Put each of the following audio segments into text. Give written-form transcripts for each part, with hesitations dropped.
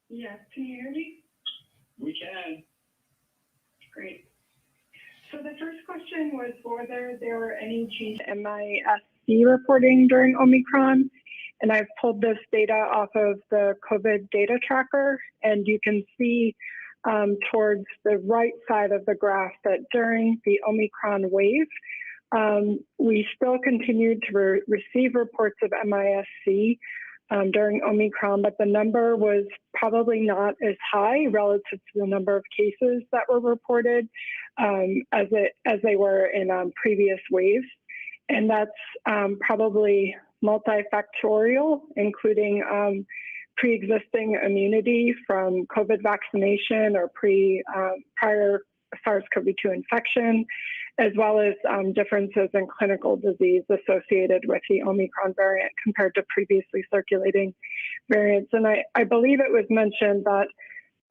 Yes, can you hear me? We can. Great. So the first question was whether there were any changes in MISC reporting during Omicron. And I've pulled this data off of the COVID data tracker, and you can see towards the right side of the graph that during the Omicron wave, we still continued to receive reports of MISC during Omicron, but the number was probably not as high relative to the number of cases that were reported as they were in previous waves. And that's probably multifactorial, including pre-existing immunity from COVID vaccination or prior SARS-CoV-2 infection, as well as differences in clinical disease associated with the Omicron variant compared to previously circulating variants. And I believe it was mentioned that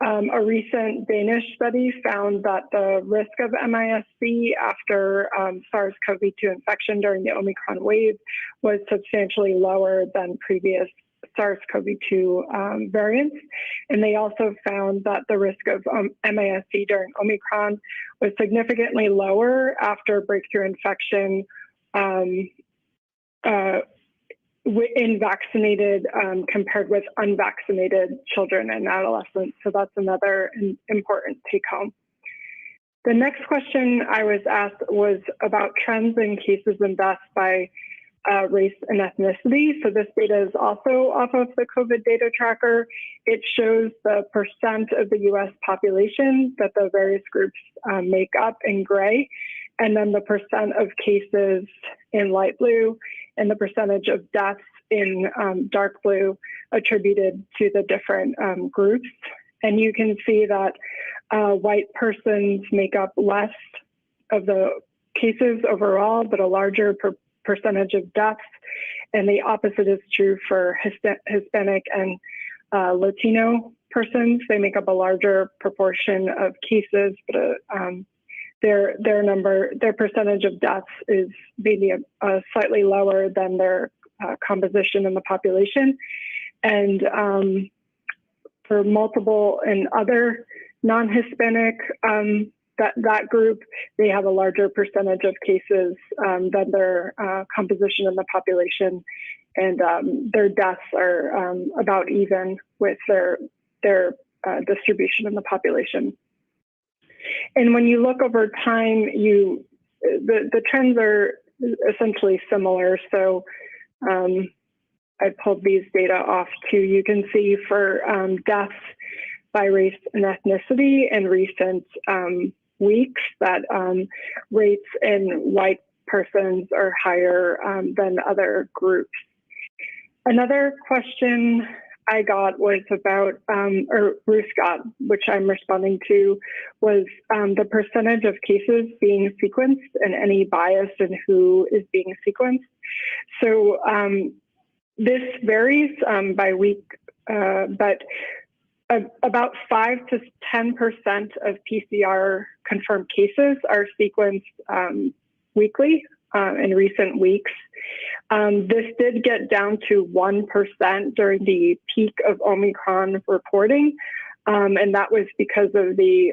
a recent Danish study found that the risk of MISC after SARS-CoV-2 infection during the Omicron wave was substantially lower than previous SARS-CoV-2 variants. And they also found that the risk of MISC during Omicron was significantly lower after breakthrough infection in vaccinated compared with unvaccinated children and adolescents. So that's another important take home. The next question I was asked was about trends in cases and deaths by race and ethnicity. So this data is also off of the COVID data tracker. It shows the percent of the US population that the various groups make up in gray, and then the percent of cases in light blue, and the percentage of deaths in dark blue attributed to the different groups. And you can see that white persons make up less of the cases overall, but a larger percentage of deaths. And the opposite is true for Hispanic and Latino persons. They make up a larger proportion of cases, but their percentage of deaths is maybe slightly lower than their composition in the population. And for multiple and other non-Hispanic, that group, they have a larger percentage of cases than their composition in the population, and their deaths are about even with their distribution in the population. And when you look over time, the trends are essentially similar. So I pulled these data off too. You can see for deaths by race and ethnicity in recent weeks that rates in white persons are higher than other groups. Another question I got was about, or Bruce got, which I'm responding to, was the percentage of cases being sequenced and any bias in who is being sequenced. So this varies by week, but about 5 to 10% of PCR confirmed cases are sequenced weekly in recent weeks. This did get down to 1% during the peak of Omicron reporting, and that was because of the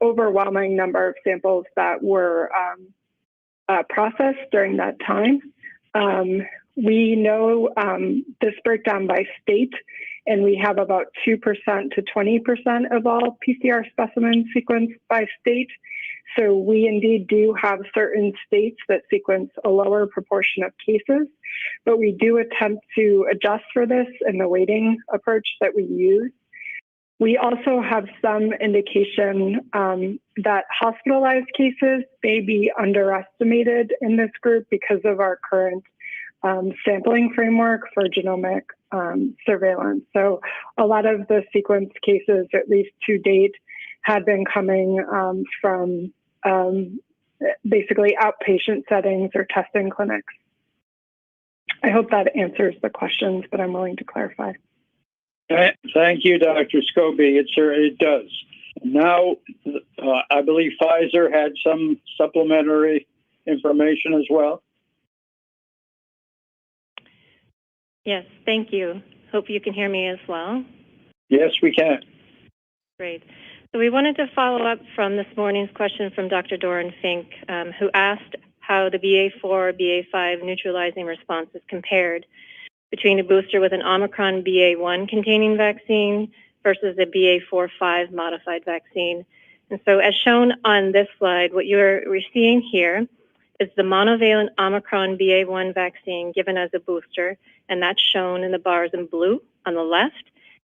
overwhelming number of samples that were processed during that time. We know this breakdown by state, and we have about 2% to 20% of all PCR specimens sequenced by state. So we indeed do have certain states that sequence a lower proportion of cases, but we do attempt to adjust for this in the weighting approach that we use. We also have some indication that hospitalized cases may be underestimated in this group because of our current sampling framework for genomic surveillance. So a lot of the sequenced cases, at least to date, had been coming from basically outpatient settings or testing clinics. I hope that answers the questions, but I'm willing to clarify. Thank you, Dr. Scobie. It does. Now, I believe Pfizer had some supplementary information as well. Yes, thank you. Hope you can hear me as well. Yes, we can. Great. So we wanted to follow up from this morning's question from Dr. Doran Fink, who asked how the BA4, BA5 neutralizing responses compared between a booster with an Omicron BA1 containing vaccine versus a BA4-5 modified vaccine. And so as shown on this slide, what we're seeing here is the monovalent Omicron BA1 vaccine given as a booster, and that's shown in the bars in blue on the left.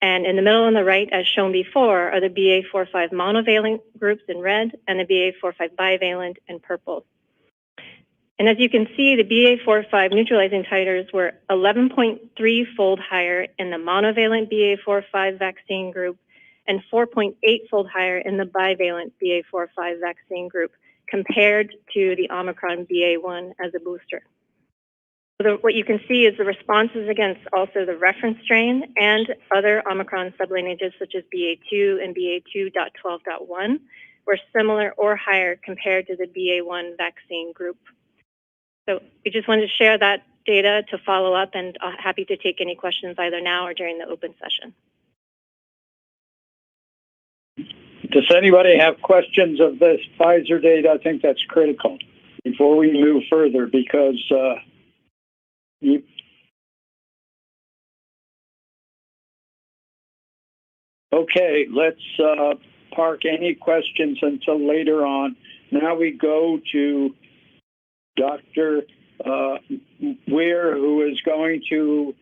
And in the middle on the right, as shown before, are the BA4-5 monovalent groups in red and the BA4-5 bivalent in purple. And as you can see, the BA4-5 neutralizing titers were 11.3-fold higher in the monovalent BA4-5 vaccine group and 4.8-fold higher in the bivalent BA4-5 vaccine group compared to the Omicron BA1 as a booster. So what you can see is the responses against also the reference strain and other Omicron sublineages such as BA2 and BA2.12.1 were similar or higher compared to the BA1 vaccine group. So we just wanted to share that data to follow up, and happy to take any questions either now or during the open session. Does anybody have questions of this Pfizer data? I think that's critical before we move further because okay, let's park any questions until later on. Now we go to Dr. Weir, who is going to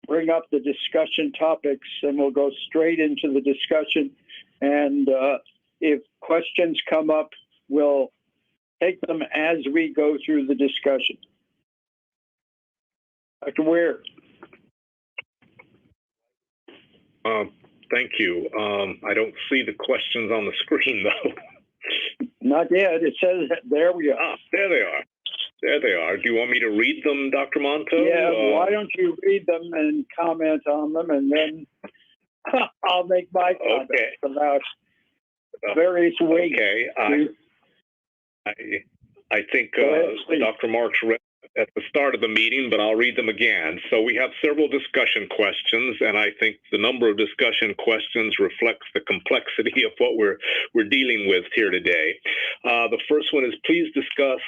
bring up the discussion topics, and we'll go straight into the discussion. And if questions come up, we'll take them as we go through the discussion. Dr. Weir. Thank you. I don't see the questions on the screen, though. Not yet. It says, there we are. Ah, there they are. There they are. Do you want me to read them, Dr. Monto? Yeah, why don't you read them and comment on them, and then I'll make my comments about various ways. Okay. I think Dr. Marks read at the start of the meeting, but I'll read them again. So we have several discussion questions, and I think the number of discussion questions reflects the complexity of what we're dealing with here today. The first one is please discuss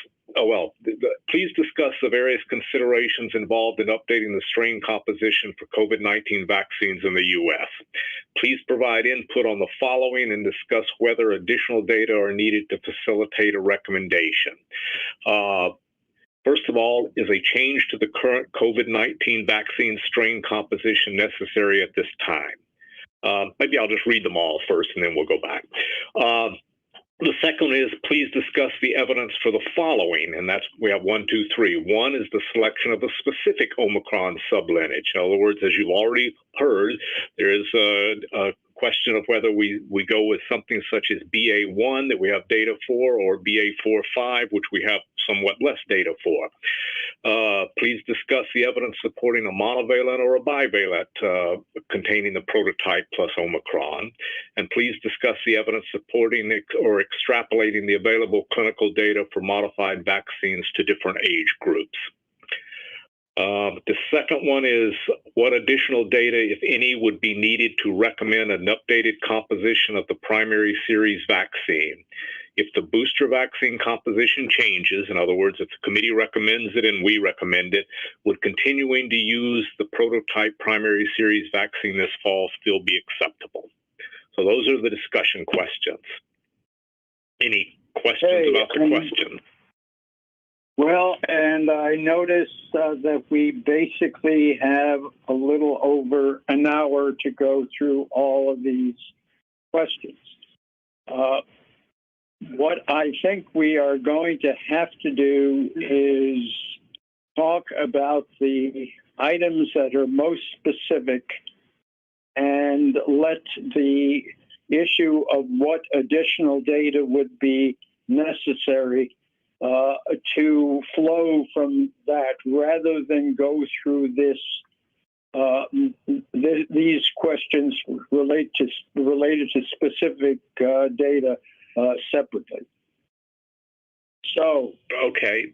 the various considerations involved in updating the strain composition for COVID-19 vaccines in the U.S. Please provide input on the following and discuss whether additional data are needed to facilitate a recommendation. First of all, is a change to the current COVID-19 vaccine strain composition necessary at this time? Maybe I'll just read them all first and then we'll go back. The second is please discuss the evidence for the following, and that's, we have 1, 2, 3. One is the selection of a specific Omicron sublineage. In other words, as you've already heard, there is a question of whether we go with something such as BA1 that we have data for, or BA4-5, which we have somewhat less data for. Please discuss the evidence supporting a monovalent or a bivalent containing the prototype plus Omicron. And please discuss the evidence supporting or extrapolating the available clinical data for modified vaccines to different age groups. The second one is what additional data, if any, would be needed to recommend an updated composition of the primary series vaccine. If the booster vaccine composition changes, in other words, if the committee recommends it and we recommend it, would continuing to use the prototype primary series vaccine this fall still be acceptable? So those are the discussion questions. Any questions about the questions? Well, and I noticed that we basically have a little over an hour to go through all of these questions. What I think we are going to have to do is talk about the items that are most specific and let the issue of what additional data would be necessary to flow from that, rather than go through this. These questions related to specific data separately. So, okay,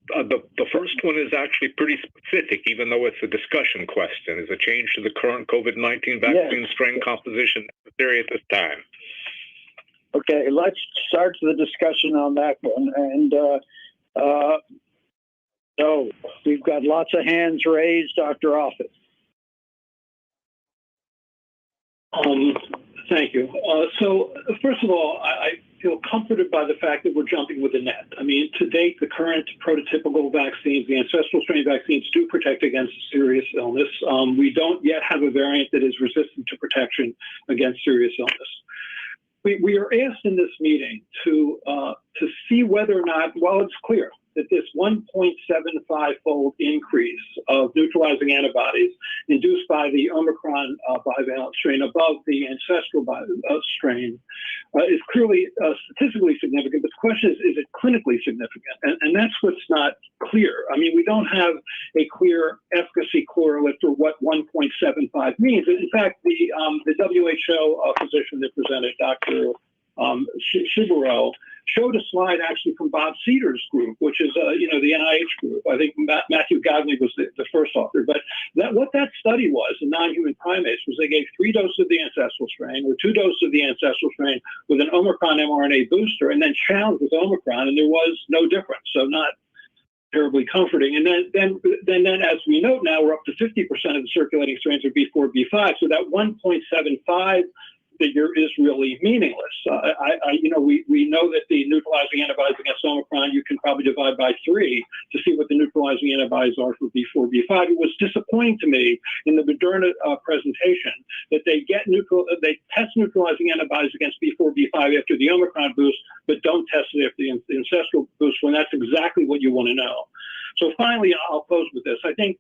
The first one is actually pretty specific, even though it's a discussion question. Is a change to the current COVID-19 vaccine strain composition necessary at this time? Okay, let's start the discussion on that one. And so we've got lots of hands raised. Dr. Offit. Thank you. So first of all, I feel comforted by the fact that we're jumping with the net. I mean, to date, the current prototypical vaccines, the ancestral strain vaccines, do protect against serious illness. We don't yet have a variant that is resistant to protection against serious illness. We are asked in this meeting to see whether or not, well, it's clear that this 1.75-fold increase of neutralizing antibodies induced by the Omicron bivalent strain above the ancestral strain is clearly statistically significant. But the question is it clinically significant? And that's what's not clear. I mean, we don't have a clear efficacy correlate for what 1.75 means. In fact, the WHO physician that presented, Dr. Shiburo, showed a slide actually from Bob Cedars' group, which is, the NIH group. I think Matthew Gagne was the first author. But what that study was in non-human primates was they gave 3 doses of the ancestral strain or 2 doses of the ancestral strain with an Omicron mRNA booster and then challenged with Omicron, and there was no difference. So not terribly comforting. And then as we note now, we're up to 50% of the circulating strains are B4, B5. So that 1.75 figure is really meaningless. We know that the neutralizing antibodies against Omicron, you can probably divide by 3 to see what the neutralizing antibodies are for B4, B5. It was disappointing to me in the Moderna presentation that they test neutralizing antibodies against B4, B5 after the Omicron boost, but don't test it after the ancestral boost when that's exactly what you want to know. So finally, I'll close with this. I think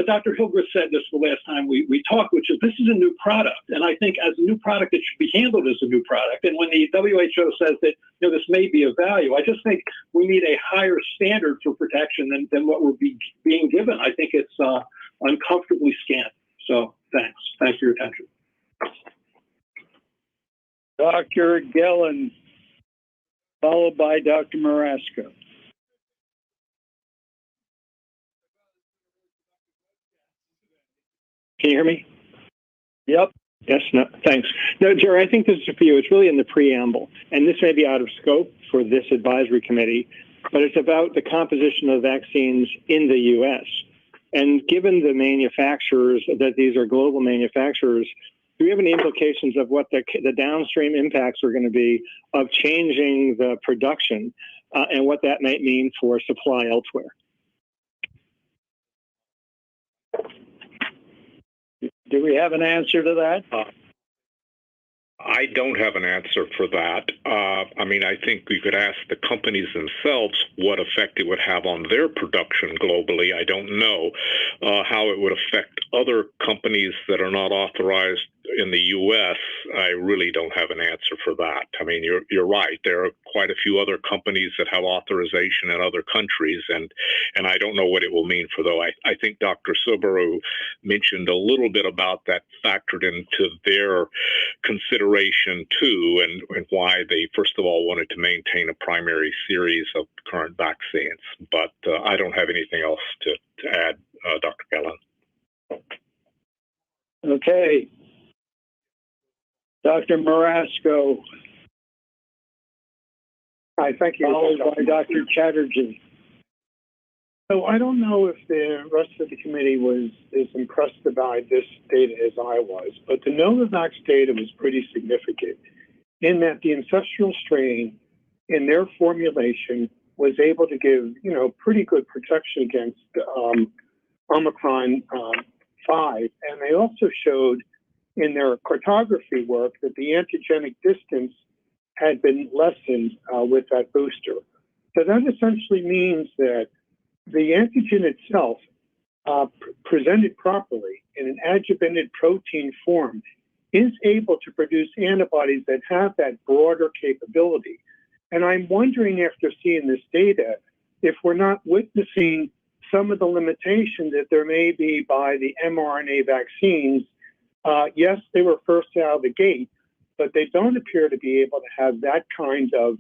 Dr. Hildreth said this the last time we talked, which is this is a new product. And I think as a new product, it should be handled as a new product. And when the WHO says that this may be of value, I just think we need a higher standard for protection than what we're being given. I think it's uncomfortably scant. So thanks. Thanks for your attention. Dr. Gillen, followed by Dr. Marasco. Can you hear me? Yep. Yes, no, thanks. No, Jerry, I think this is for you. It's really in the preamble, and this may be out of scope for this advisory committee, but it's about the composition of vaccines in the U.S. And given the manufacturers, that these are global manufacturers, do we have any implications of what the downstream impacts are going to be of changing the production and what that might mean for supply elsewhere? Do we have an answer to that? I don't have an answer for that. I think we could ask the companies themselves what effect it would have on their production globally. I don't know how it would affect other companies that are not authorized in the U.S. I really don't have an answer for that. I mean, you're right. There are quite a few other companies that have authorization in other countries, and I don't know what it will mean for those. I think Dr. Subaru mentioned a little bit about that factored into their consideration too, and why they first of all wanted to maintain a primary series of current vaccines. But I don't have anything else to add, Dr. Gillen. Okay. Dr. Marasco. Hi, thank you. Followed by Dr. Chatterjee. So I don't know if the rest of the committee was as impressed by this data as I was, but the Novavax data was pretty significant in that the ancestral strain in their formulation was able to give, pretty good protection against Omicron 5. And they also showed in their cartography work that the antigenic distance had been lessened with that booster. So that essentially means that the antigen itself, presented properly in an adjuvanted protein form, is able to produce antibodies that have that broader capability. And I'm wondering, after seeing this data, if we're not witnessing some of the limitations that there may be by the mRNA vaccines. Yes, they were first out of the gate, but they don't appear to be able to have that kind of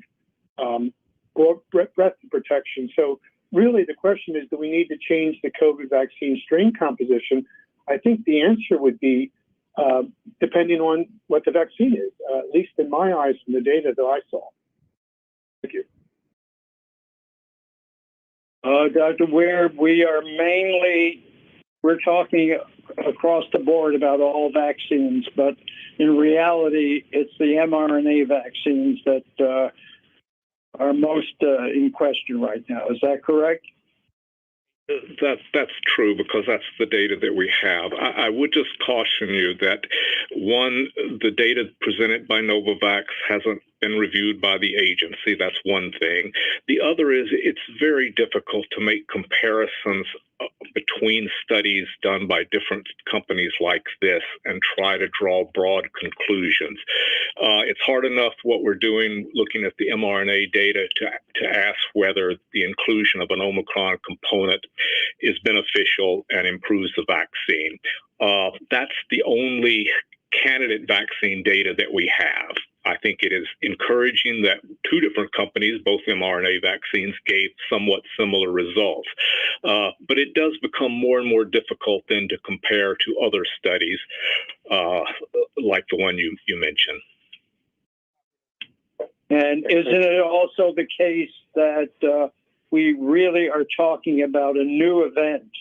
breadth of protection. So really the question is, do we need to change the COVID vaccine strain composition? I think the answer would be depending on what the vaccine is, at least in my eyes from the data that I saw. Thank you. Dr. Weir, we're talking across the board about all vaccines, but in reality, it's the mRNA vaccines that are most in question right now. Is that correct? That's true, because that's the data that we have. I would just caution you that, one, the data presented by Novavax hasn't been reviewed by the agency. That's one thing. The other is it's very difficult to make comparisons between studies done by different companies like this and try to draw broad conclusions. It's hard enough what we're doing looking at the mRNA data to ask whether the inclusion of an Omicron component is beneficial and improves the vaccine. That's the only candidate vaccine data that we have. I think it is encouraging that two different companies, both mRNA vaccines, gave somewhat similar results. But it does become more and more difficult then to compare to other studies like the one you mentioned. And isn't it also the case that we really are talking about a new event,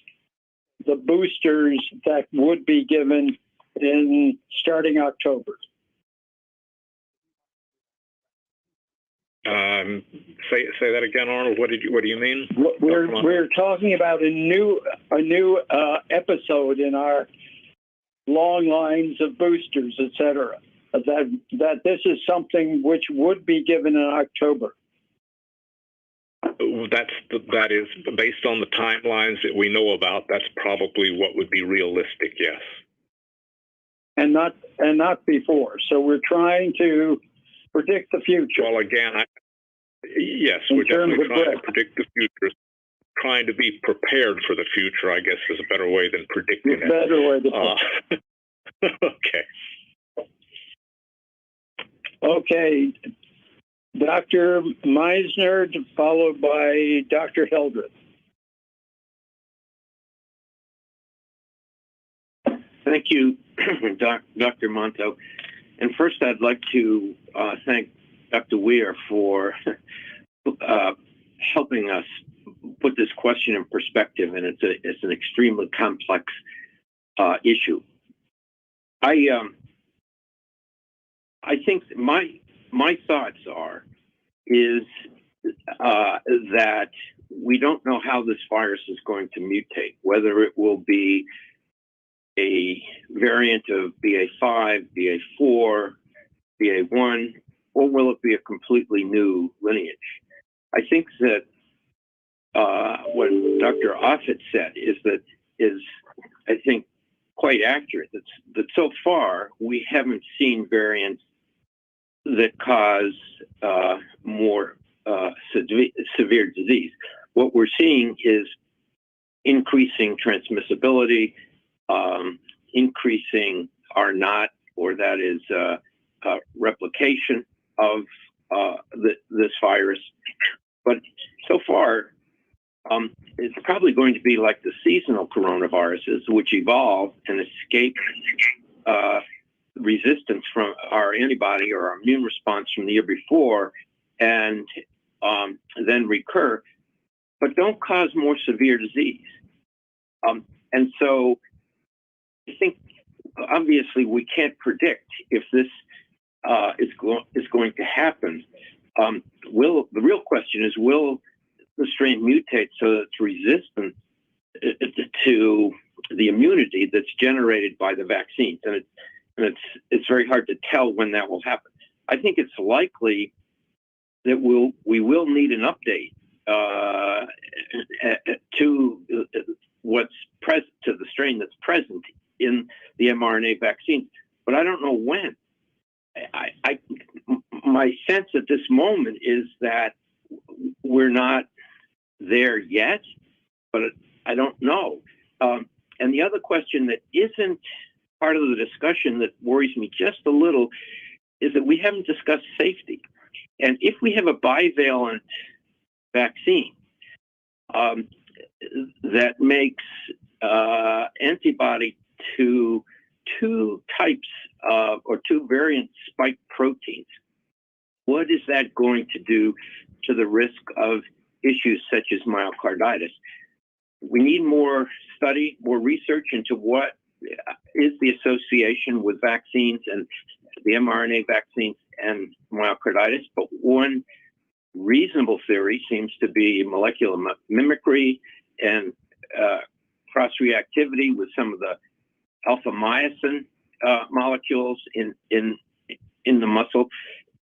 the boosters that would be given in starting October? Say that again, Arnold. What do you mean? We're talking about a new episode in our long lines of boosters, et cetera. That this is something which would be given in October. That is based on the timelines that we know about. That's probably what would be realistic. Yes. And not before. So we're trying to predict the future. Well, again, yes, we're definitely trying to predict the future. Trying to be prepared for the future, I guess, is a better way than predicting it. Better way to put it. Okay. Okay. Dr. Meisner, followed by Dr. Hildreth. Thank you, Dr. Monto. And first, I'd like to thank Dr. Weir for helping us put this question in perspective, and it's an extremely complex issue. I think my thoughts is that we don't know how this virus is going to mutate, whether it will be a variant of BA5, BA4, BA1, or will it be a completely new lineage? I think that what Dr. Offit said is I think quite accurate. That so far we haven't seen variants that cause more severe disease. What we're seeing is increasing transmissibility, increasing R0, or that is replication of this virus. But so far, it's probably going to be like the seasonal coronaviruses, which evolve and escape resistance from our antibody or our immune response from the year before, and then recur, but don't cause more severe disease. And so I think, obviously, we can't predict if this is going to happen. The real question is, will the strain mutate so that it's resistant to the immunity that's generated by the vaccines? And it's very hard to tell when that will happen. I think it's likely that we will need an update to what's present, to the strain that's present in the mRNA vaccine, but I don't know when. My sense at this moment is that we're not there yet, but I don't know. And the other question that isn't part of the discussion that worries me just a little is that we haven't discussed safety. And if we have a bivalent vaccine, that makes antibody to two types or two variant spike proteins. What is that going to do to the risk of issues such as myocarditis? We need more study, more research into what is the association with vaccines and the mRNA vaccines and myocarditis. But one reasonable theory seems to be molecular mimicry and cross-reactivity with some of the alpha-myosin molecules in the muscle.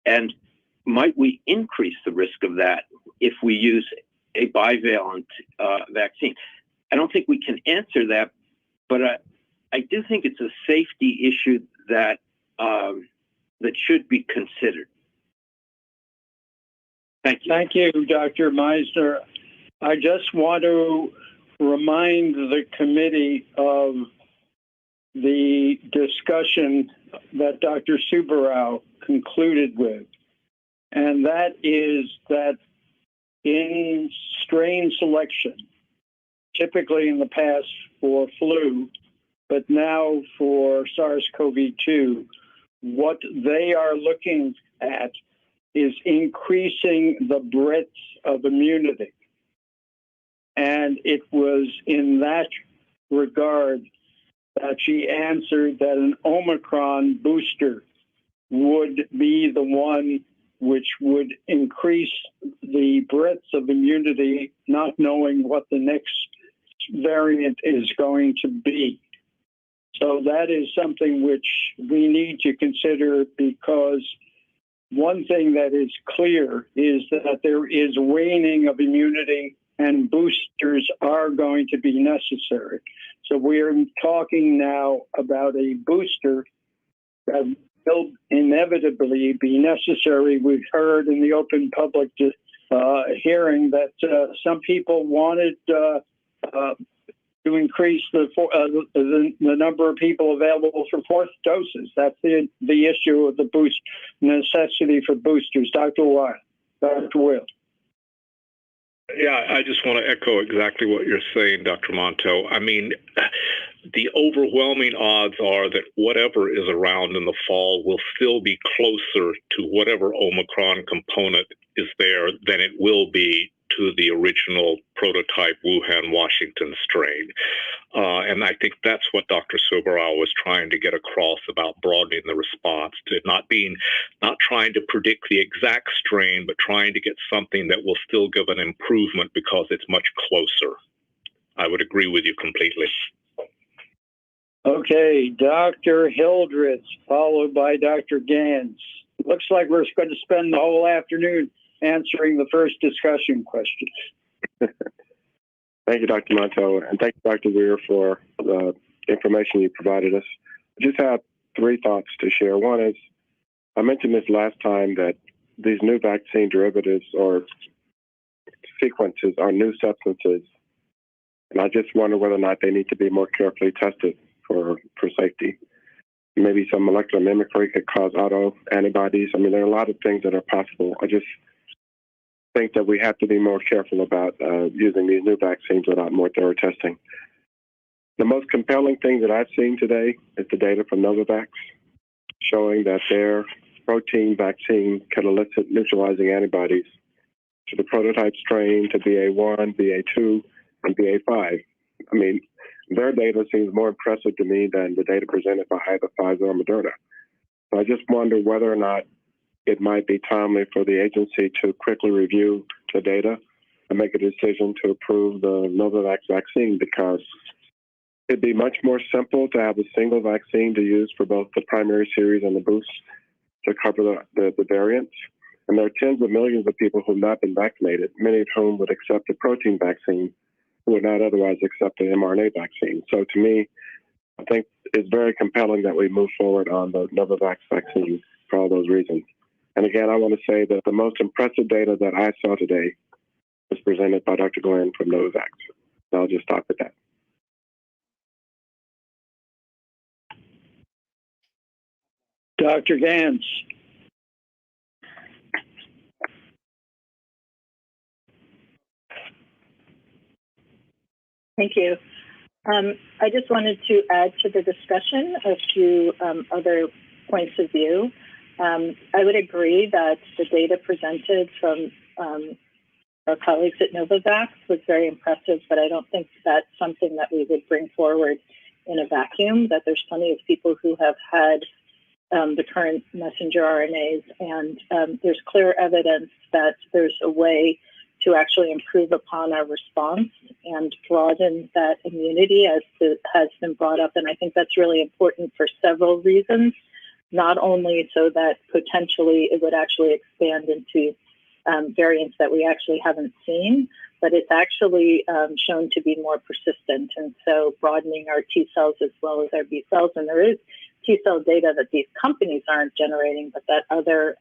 And might we increase the risk of that if we use a bivalent vaccine? I don't think we can answer that, but I do think it's a safety issue that that should be considered. Thank you. Thank you, Dr. Meisner. I just want to remind the committee of the discussion that Dr. Subarao concluded with, and that is that in strain selection, typically in the past for flu, but now for SARS-CoV-2, what they are looking at is increasing the breadth of immunity. And it was in that regard that she answered that an Omicron booster would be the one which would increase the breadth of immunity, not knowing what the next variant is going to be. So that is something which we need to consider, because one thing that is clear is that there is waning of immunity and boosters are going to be necessary. So we're talking now about a booster that will inevitably be necessary. We've heard in the open public hearing that some people wanted to increase the number of people available for fourth doses. That's the issue of the boost necessity for boosters. Dr. Will. Yeah, I just want to echo exactly what you're saying, Dr. Monto. I mean, the overwhelming odds are that whatever is around in the fall will still be closer to whatever Omicron component is there than it will be to the original prototype Wuhan, Washington strain. And I think that's what Dr. Subarao was trying to get across about broadening the response, to not trying to predict the exact strain, but trying to get something that will still give an improvement because it's much closer. I would agree with you completely. Okay, Dr. Hildreth, followed by Dr. Gans. Looks like we're going to spend the whole afternoon answering the first discussion question. Thank you, Dr. Monto, and thank you, Dr. Weir, for the information you provided us. I just have three thoughts to share. One is, I mentioned this last time, that these new vaccine derivatives or sequences are new substances, and I just wonder whether or not they need to be more carefully tested for safety. Maybe some molecular mimicry could cause autoantibodies. I mean, there are a lot of things that are possible. I just think that we have to be more careful about using these new vaccines without more thorough testing. The most compelling thing that I've seen today is the data from Novavax, showing that their protein vaccine can elicit neutralizing antibodies to the prototype strain, to BA1, BA2, and BA5. I mean, their data seems more impressive to me than the data presented by either Pfizer or Moderna. So I just wonder whether or not it might be timely for the agency to quickly review the data and make a decision to approve the Novavax vaccine, because it'd be much more simple to have a single vaccine to use for both the primary series and the boost to cover the variants. And there are tens of millions of people who have not been vaccinated, many of whom would accept a protein vaccine who would not otherwise accept an mRNA vaccine. So to me, I think it's very compelling that we move forward on the Novavax vaccine for all those reasons. And again, I want to say that the most impressive data that I saw today was presented by Dr. Glenn from Novavax. So I'll just stop at that. Dr. Gans. Thank you. I just wanted to add to the discussion a few other points of view. I would agree that the data presented from our colleagues at Novavax was very impressive, but I don't think that's something that we would bring forward in a vacuum, that there's plenty of people who have had the current messenger RNAs, and there's clear evidence that there's a way to actually improve upon our response and broaden that immunity, as has been brought up. And I think that's really important for several reasons, not only so that potentially it would actually expand into variants that we actually haven't seen, but it's actually shown to be more persistent. And so broadening our T cells as well as our B cells, and there is T cell data that these companies aren't generating, but that other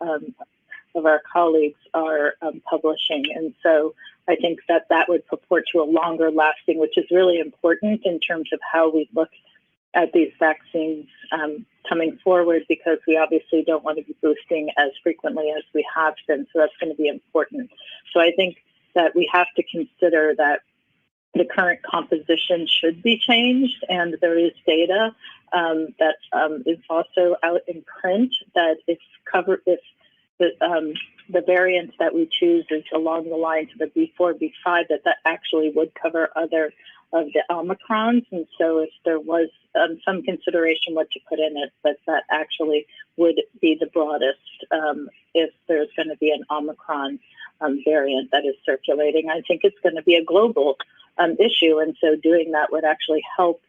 of our colleagues are publishing. And so I think that that would purport to a longer lasting, which is really important in terms of how we look at these vaccines coming forward, because we obviously don't want to be boosting as frequently as we have been. So that's going to be important. So I think that we have to consider that the current composition should be changed, and there is data that is also out in print that if the variant that we choose is along the lines of the B4, B5, that actually would cover other of the Omicrons. And so if there was some consideration what to put in it, but that actually would be the broadest if there's going to be an Omicron variant that is circulating. I think it's going to be a global issue, and so doing that would actually help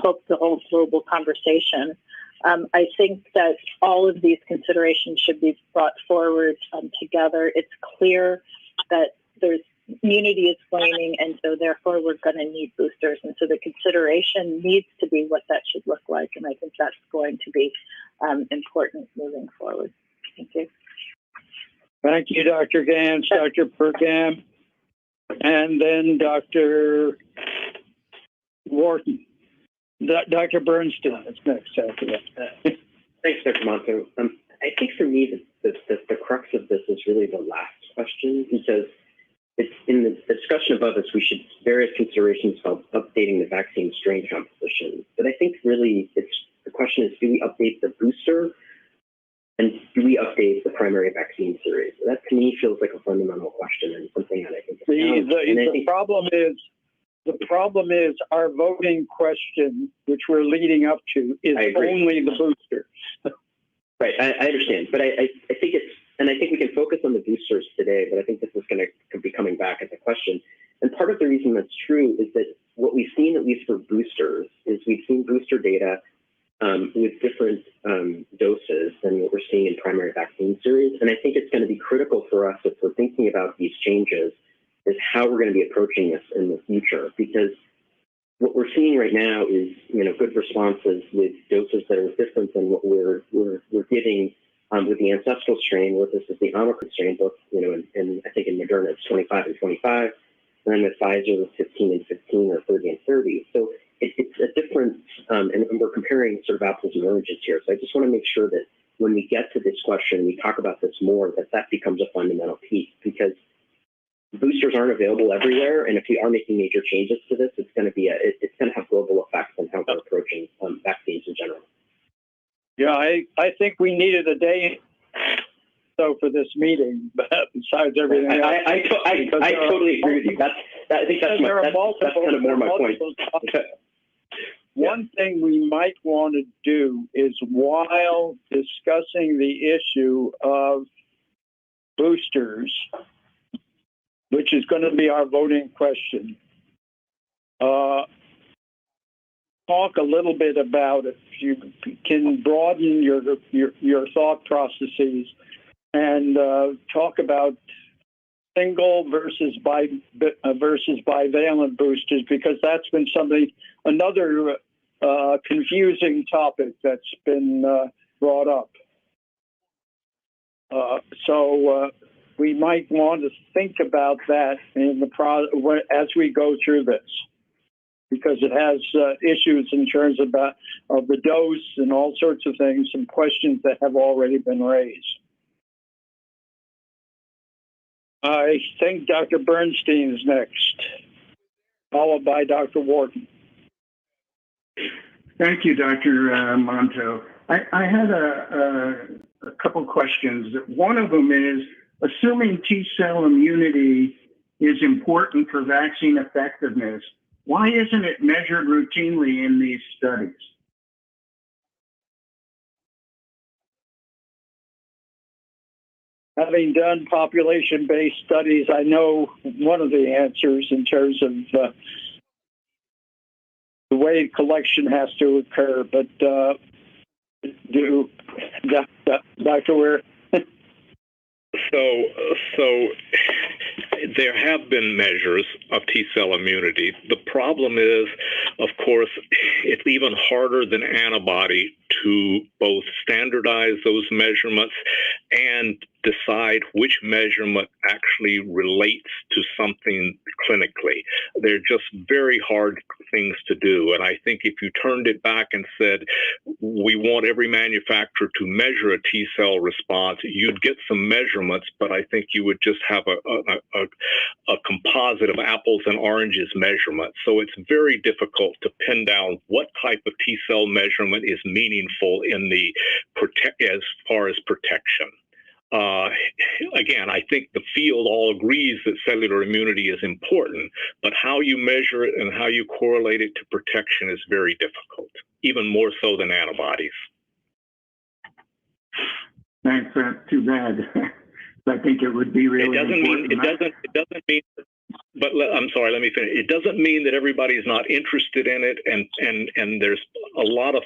help the whole global conversation. I think that all of these considerations should be brought forward together. It's clear that there's immunity is waning, and so therefore we're going to need boosters. And so the consideration needs to be what that should look like, and I think that's going to be important moving forward. Thank you. Thank you, Dr. Gans, Dr. Pergam, and then Dr. Wharton. Dr. Bernstein is next after that. Thanks, Dr. Monto. I think for me, the crux of this is really the last question, because it's in the discussion above us, we should various considerations about updating the vaccine strain composition. But I think really the question is, do we update the booster, and do we update the primary vaccine series? That to me feels like a fundamental question, and something that I think the problem is our voting question, which we're leading up to, is only the booster. Right, I understand, but I think I think we can focus on the boosters today, but I think this is going to be coming back as a question. And part of the reason that's true is that what we've seen, at least for boosters, is we've seen booster data with different doses than what we're seeing in primary vaccine series. And I think it's going to be critical for us, if we're thinking about these changes, is how we're going to be approaching this in the future. Because what we're seeing right now is, good responses with doses that are different than what we're giving with the ancestral strain, where this is the Omicron strain, both, and I think in Moderna it's 25 and 25, and then with Pfizer it's 15 and 15 or 30 and 30. So it's a difference, and we're comparing sort of apples and oranges here. So I just want to make sure that when we get to this question, we talk about this more, that becomes a fundamental piece, because boosters aren't available everywhere, and if we are making major changes to this, it's going to have global effects on how we're approaching vaccines in general. Yeah, I think we needed a day for this meeting, but besides everything else. I totally agree with you. I think that's kind of more my point. One thing we might want to do is, while discussing the issue of boosters, which is going to be our voting question, talk a little bit about it. You can broaden your thought processes and talk about single versus bivalent boosters, because that's been another confusing topic that's been brought up. So we might want to think about that as we go through this, because it has issues in terms of the dose and all sorts of things, some questions that have already been raised. I think Dr. Bernstein is next, followed by Dr. Wharton. Thank you, Dr. Monto. I had a couple questions. One of them is, assuming T-cell immunity is important for vaccine effectiveness, why isn't it measured routinely in these studies? Having done population-based studies, I know one of the answers in terms of the way collection has to occur, but Dr. Weir? So there have been measures of T-cell immunity. The problem is, of course, it's even harder than antibody to both standardize those measurements and decide which measurement actually relates to something clinically. They're just very hard things to do. And I think if you turned it back and said, we want every manufacturer to measure a T-cell response, you'd get some measurements, but I think you would just have a composite of apples and oranges measurement. So it's very difficult to pin down what type of T-cell measurement is meaningful in the as far as protection. Again, I think the field all agrees that cellular immunity is important, but how you measure it and how you correlate it to protection is very difficult, even more so than antibodies. Thanks, that's too bad. I think it would be really important. It doesn't mean, but I'm sorry, let me finish. It doesn't mean that everybody's not interested in it, and there's a lot of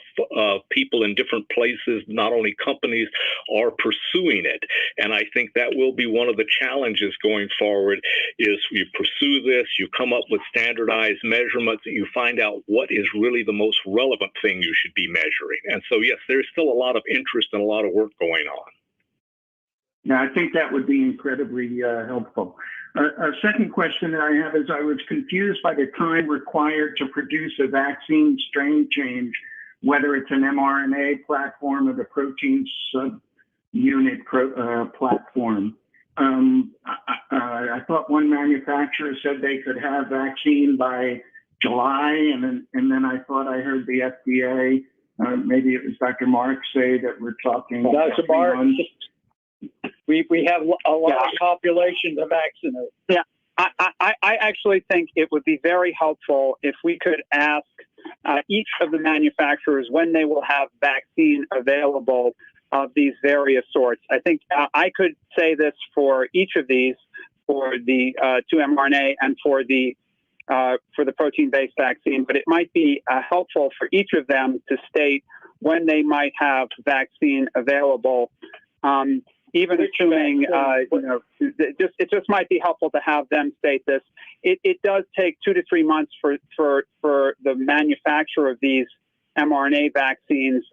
people in different places, not only companies, are pursuing it. And I think that will be one of the challenges going forward, is you pursue this, you come up with standardized measurements, you find out what is really the most relevant thing you should be measuring. And so, yes, there's still a lot of interest and a lot of work going on. Yeah, I think that would be incredibly helpful. A second question that I have is, I was confused by the time required to produce a vaccine strain change, whether it's an mRNA platform or the protein subunit platform. I thought one manufacturer said they could have vaccine by July, and then I thought I heard the FDA, maybe it was Dr. Mark, say that we're talking. Dr. Mark. We have a large population to vaccinate. Yeah, I actually think it would be very helpful if we could ask each of the manufacturers when they will have vaccine available of these various sorts. I think I could say this for each of these, for the 2 mRNA and for the protein-based vaccine, but it might be helpful for each of them to state when they might have vaccine available. Even assuming, it just might be helpful to have them state this. It does take 2 to 3 months for the manufacturer of these mRNA vaccines,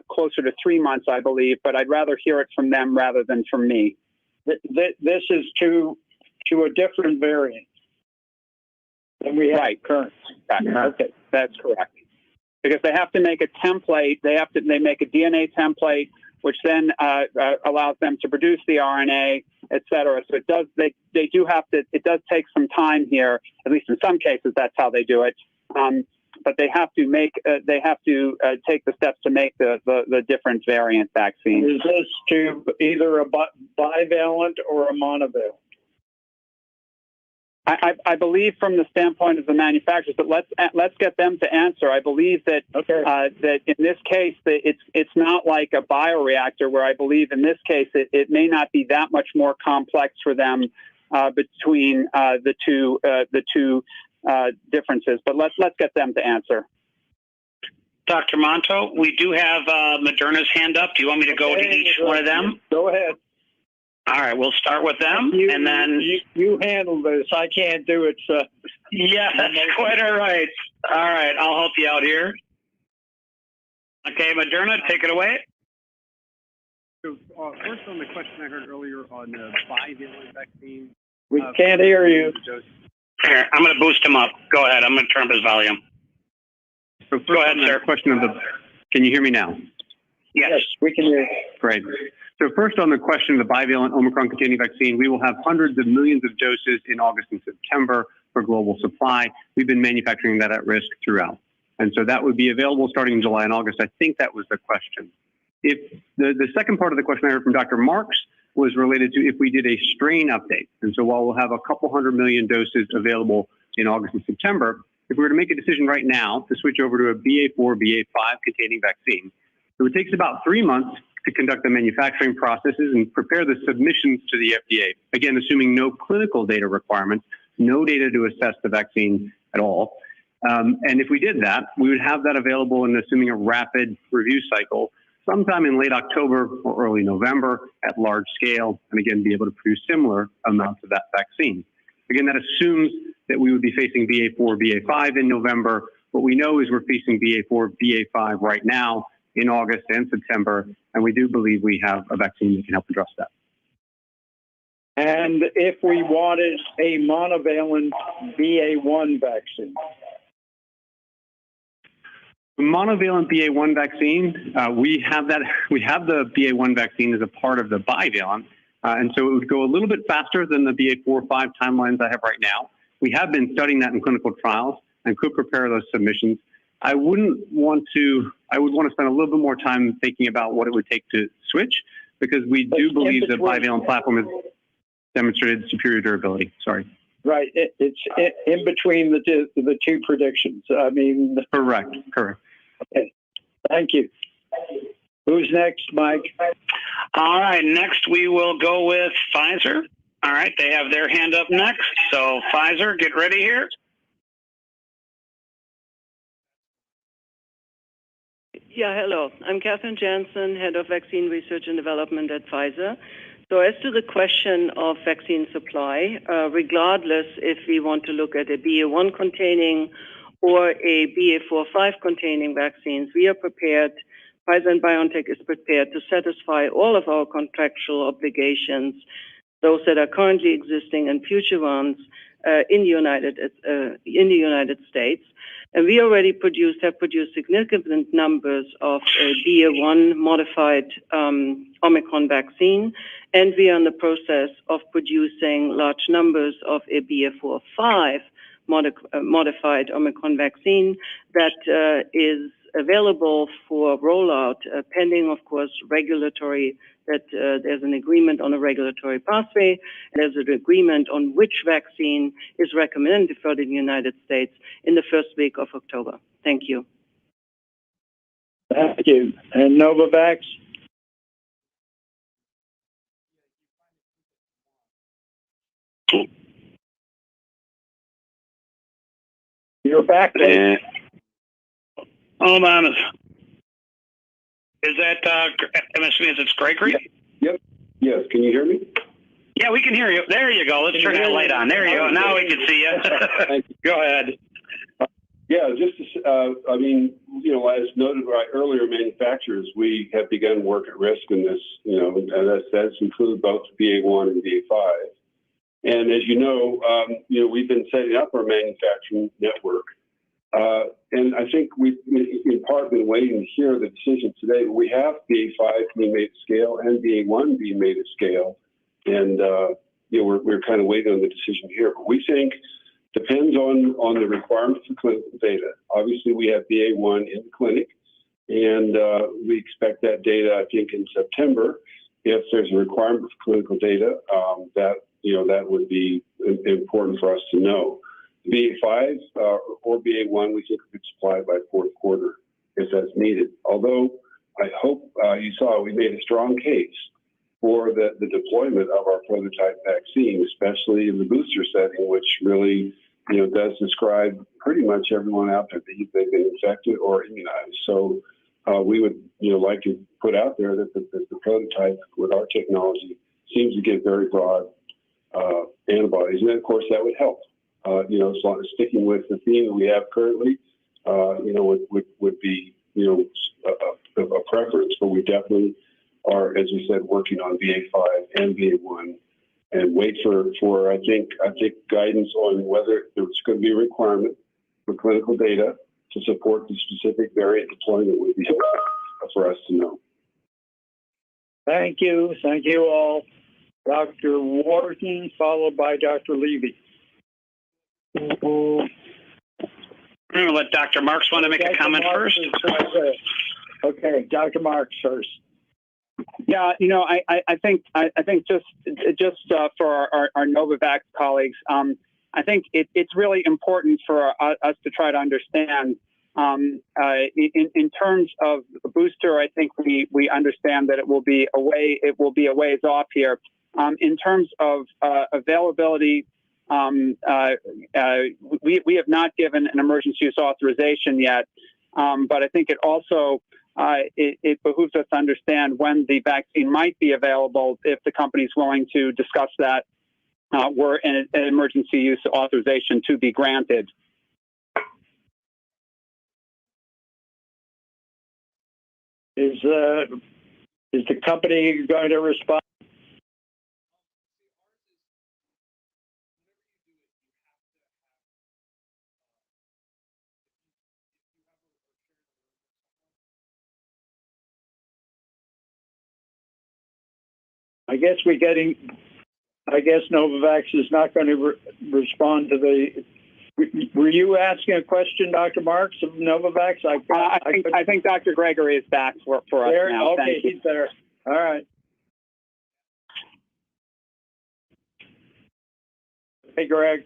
closer to 3 months, I believe, but I'd rather hear it from them rather than from me. This is to a different variant than we have currently. Yeah. Okay, that's correct. Because they have to make a template, they make a DNA template, which then allows them to produce the RNA, et cetera. So it does take some time here, at least in some cases, that's how they do it. But they have to take the steps to make the different variant vaccines. Is this to either a bivalent or a monovalent? I believe from the standpoint of the manufacturers, but let's get them to answer. I believe that that in this case that it's not like a bioreactor, where I believe in this case it may not be that much more complex for them between the two differences. But let's get them to answer. Dr. Monto, we do have Moderna's hand up. Do you want me to go to each one of them? Go ahead. All right, we'll start with them, and then you handle this. I can't do it. So. Yeah, that's quite all right. All right, I'll help you out here. Okay, Moderna, take it away. So, first on the question I heard earlier on the bivalent vaccine. We can't hear you. Here, I'm going to boost him up. Go ahead. I'm going to turn up his volume. So go ahead, sir. Question of the. Can you hear me now? Yes, we can hear you. Great. So first on the question of the bivalent Omicron-containing vaccine, we will have hundreds of millions of doses in August and September for global supply. We've been manufacturing that at risk throughout. And so that would be available starting in July and August. I think that was the question. If the second part of the question I heard from Dr. Marks was related to if we did a strain update. And so while we'll have a couple 100 million doses available in August and September, if we were to make a decision right now to switch over to a BA4, BA5 containing vaccine, it would take us about 3 months to conduct the manufacturing processes and prepare the submissions to the FDA. Again, assuming no clinical data requirements, no data to assess the vaccine at all. And if we did that, we would have that available and assuming a rapid review cycle sometime in late October or early November at large scale, and again, be able to produce similar amounts of that vaccine. Again, that assumes that we would be facing BA4, BA5 in November. What we know is we're facing BA4, BA5 right now in August and September, and we do believe we have a vaccine that can help address that. And if we wanted a monovalent BA1 vaccine? The monovalent BA1 vaccine, we have the BA1 vaccine as a part of the bivalent, and so it would go a little bit faster than the BA4-5 timelines I have right now. We have been studying that in clinical trials and could prepare those submissions. I would want to spend a little bit more time thinking about what it would take to switch, because we do believe the bivalent platform has demonstrated superior durability. Sorry. Right. It's in between the two predictions. I mean. Correct. Okay. Thank you. Who's next, Mike? All right. Next, we will go with Pfizer. All right. They have their hand up next. So Pfizer, get ready here. Yeah, hello. I'm Catherine Jansen, Head of Vaccine Research and Development at Pfizer. So as to the question of vaccine supply, regardless if we want to look at a BA1 containing or a BA4-5 containing vaccines, we are prepared, Pfizer and BioNTech is prepared to satisfy all of our contractual obligations, those that are currently existing and future ones in the United States. And we already have produced significant numbers of a BA1 modified Omicron vaccine, and we are in the process of producing large numbers of a BA4-5 modified Omicron vaccine that is available for rollout, pending, of course, regulatory, that there's an agreement on a regulatory pathway, and there's an agreement on which vaccine is recommended for the United States in the first week of October. Thank you. Thank you. And Novavax? You're back there. Hold on. Is that, I'm assuming it's Gregory? Yep. Yes. Can you hear me? Yeah, we can hear you. There you go. Let's turn that light on. There you go. Now we can see you. Go ahead. Yeah, just to, I mean, you know, as noted by earlier manufacturers, we have begun work at risk in this, you know, and that's included both BA1 and BA5. And as you know, we've been setting up our manufacturing network. And I think we've in part been waiting to hear the decision today. But we have BA5 being made at scale and BA1 being made at scale. And, we're kind of waiting on the decision here. But we think depends on the requirements for clinical data. Obviously, we have BA1 in the clinic, and we expect that data, I think, in September. If there's a requirement for clinical data, that would be important for us to know. BA5 or BA1, we think we could supply by fourth quarter if that's needed. Although I hope you saw we made a strong case for the deployment of our prototype vaccine, especially in the booster setting, which really, does describe pretty much everyone out there that they've been infected or immunized. So we would, like to put out there that the prototype with our technology seems to get very broad antibodies, and then, of course, that would help. As long as sticking with the theme that we have currently, would be, a preference. But we definitely are, as we said, working on BA5 and BA1, and wait for I think guidance on whether there's going to be a requirement for clinical data to support the specific variant deployment would be helpful for us to know. Thank you. Thank you all. Dr. Wharton, followed by Dr. Levy. I'm going to let Dr. Marks want to make a comment first. Okay, Dr. Marks first. Yeah, you know, I think just for our Novavax colleagues, I think it's really important for us to try to understand. In terms of the booster, I think we understand that it will be a ways off here. In terms of availability, we have not given an emergency use authorization yet, but I think it also it behooves us to understand when the vaccine might be available if the company is willing to discuss that were an emergency use authorization to be granted. Is the company going to respond? I guess Novavax is not going to respond to the. Were you asking a question, Dr. Marks, of Novavax? I think Dr. Gregory is back for us now. Okay, he's there. All right. Hey, Greg.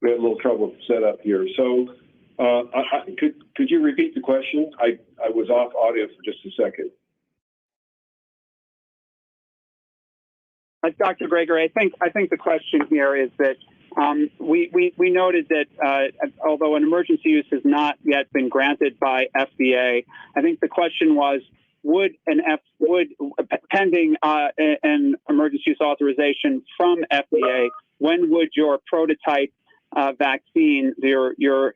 We had a little trouble set up here. So could you repeat the question? I was off audio for just a second. Dr. Gregory, I think the question here is that we noted that although an emergency use has not yet been granted by FDA, I think the question was, pending an emergency use authorization from FDA, when would your prototype vaccine, your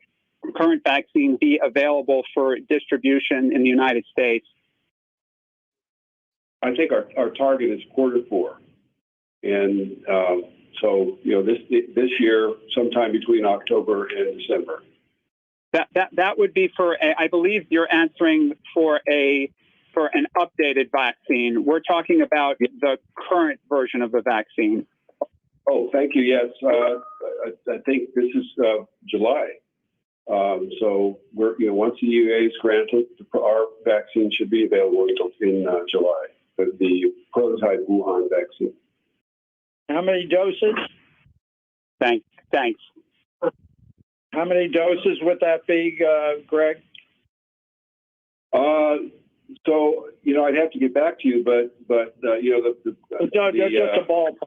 current vaccine, be available for distribution in the United States? I think our target is Q4. And so, you know, this year, sometime between October and December. That would be for I believe you're answering for an updated vaccine. We're talking about the current version of the vaccine. Oh, thank you. Yes, I think this is July. So we're, you know, once the EUA is granted, our vaccine should be available in July. The prototype Wuhan vaccine. How many doses? Thanks. How many doses would that be, Greg? So, you know, I'd have to get back to you, but you know, just a ball.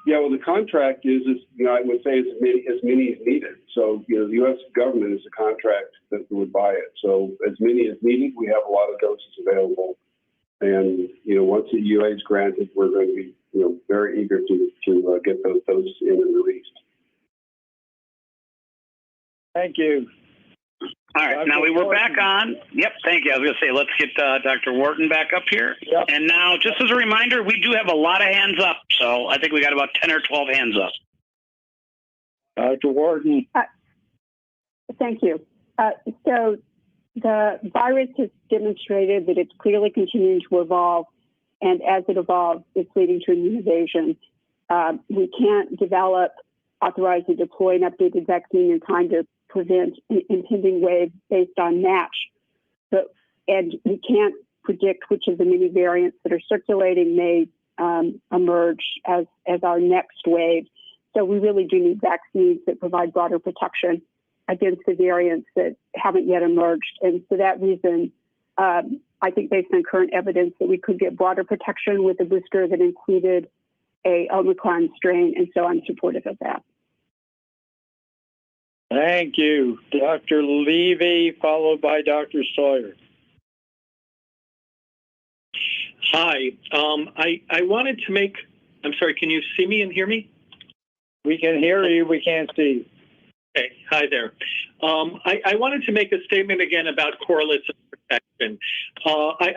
Yeah, well, the contract is, you know, I would say as many as needed. So, you know, the U.S. government is the contract that would buy it. So as many as needed, we have a lot of doses available. And, you know, once the EUA is granted, we're going to be, you know, very eager to get those doses in and released. Thank you. All right, now we were back on. Yep, thank you. I was going to say, let's get Dr. Wharton back up here. Yep. And now, just as a reminder, we do have a lot of hands up. So I think we got about 10 or 12 hands up. Dr. Wharton. Thank you. So the virus has demonstrated that it's clearly continuing to evolve. And as it evolves, it's leading to immune evasion. We can't develop, authorize, or deploy an updated vaccine in time to prevent an impending wave based on match. And we can't predict which of the many variants that are circulating may emerge as our next wave. So we really do need vaccines that provide broader protection against the variants that haven't yet emerged. And for that reason, I think based on current evidence that we could get broader protection with a booster that included a Omicron strain. And so I'm supportive of that. Thank you. Dr. Levy, followed by Dr. Sawyer. Hi. I wanted to make, I'm sorry, can you see me and hear me? We can hear you. We can't see you. Okay. Hi there. I wanted to make a statement again about correlates of protection. question.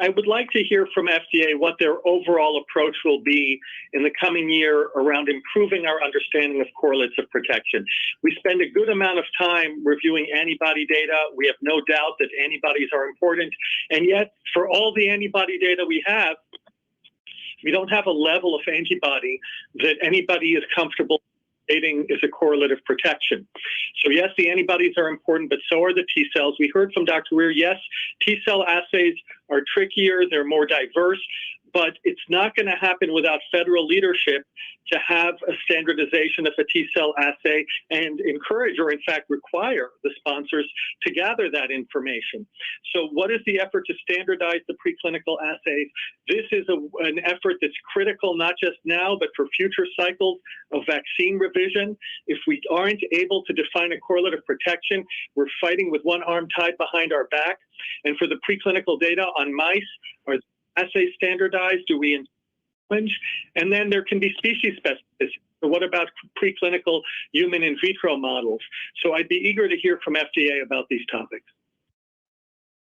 I would like to hear from FDA what their overall approach will be in the coming year around improving our understanding of correlates of protection. We spend a good amount of time reviewing antibody data. We have no doubt that antibodies are important. And yet, for all the antibody data we don't have a level of antibody that anybody is comfortable stating is a correlate of protection. So yes, the antibodies are important, but so are the T cells. We heard from Dr. Weir, yes, T cell assays are trickier, they're more diverse, but it's not going to happen without federal leadership to have a standardization of a T cell assay and encourage, or in fact require, the sponsors to gather that information. So what is the effort to standardize the preclinical assays? This is an effort that's critical not just now, but for future cycles of vaccine revision. If we aren't able to define a correlate of protection, we're fighting with one arm tied behind our back. And for the preclinical data on mice, are assays standardized? Do we infringe? And then there can be species specificity. So what about preclinical human in vitro models? So I'd be eager to hear from FDA about these topics.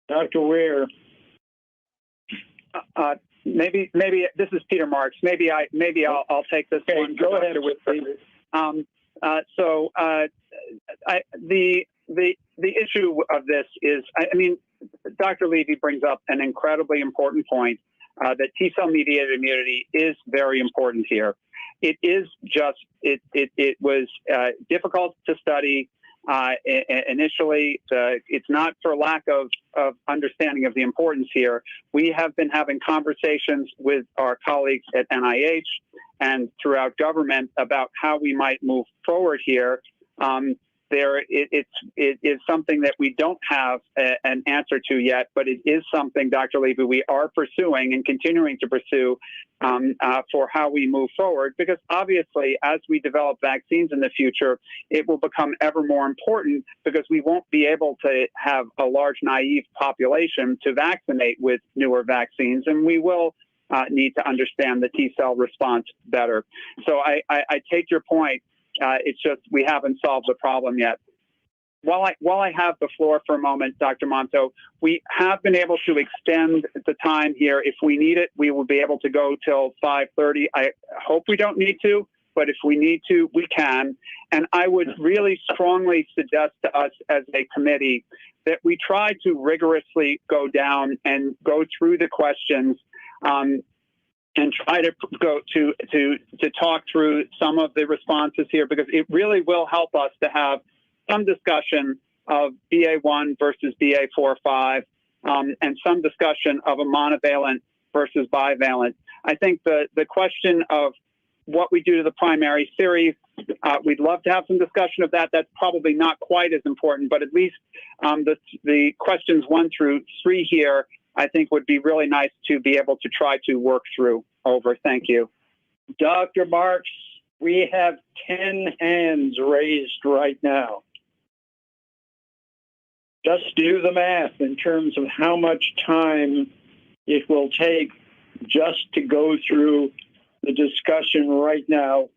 Dr. Weir. Maybe this is Peter Marks. Maybe I'll take this one. Go ahead with the issue of this is, I mean, Dr. Levy brings up an incredibly important point that T-cell mediated immunity is very important here. It is just, it was difficult to study initially. It's not for lack of understanding of the importance here. We have been having conversations with our colleagues at NIH and throughout government about how we might move forward here. It is something that we don't have an answer to yet, but it is something, Dr. Levy, we are pursuing and continuing to pursue for how we move forward, because obviously as we develop vaccines in the future, it will become ever more important because we won't be able to have a large naive population to vaccinate with newer vaccines, and we will need to understand the T-cell response better. So I take your point. It's just we haven't solved the problem yet. While I have the floor for a moment, Dr. Monto, we have been able to extend the time here. If we need it, we will be able to go till 5:30. I hope we don't need to, but if we need to, we can. And I would really strongly suggest to us as a committee that we try to rigorously go down and go through the questions and try to go to talk through some of the responses here, because it really will help us to have some discussion of BA1 versus BA4-5, and some discussion of a monovalent versus bivalent. I think the question of what we do to the primary series, we'd love to have some discussion of that. That's probably not quite as important, but at least the questions 1 through 3 here, I think would be really nice to be able to try to work through. Over. Thank you. Dr. Marks, we have 10 hands raised right now. Just do the math in terms of how much time it will take just to go through the discussion right now.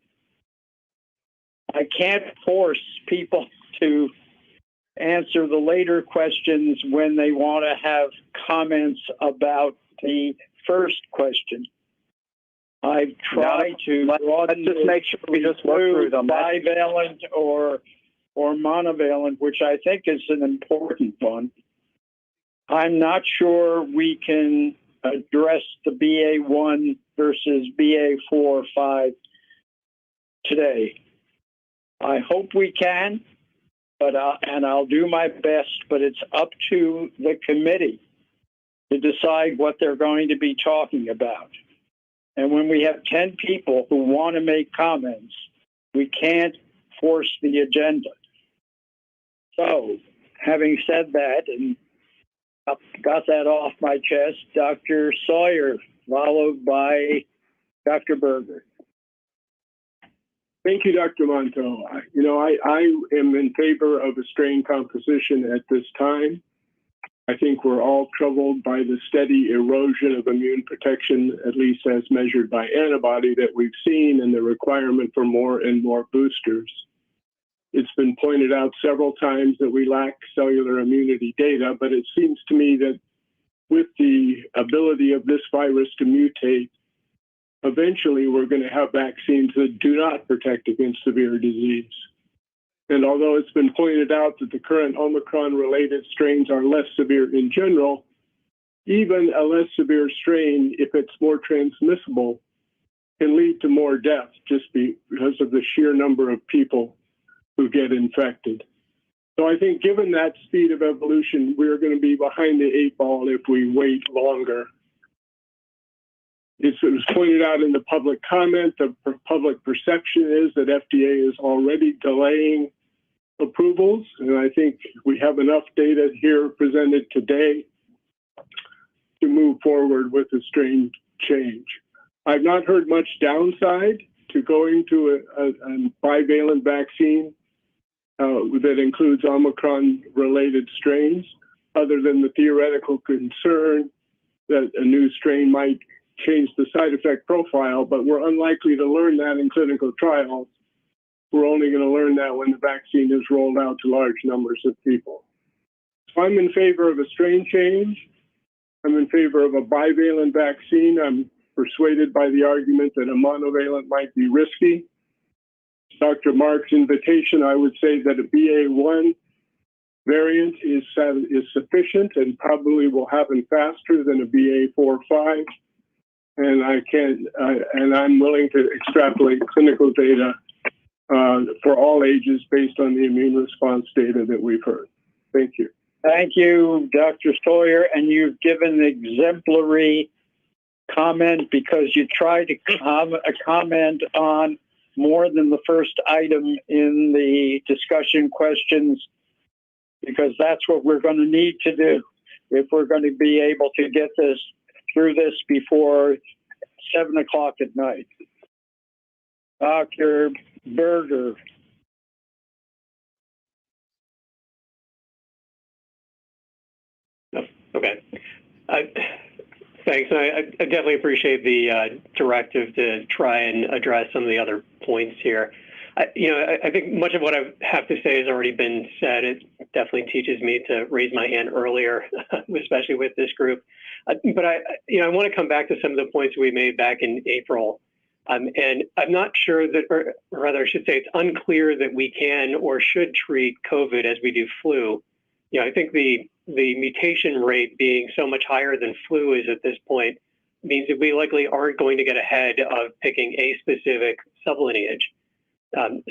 I can't force people to answer the later questions when they want to have comments about the first question. I've tried to let's just make sure we just work through them. Bivalent or monovalent, which I think is an important one. I'm not sure we can address the BA1 versus BA4-5 today. I hope we can, but I'll do my best, but it's up to the committee to decide what they're going to be talking about. And when we have 10 people who want to make comments, we can't force the agenda. So, having said that, and got that off my chest, Dr. Sawyer, followed by Dr. Berger. Thank you, Dr. Monto. I am in favor of a strain composition at this time. I think we're all troubled by the steady erosion of immune protection, at least as measured by antibody, that we've seen, and the requirement for more and more boosters. It's been pointed out several times that we lack cellular immunity data, but it seems to me that with the ability of this virus to mutate, eventually we're going to have vaccines that do not protect against severe disease. And although it's been pointed out that the current Omicron-related strains are less severe in general, even a less severe strain, if it's more transmissible, can lead to more death just because of the sheer number of people who get infected. So I think given that speed of evolution, we're going to be behind the 8 ball if we wait longer. It was pointed out in the public comment, the public perception is that FDA is already delaying approvals, and I think we have enough data here presented today to move forward with a strain change. I've not heard much downside to going to a bivalent vaccine that includes Omicron-related strains, other than the theoretical concern that a new strain might change the side effect profile, but we're unlikely to learn that in clinical trials. We're only going to learn that when the vaccine is rolled out to large numbers of people. So I'm in favor of a strain change. I'm in favor of a bivalent vaccine. I'm persuaded by the argument that a monovalent might be risky. Dr. Mark's invitation, I would say that a BA1 variant is sufficient and probably will happen faster than a BA4/5. And I'm willing to extrapolate clinical data for all ages based on the immune response data that we've heard. Thank you. Thank you, Dr. Sawyer, and you've given exemplary comment because you tried to comment on more than the first item in the discussion questions, because that's what we're going to need to do if we're going to be able to get this through this before 7 o'clock at night. Dr. Berger. Okay. Thanks. I definitely appreciate the directive to try and address some of the other points here. I think much of what I have to say has already been said. It definitely teaches me to raise my hand earlier, especially with this group. But I want to come back to some of the points we made back in April. And I'm not sure that, or rather I should say it's unclear that we can or should treat COVID as we do flu. I think the mutation rate being so much higher than flu is at this point means that we likely aren't going to get ahead of picking a specific sublineage.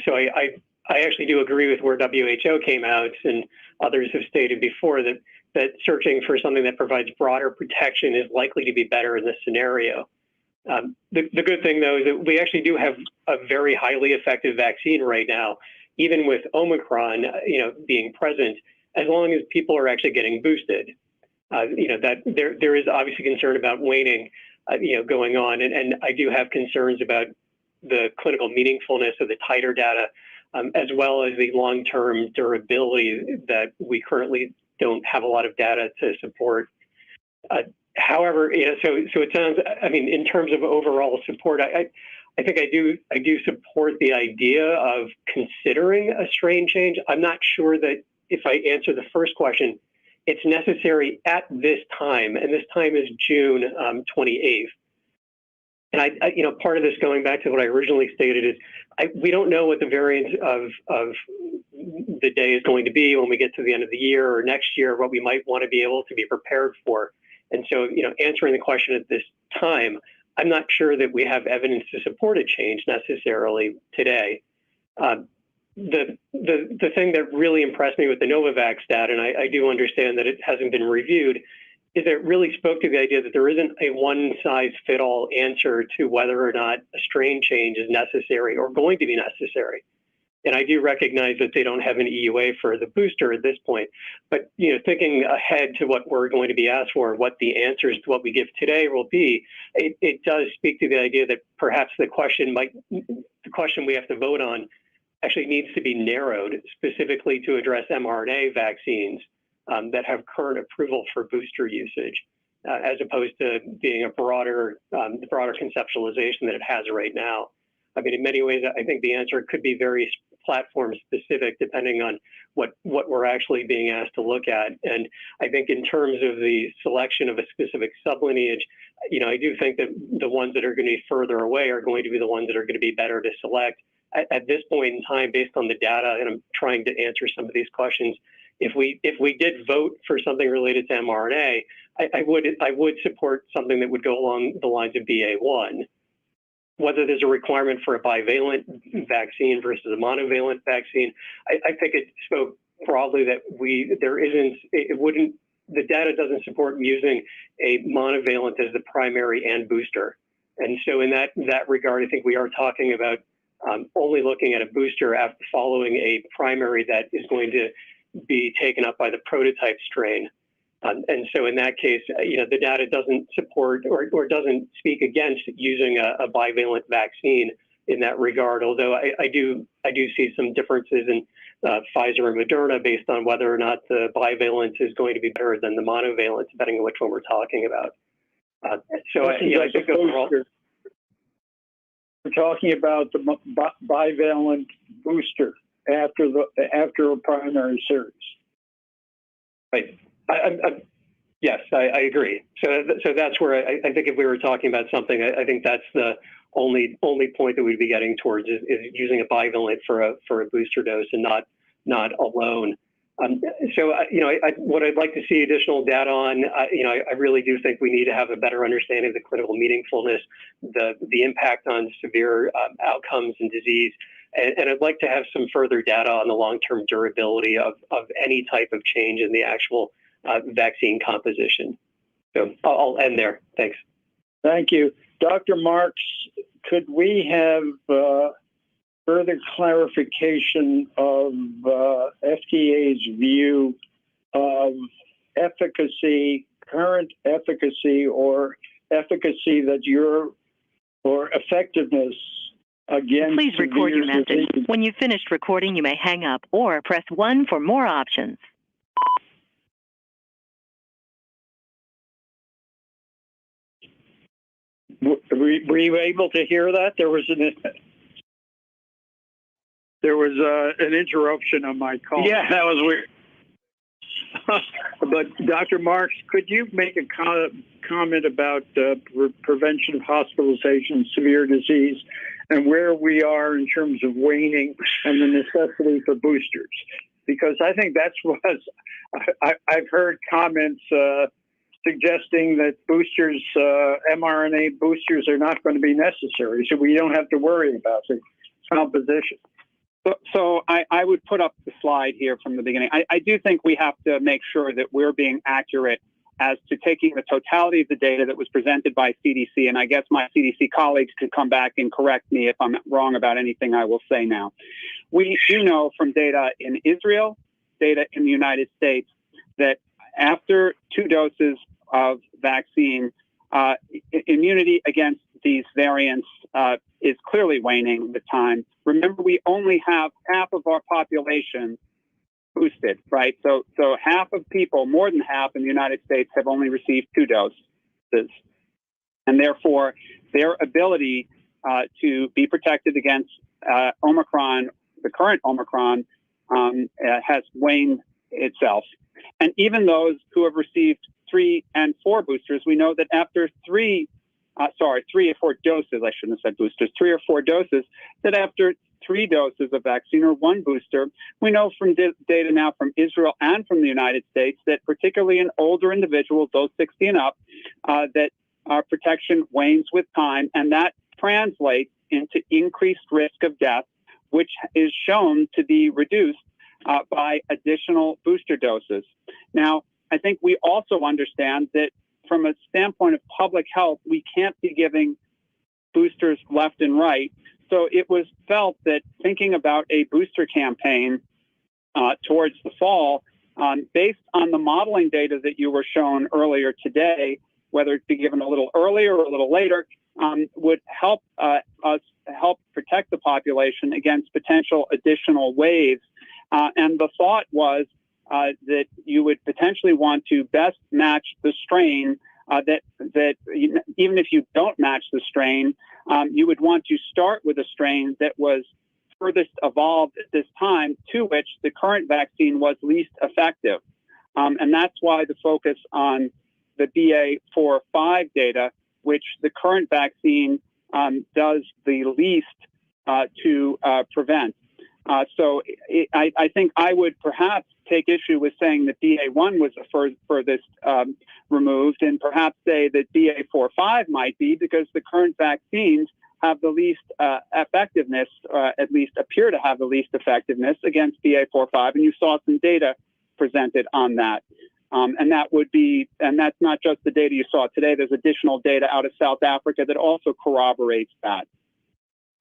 So I actually do agree with where WHO came out, and others have stated before that searching for something that provides broader protection is likely to be better in this scenario. The good thing, though, is that we actually do have a very highly effective vaccine right now, even with Omicron, being present, as long as people are actually getting boosted. That there is obviously concern about waning, going on, and I do have concerns about the clinical meaningfulness of the titer data, as well as the long-term durability that we currently don't have a lot of data to support. However, so it sounds, in terms of overall support, I think I do support the idea of considering a strain change. I'm not sure that if I answer the first question, it's necessary at this time, and this time is June 28th. And part of this, going back to what I originally stated, is we don't know what the variant of the day is going to be when we get to the end of the year or next year, what we might want to be able to be prepared for. And so, answering the question at this time, I'm not sure that we have evidence to support a change necessarily today. The thing that really impressed me with the Novavax data, and I do understand that it hasn't been reviewed, is that it really spoke to the idea that there isn't a one-size-fit-all answer to whether or not a strain change is necessary or going to be necessary. And I do recognize that they don't have an EUA for the booster at this point. But thinking ahead to what we're going to be asked for, what the answers to what we give today will be, it does speak to the idea that perhaps the question we have to vote on actually needs to be narrowed specifically to address mRNA vaccines that have current approval for booster usage, as opposed to being a broader conceptualization that it has right now. In many ways, I think the answer could be very platform specific depending on what we're actually being asked to look at. And I think in terms of the selection of a specific sublineage, I do think that the ones that are going to be further away are going to be the ones that are going to be better to select. At this point in time, based on the data, and I'm trying to answer some of these questions, if we did vote for something related to mRNA, I would support something that would go along the lines of BA1. Whether there's a requirement for a bivalent vaccine versus a monovalent vaccine, I think it spoke broadly that the data doesn't support using a monovalent as the primary and booster. And so in that regard, I think we are talking about only looking at a booster after following a primary that is going to be taken up by the prototype strain. And so in that case, the data doesn't support or doesn't speak against using a bivalent vaccine in that regard, although I do see some differences in Pfizer and Moderna based on whether or not the bivalent is going to be better than the monovalent, depending on which one we're talking about. I think overall, we're talking about the bivalent booster after a primary series. Right. Yes, I agree. So that's where I think if we were talking about something, I think that's the only point that we'd be getting towards is using a bivalent for a booster dose and not alone. What I'd like to see additional data on, I really do think we need to have a better understanding of the clinical meaningfulness, the impact on severe outcomes and disease, and I'd like to have some further data on the long-term durability of any type of change in the actual vaccine composition. So I'll end there. Thanks. Thank you. Dr. Marks, could we have further clarification of FDA's view of efficacy, current efficacy, or efficacy or effectiveness against Please record your message. disease? When you've finished recording, you may hang up or press 1 for more options. Were you able to hear that? There was an interruption on my call. Yeah, that was weird. But Dr. Marks, could you make a comment about prevention of hospitalization, severe disease, and where we are in terms of waning and the necessity for boosters? Because I think that's what I've heard comments suggesting that boosters, mRNA boosters, are not going to be necessary, so we don't have to worry about the composition. So I would put up the slide here from the beginning. I do think we have to make sure that we're being accurate as to taking the totality of the data that was presented by CDC, and I guess my CDC colleagues could come back and correct me if I'm wrong about anything I will say now. We do know from data in Israel, data in the United States, that after 2 doses of vaccine, immunity against these variants is clearly waning with time. Remember, we only have half of our population boosted, right? So half of people, more than half in the United States, have only received 2 doses. And therefore, their ability to be protected against Omicron, the current Omicron, has waned itself. And even those who have received 3 and 4 boosters, we know that after 3 or 4 doses, I shouldn't have said boosters, 3 or 4 doses, that after 3 doses of vaccine or 1 booster, we know from data now from Israel and from the United States that particularly in older individuals, those 60 and up, that protection wanes with time, and that translates into increased risk of death, which is shown to be reduced by additional booster doses. Now, I think we also understand that from a standpoint of public health, we can't be giving boosters left and right. So it was felt that thinking about a booster campaign towards the fall, based on the modeling data that you were shown earlier today, whether it be given a little earlier or a little later, would help us help protect the population against potential additional waves. And the thought was that you would potentially want to best match the strain that even if you don't match the strain, you would want to start with a strain that was furthest evolved at this time, to which the current vaccine was least effective. And that's why the focus on the BA.4/5 data, which the current vaccine does the least to prevent. So I think I would perhaps take issue with saying that BA.1 was the furthest removed, and perhaps say that BA.4/5 might be, because the current vaccines have the least effectiveness, at least appear to have the least effectiveness against BA.4/5, and you saw some data presented on that. And that would be, and that's not just the data you saw today, there's additional data out of South Africa that also corroborates that.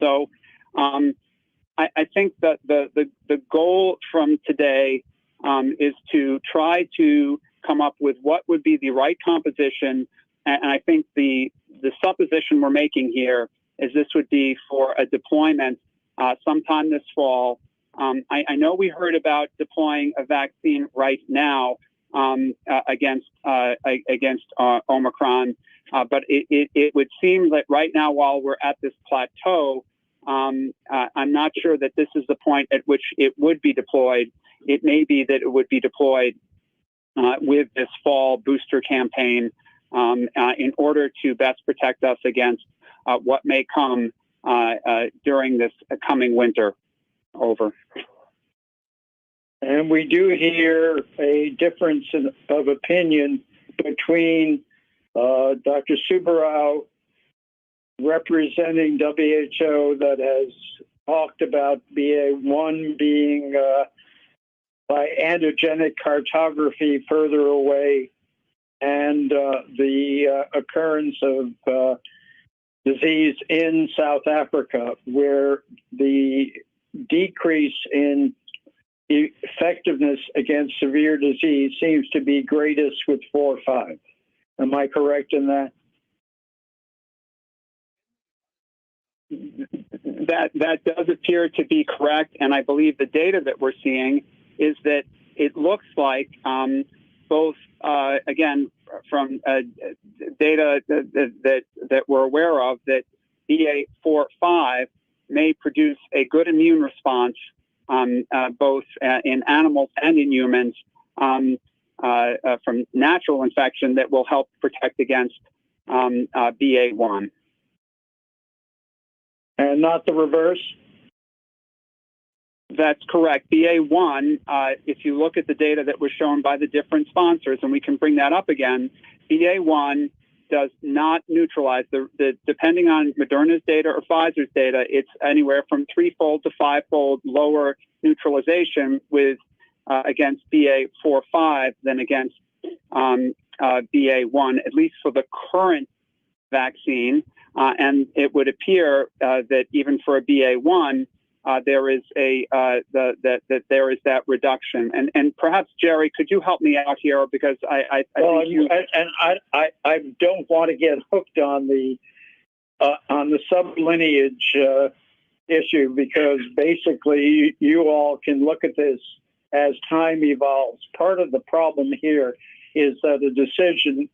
So I think that the goal from today is to try to come up with what would be the right composition. And I think the supposition we're making here is this would be for a deployment sometime this fall. I know we heard about deploying a vaccine right now against Omicron, but it would seem that right now, while we're at this plateau, I'm not sure that this is the point at which it would be deployed. It may be that it would be deployed with this fall booster campaign in order to best protect us against what may come during this coming winter. Over. And we do hear a difference of opinion between Dr. Subarao, representing WHO, that has talked about BA.1 being by antigenic cartography further away, and the occurrence of disease in South Africa, where the decrease in effectiveness against severe disease seems to be greatest with 4/5. Am I correct in that? That does appear to be correct, and I believe the data that we're seeing is that it looks like both, again, from data that we're aware of, that BA.4/5 may produce a good immune response both in animals and in humans from natural infection that will help protect against BA.1. And not the reverse? That's correct. BA.1, if you look at the data that was shown by the different sponsors, and we can bring that up again, BA.1 does not neutralize depending on Moderna's data or Pfizer's data, it's anywhere from 3-fold to 5-fold lower neutralization with against BA.4/5 than against BA.1, at least for the current vaccine. And it would appear that even for a BA.1, there is there is that reduction. And perhaps, Jerry, could you help me out here, because I don't want to get hooked on the sublineage issue, because basically you all can look at this as time evolves. Part of the problem here is that a decision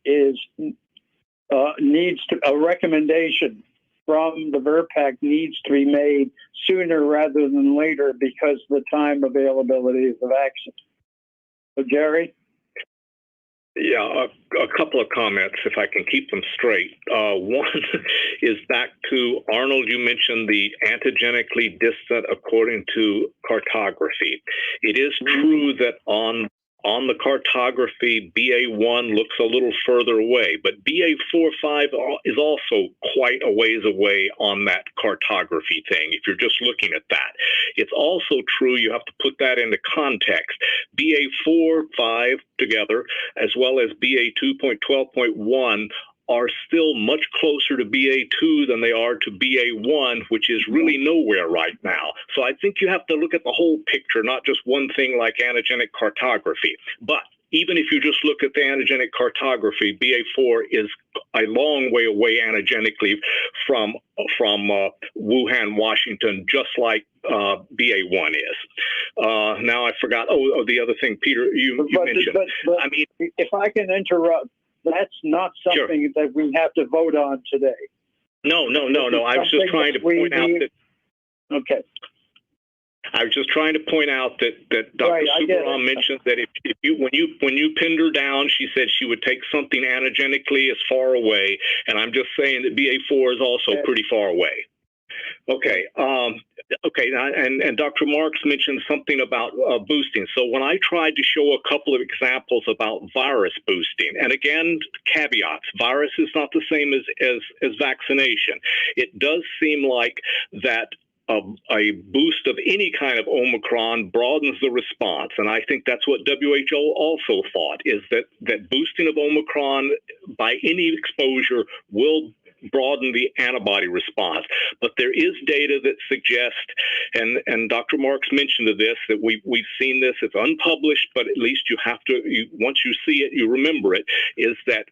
a recommendation from the VRBPAC needs to be made sooner rather than later, because of the time availability of the vaccine. So, Jerry? Yeah, a couple of comments, if I can keep them straight. One is back to Arnold. You mentioned the antigenically distant according to cartography. It is true that on the cartography, BA.1 looks a little further away, but BA.4/5 is also quite a ways away on that cartography thing, if you're just looking at that. It's also true, you have to put that into context. BA.4/5 together, as well as BA.2.12.1, are still much closer to BA.2 than they are to BA.1, which is really nowhere right now. So I think you have to look at the whole picture, not just one thing like antigenic cartography. But even if you just look at the antigenic cartography, BA.4 is a long way away antigenically from Wuhan, Washington, just like BA.1 is. Now I forgot. Oh, the other thing, Peter, you mentioned. But I mean, if I can interrupt, that's not something that we have to vote on today. No. I was just trying to point out that. Okay. I was just trying to point out that Dr. Subramanian mentioned that when you pinned her down, she said she would take something antigenically as far away, and I'm just saying that BA4 is also pretty far away. Okay. And Dr. Marks mentioned something about boosting. So when I tried to show a couple of examples about virus boosting, and again, caveats, virus is not the same as vaccination. It does seem like that a boost of any kind of Omicron broadens the response. And I think that's what WHO also thought, is that boosting of Omicron by any exposure will broaden the antibody response. But there is data that suggests, and Dr. Marks mentioned this, that we've seen this. It's unpublished, but at least you have to, once you see it, you remember it, is that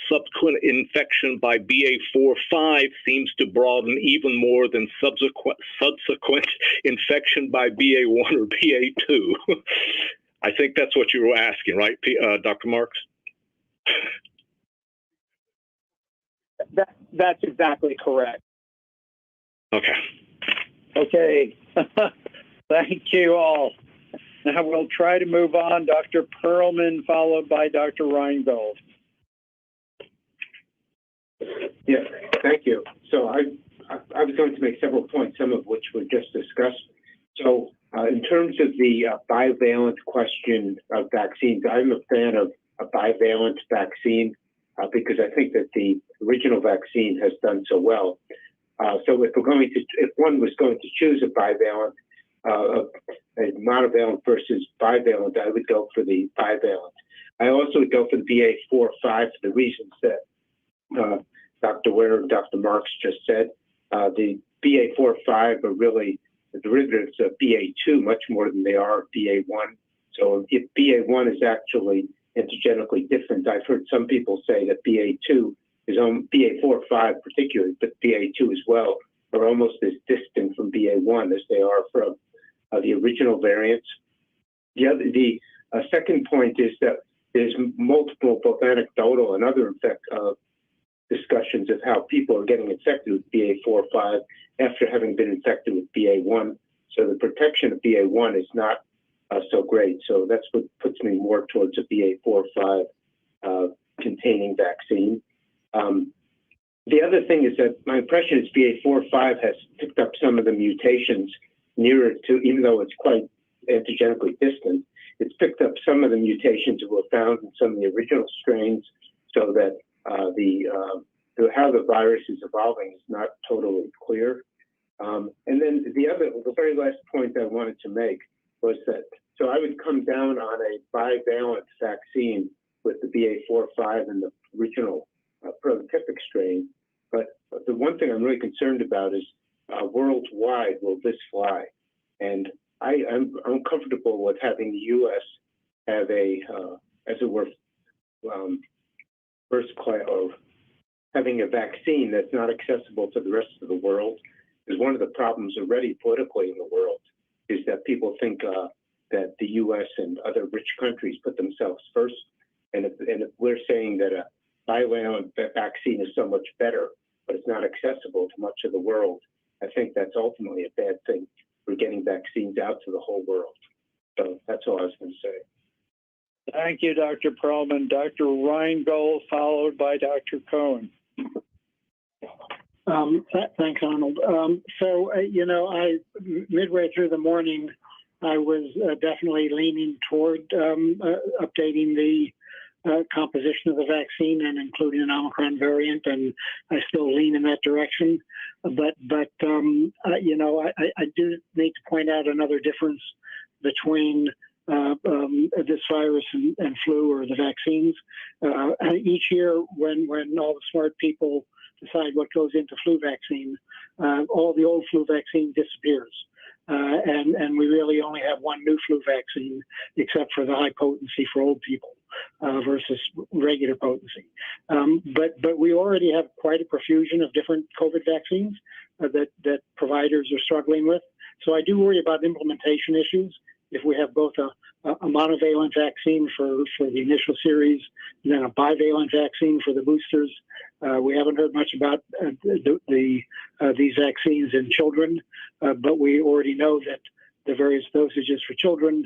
subsequent infection by BA4/5 seems to broaden even more than subsequent infection by BA1 or BA2. I think that's what you were asking, right, Dr. Marks? That's exactly correct. Okay. Okay. Thank you all. Now we'll try to move on. Dr. Perlman, followed by Dr. Reingold. Yes, thank you. So I was going to make several points, some of which were just discussed. So in terms of the bivalent question of vaccines, I'm a fan of a bivalent vaccine because I think that the original vaccine has done so well. So if one was going to choose a bivalent, a monovalent versus bivalent, I would go for the bivalent. I also would go for the BA4/5 for the reasons that Dr. Ware and Dr. Marks just said. The BA4/5 are really the derivatives of BA2 much more than they are BA1. So if BA1 is actually antigenically different, I've heard some people say that BA2 is on BA4/5 particularly, but BA2 as well, are almost as distant from BA1 as they are from the original variants. The second point is that there's multiple, both anecdotal and other discussions of how people are getting infected with BA4/5 after having been infected with BA1. So the protection of BA1 is not so great. So that's what puts me more towards a BA4/5 containing vaccine. The other thing is that my impression is BA4/5 has picked up some of the mutations nearer to, even though it's quite antigenically distant, it's picked up some of the mutations that were found in some of the original strains, so that how the virus is evolving is not totally clear. And then the very last point I wanted to make was that, so I would come down on a bivalent vaccine with the BA4/5 and the original prototypic strain. But the one thing I'm really concerned about is worldwide, will this fly? And I'm comfortable with having the U.S. have a, as it were, first class, or having a vaccine that's not accessible to the rest of the world. Is one of the problems already politically in the world, is that people think that the U.S. and other rich countries put themselves first. And if we're saying that a bivalent vaccine is so much better, but it's not accessible to much of the world, I think that's ultimately a bad thing for getting vaccines out to the whole world. So that's all I was going to say. Thank you, Dr. Perlman. Dr. Reingold, followed by Dr. Cohen. Thanks, Arnold. Midway through the morning, I was definitely leaning toward updating the composition of the vaccine and including an Omicron variant, and I still lean in that direction. But I do need to point out another difference between this virus and flu, or the vaccines. Each year, when all the smart people decide what goes into flu vaccine, all the old flu vaccine disappears. And we really only have one new flu vaccine, except for the high potency for old people versus regular potency. But we already have quite a profusion of different COVID vaccines that providers are struggling with. So I do worry about implementation issues. If we have both a monovalent vaccine for the initial series, and then a bivalent vaccine for the boosters. We haven't heard much about these vaccines in children, but we already know that the various dosages for children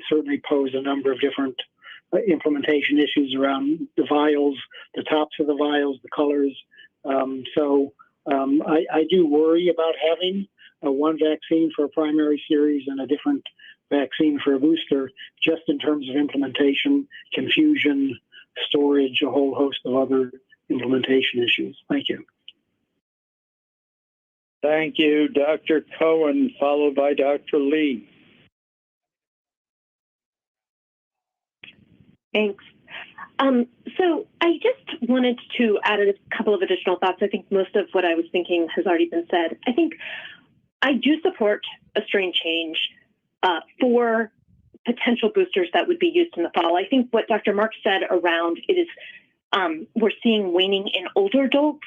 certainly pose a number of different implementation issues around the vials, the tops of the vials, the colors. I do worry about having one vaccine for a primary series and a different vaccine for a booster, just in terms of implementation, confusion, storage, a whole host of other implementation issues. Thank you. Thank you, Dr. Cohen, followed by Dr. Lee. Thanks. So I just wanted to add a couple of additional thoughts. I think most of what I was thinking has already been said. I think I do support a strain change for potential boosters that would be used in the fall. I think what Dr. Mark said around it is we're seeing waning in older adults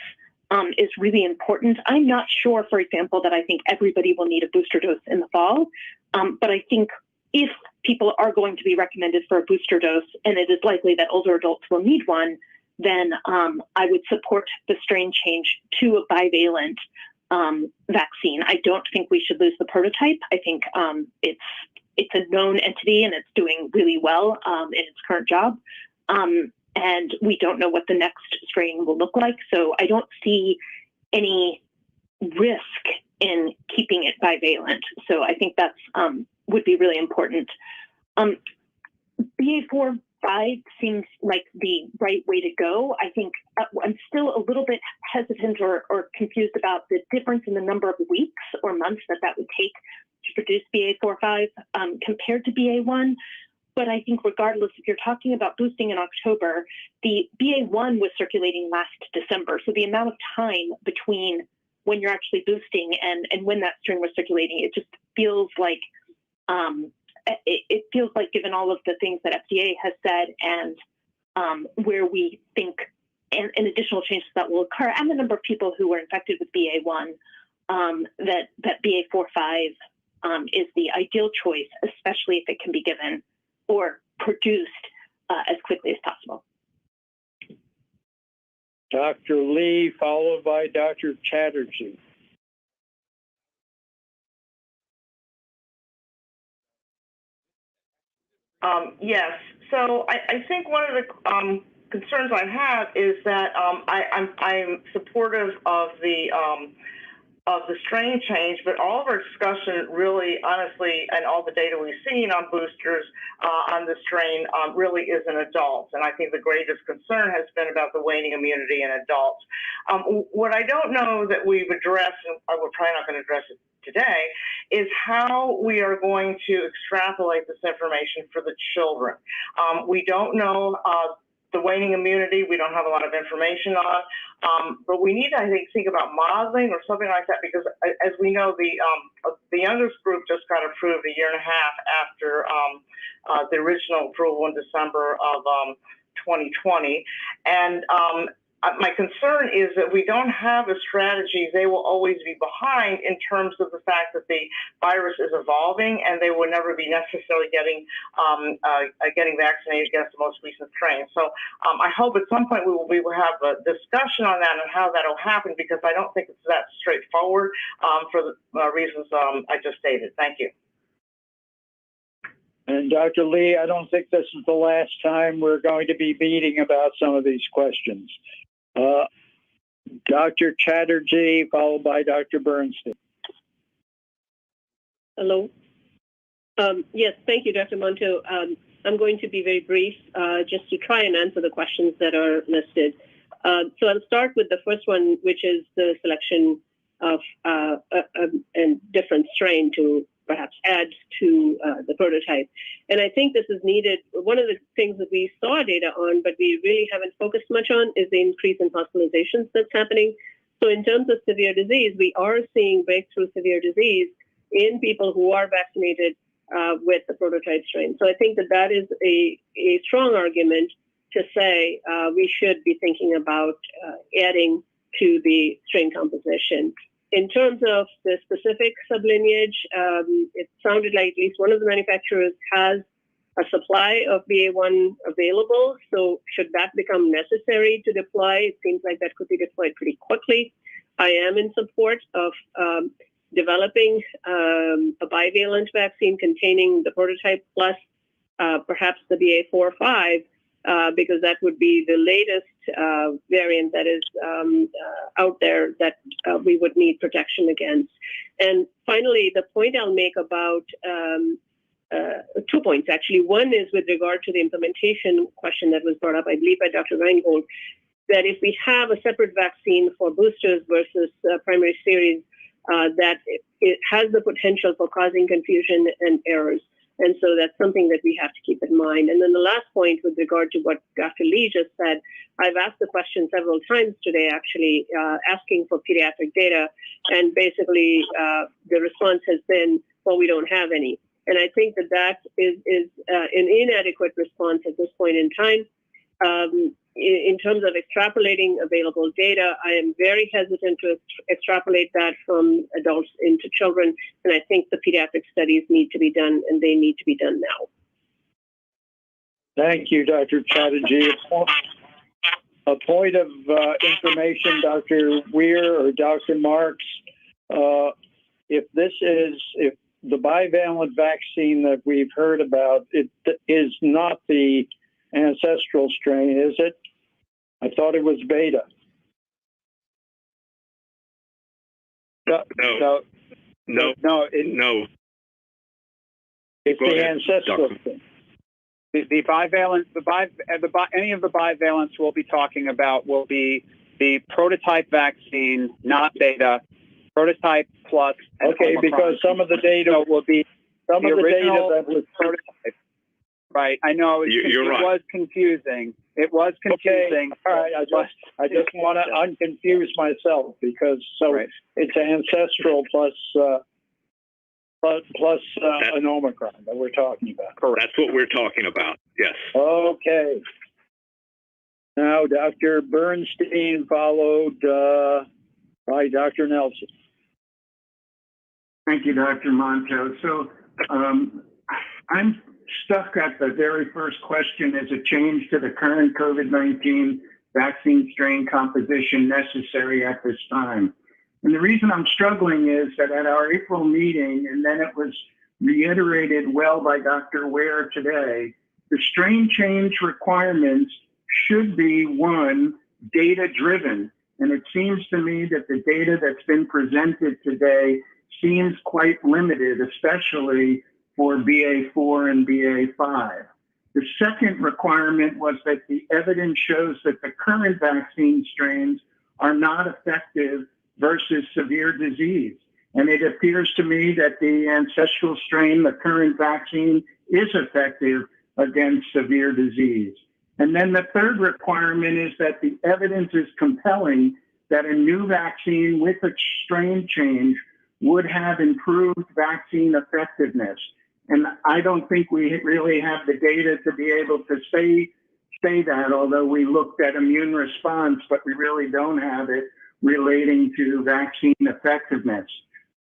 is really important. I'm not sure, for example, that I think everybody will need a booster dose in the fall, but I think if people are going to be recommended for a booster dose, and it is likely that older adults will need one, then I would support the strain change to a bivalent vaccine. I don't think we should lose the prototype. I think it's a known entity and it's doing really well in its current job. And we don't know what the next strain will look like. So I don't see any risk in keeping it bivalent. So I think that's would be really important. BA.4/5 seems like the right way to go. I think I'm still a little bit hesitant or confused about the difference in the number of weeks or months that would take to produce BA.4/5 compared to BA.1. But I think regardless, if you're talking about boosting in October, the BA.1 was circulating last December. So the amount of time between when you're actually boosting and when that strain was circulating, it just feels like it feels like, given all of the things that FDA has said and where we think and additional changes that will occur, and the number of people who were infected with BA.1, that BA.4/5 is the ideal choice, especially if it can be given or produced as quickly as possible. Dr. Lee, followed by Dr. Chatterjee. Yes. So I think one of the concerns I have is that I'm supportive of the strain change, but all of our discussion really, honestly, and all the data we've seen on boosters on the strain really is in adults. And I think the greatest concern has been about the waning immunity in adults. What I don't know that we've addressed, and we're probably not going to address it today, is how we are going to extrapolate this information for the children. We don't know the waning immunity. We don't have a lot of information on, but we need to, I think about modeling or something like that, because as we know, the youngest group just got approved a year and a half after the original approval in December of 2020. And my concern is that we don't have a strategy. They will always be behind in terms of the fact that the virus is evolving, and they will never be necessarily getting vaccinated against the most recent strain. So I hope at some point we will have a discussion on that and how that will happen, because I don't think it's that straightforward for the reasons I just stated. Thank you. And Dr. Lee, I don't think this is the last time we're going to be meeting about some of these questions. Dr. Chatterjee, followed by Dr. Bernstein. Hello. Yes, thank you, Dr. Monto. I'm going to be very brief, just to try and answer the questions that are listed. So I'll start with the first one, which is the selection of a different strain to perhaps add to the prototype. And I think this is needed. One of the things that we saw data on, but we really haven't focused much on, is the increase in hospitalizations that's happening. So in terms of severe disease, we are seeing breakthrough severe disease in people who are vaccinated with the prototype strain. So I think that is a strong argument to say we should be thinking about adding to the strain composition. In terms of the specific sublineage, it sounded like at least one of the manufacturers has a supply of BA.1 available. So should that become necessary to deploy, it seems like that could be deployed pretty quickly. I am in support of developing a bivalent vaccine containing the prototype plus perhaps the BA.4/5, because that would be the latest variant that is out there that we would need protection against. And finally, the point I'll make about 2 points, actually. One is with regard to the implementation question that was brought up, I believe, by Dr. Reingold, that if we have a separate vaccine for boosters versus primary series, that it has the potential for causing confusion and errors. And so that's something that we have to keep in mind. And then the last point with regard to what Dr. Lee just said, I've asked the question several times today, actually, asking for pediatric data. And basically, the response has been, well, we don't have any. And I think that that is an inadequate response at this point in time. In terms of extrapolating available data, I am very hesitant to extrapolate that from adults into children, and I think the pediatric studies need to be done, and they need to be done now. Thank you, Dr. Chatterjee. A point of information, Dr. Weir or Dr. Marks, if the bivalent vaccine that we've heard about, it is not the ancestral strain, is it? I thought it was beta. No. It's Go the ahead, ancestral Dr. strain. The bivalent, any of the bivalents we'll be talking about will be the prototype vaccine, not beta, prototype plus. Okay, because some of the data will be some of the data that was prototype. Right, I know it was confusing. It was confusing. Okay. All right, I just want to unconfuse myself because it's ancestral plus an Omicron that we're talking about. Correct. That's what we're talking about. Yes. Okay. Now, Dr. Bernstein followed by Dr. Nelson. Thank you, Dr. Monto. So I'm stuck at the very first question: is a change to the current COVID-19 vaccine strain composition necessary at this time? And the reason I'm struggling is that at our April meeting, and then it was reiterated well by Dr. Ware today, the strain change requirements should be, one, data-driven. And it seems to me that the data that's been presented today seems quite limited, especially for BA.4 and BA.5. The second requirement was that the evidence shows that the current vaccine strains are not effective versus severe disease. And it appears to me that the ancestral strain, the current vaccine, is effective against severe disease. And then the third requirement is that the evidence is compelling that a new vaccine with a strain change would have improved vaccine effectiveness. And I don't think we really have the data to be able to say that, although we looked at immune response, but we really don't have it relating to vaccine effectiveness.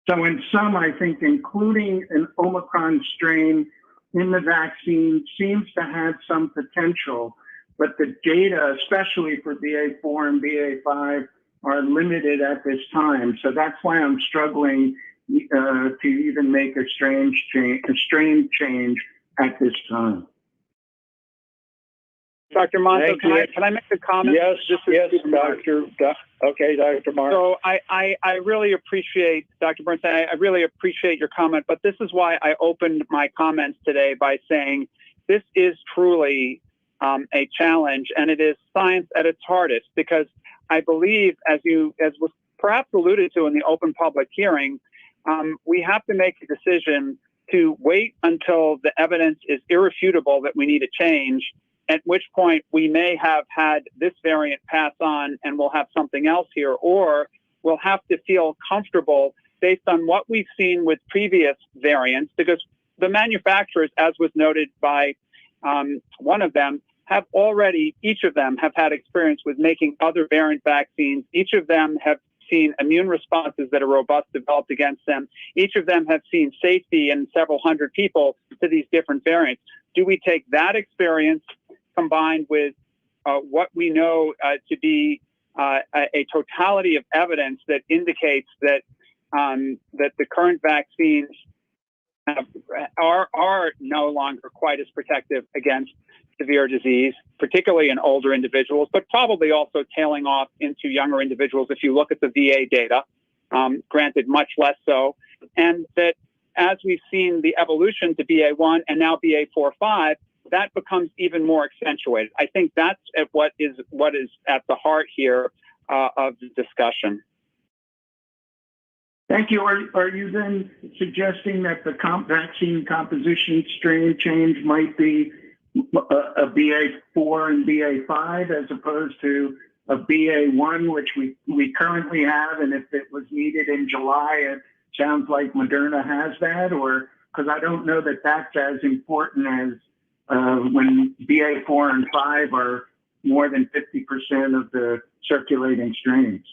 So in sum, I think including an Omicron strain in the vaccine seems to have some potential, but the data, especially for BA.4 and BA.5, are limited at this time. So that's why I'm struggling to even make a strain change at this time. Dr. Monto, can I make a comment? Yes, Dr. Dr. Mark. So I really appreciate, Dr. Bernstein, I really appreciate your comment, but this is why I opened my comments today by saying this is truly a challenge, and it is science at its hardest, because I believe, as was perhaps alluded to in the open public hearing, we have to make a decision to wait until the evidence is irrefutable that we need a change, at which point we may have had this variant pass on and we'll have something else here, or we'll have to feel comfortable based on what we've seen with previous variants, because the manufacturers, as was noted by one of them, have already, each of them have had experience with making other variant vaccines. Each of them have seen immune responses that are robust developed against them. Each of them have seen safety in several hundred people to these different variants. Do we take that experience combined with what we know to be a totality of evidence that indicates that that the current vaccines are no longer quite as protective against severe disease, particularly in older individuals, but probably also tailing off into younger individuals if you look at the VA data, granted much less so, and that as we've seen the evolution to BA1 and now BA4-5, that becomes even more accentuated. I think that's what is at the heart here of the discussion. Thank you. Are you then suggesting that the vaccine composition strain change might be a BA4 and BA5 as opposed to a BA1, which we currently have, and if it was needed in July, it sounds like Moderna has that, or because I don't know that that's as important as when BA4 and 5 are more than 50% of the circulating strains.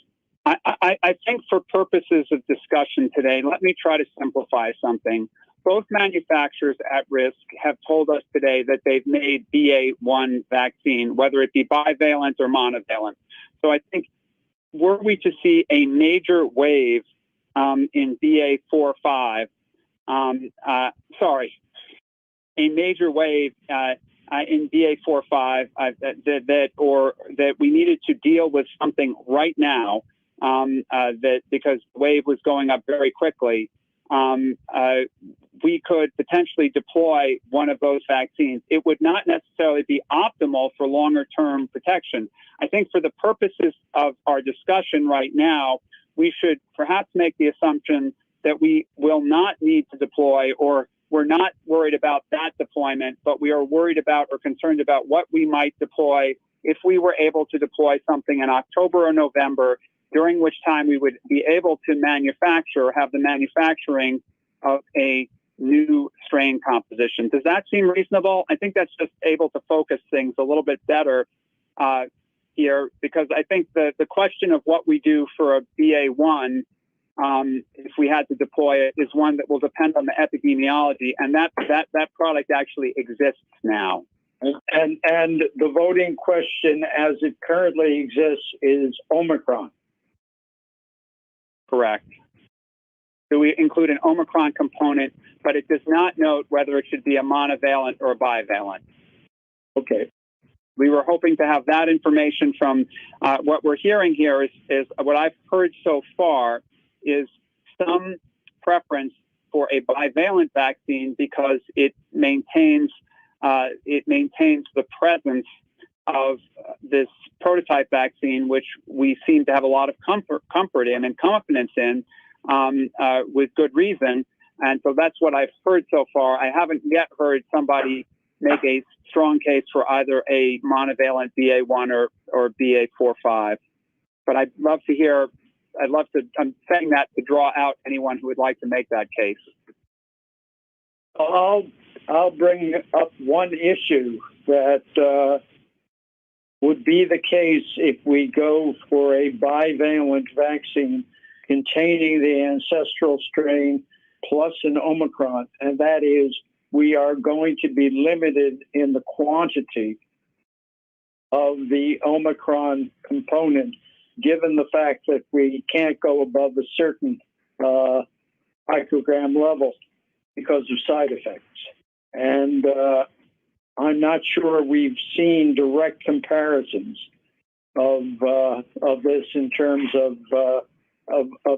I think for purposes of discussion today, let me try to simplify something. Both manufacturers at risk have told us today that they've made BA1 vaccine, whether it be bivalent or monovalent. So I think were we to see a major wave in BA4-5, a major wave in BA4-5 that we needed to deal with something right now, that because the wave was going up very quickly, we could potentially deploy one of those vaccines. It would not necessarily be optimal for longer term protection. I think for the purposes of our discussion right now, we should perhaps make the assumption that we will not need to deploy, or we're not worried about that deployment, but we are worried about or concerned about what we might deploy if we were able to deploy something in October or November, during which time we would be able to manufacture, have the manufacturing of a new strain composition. Does that seem reasonable? I think that's just able to focus things a little bit better here, because I think the question of what we do for a BA1, if we had to deploy it, is one that will depend on the epidemiology, and that product actually exists now. And the voting question as it currently exists is Omicron. Correct. So we include an Omicron component, but it does not note whether it should be a monovalent or a bivalent. Okay. We were hoping to have that information from what we're hearing here is what I've heard so far is some preference for a bivalent vaccine because it maintains the presence of this prototype vaccine, which we seem to have a lot of comfort in and confidence in, with good reason. And so that's what I've heard so far. I haven't yet heard somebody make a strong case for either a monovalent BA1 or BA4-5. But I'm saying that to draw out anyone who would like to make that case. I'll bring up one issue that would be the case if we go for a bivalent vaccine containing the ancestral strain plus an Omicron, and that is we are going to be limited in the quantity of the Omicron component, given the fact that we can't go above a certain microgram level because of side effects. And I'm not sure we've seen direct comparisons of this in terms of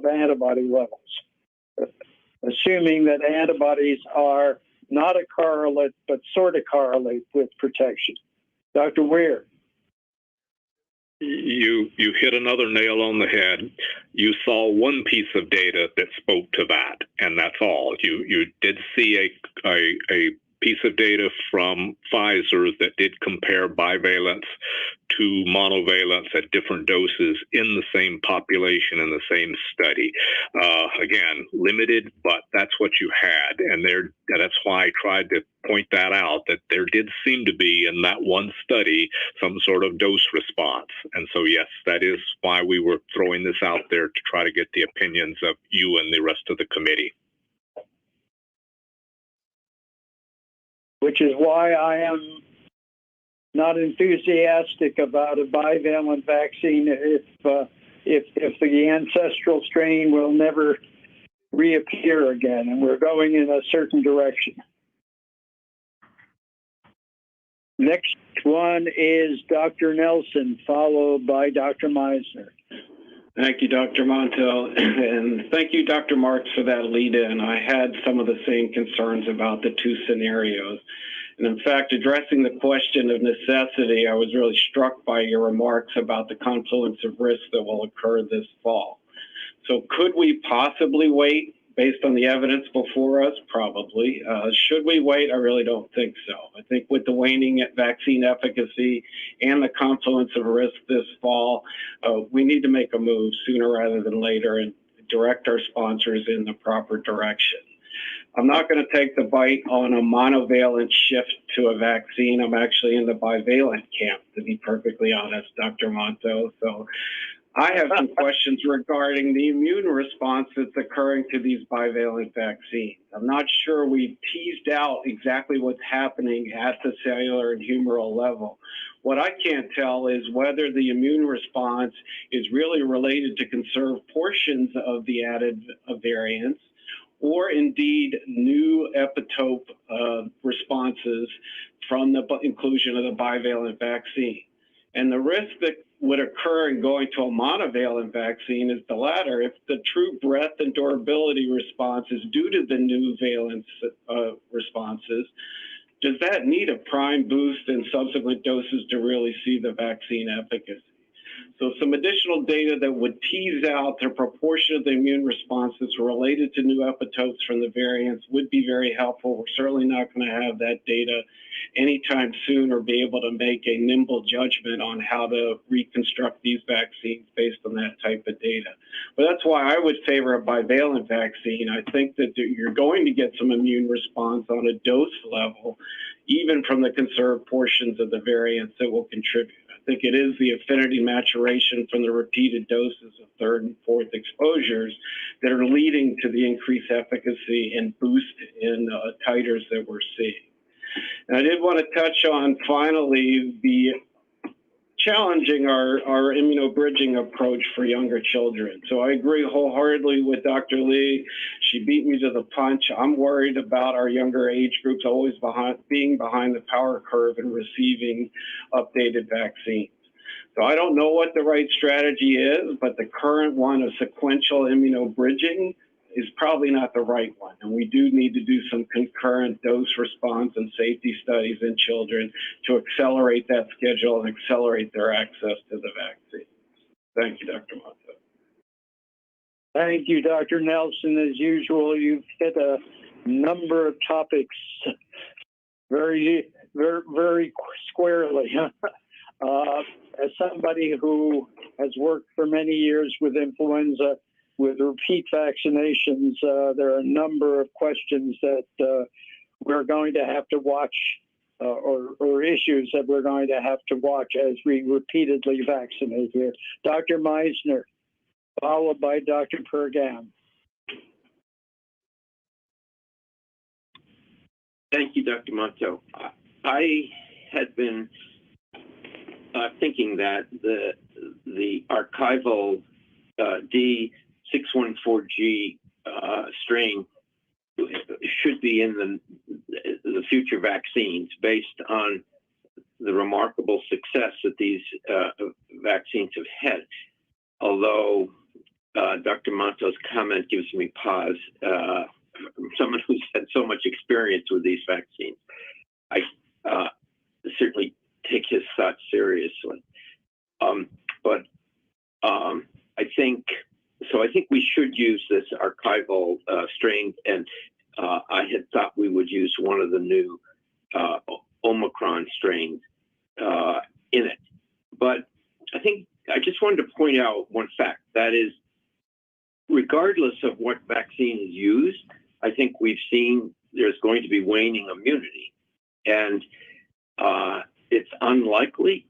antibody levels, assuming that antibodies are not a correlate, but sort of correlate with protection. Dr. Weir. You hit another nail on the head. You saw one piece of data that spoke to that, and that's all. You did see a piece of data from Pfizer that did compare bivalents to monovalents at different doses in the same population in the same study. Again, limited, but that's what you had. And that's why I tried to point that out, that there did seem to be in that one study some sort of dose response. And so, yes, that is why we were throwing this out there to try to get the opinions of you and the rest of the committee. Which is why I am not enthusiastic about a bivalent vaccine if the ancestral strain will never reappear again, and we're going in a certain direction. Next one is Dr. Nelson, followed by Dr. Meisner. Thank you, Dr. Montel, and thank you, Dr. Marks, for that lead-in. I had some of the same concerns about the two scenarios. And in fact, addressing the question of necessity, I was really struck by your remarks about the confluence of risks that will occur this fall. So could we possibly wait based on the evidence before us? Probably. Should we wait? I really don't think so. I think with the waning vaccine efficacy and the confluence of risk this fall, we need to make a move sooner rather than later and direct our sponsors in the proper direction. I'm not going to take the bite on a monovalent shift to a vaccine. I'm actually in the bivalent camp, to be perfectly honest, Dr. Monto. So I have some questions regarding the immune response that's occurring to these bivalent vaccines. I'm not sure we've teased out exactly what's happening at the cellular and humoral level. What I can't tell is whether the immune response is really related to conserved portions of the added variants, or indeed new epitope responses from the inclusion of the bivalent vaccine. And the risk that would occur in going to a monovalent vaccine is the latter. If the true breadth and durability response is due to the new valence responses, does that need a prime boost in subsequent doses to really see the vaccine efficacy? So some additional data that would tease out the proportion of the immune responses related to new epitopes from the variants would be very helpful. We're certainly not going to have that data anytime soon or be able to make a nimble judgment on how to reconstruct these vaccines based on that type of data. But that's why I would favor a bivalent vaccine. I think that you're going to get some immune response on a dose level, even from the conserved portions of the variants that will contribute. I think it is the affinity maturation from the repeated doses of third and fourth exposures that are leading to the increased efficacy and boost in titers that we're seeing. And I did want to touch on, finally, the challenging our immunobridging approach for younger children. So I agree wholeheartedly with Dr. Lee. She beat me to the punch. I'm worried about our younger age groups always being behind the power curve and receiving updated vaccines. So I don't know what the right strategy is, but the current one of sequential immunobridging is probably not the right one. And we do need to do some concurrent dose response and safety studies in children to accelerate that schedule and accelerate their access to the vaccine. Thank you, Dr. Monto. Thank you, Dr. Nelson. As usual, you've hit a number of topics very squarely. As somebody who has worked for many years with influenza, with repeat vaccinations, there are a number of questions that we're going to have to watch, or issues that we're going to have to watch as we repeatedly vaccinate here. Dr. Meisner, followed by Dr. Pergam. Thank you, Dr. Monto. I had been thinking that the archival D614G strain should be in the future vaccines based on the remarkable success that these vaccines have had. Although Dr. Monto's comment gives me pause, from someone who's had so much experience with these vaccines, I certainly take his thoughts seriously. I think we should use this archival strain, and I had thought we would use one of the new Omicron strains in it. But I think I just wanted to point out one fact, that is, regardless of what vaccine is used, I think we've seen there's going to be waning immunity. And it's unlikely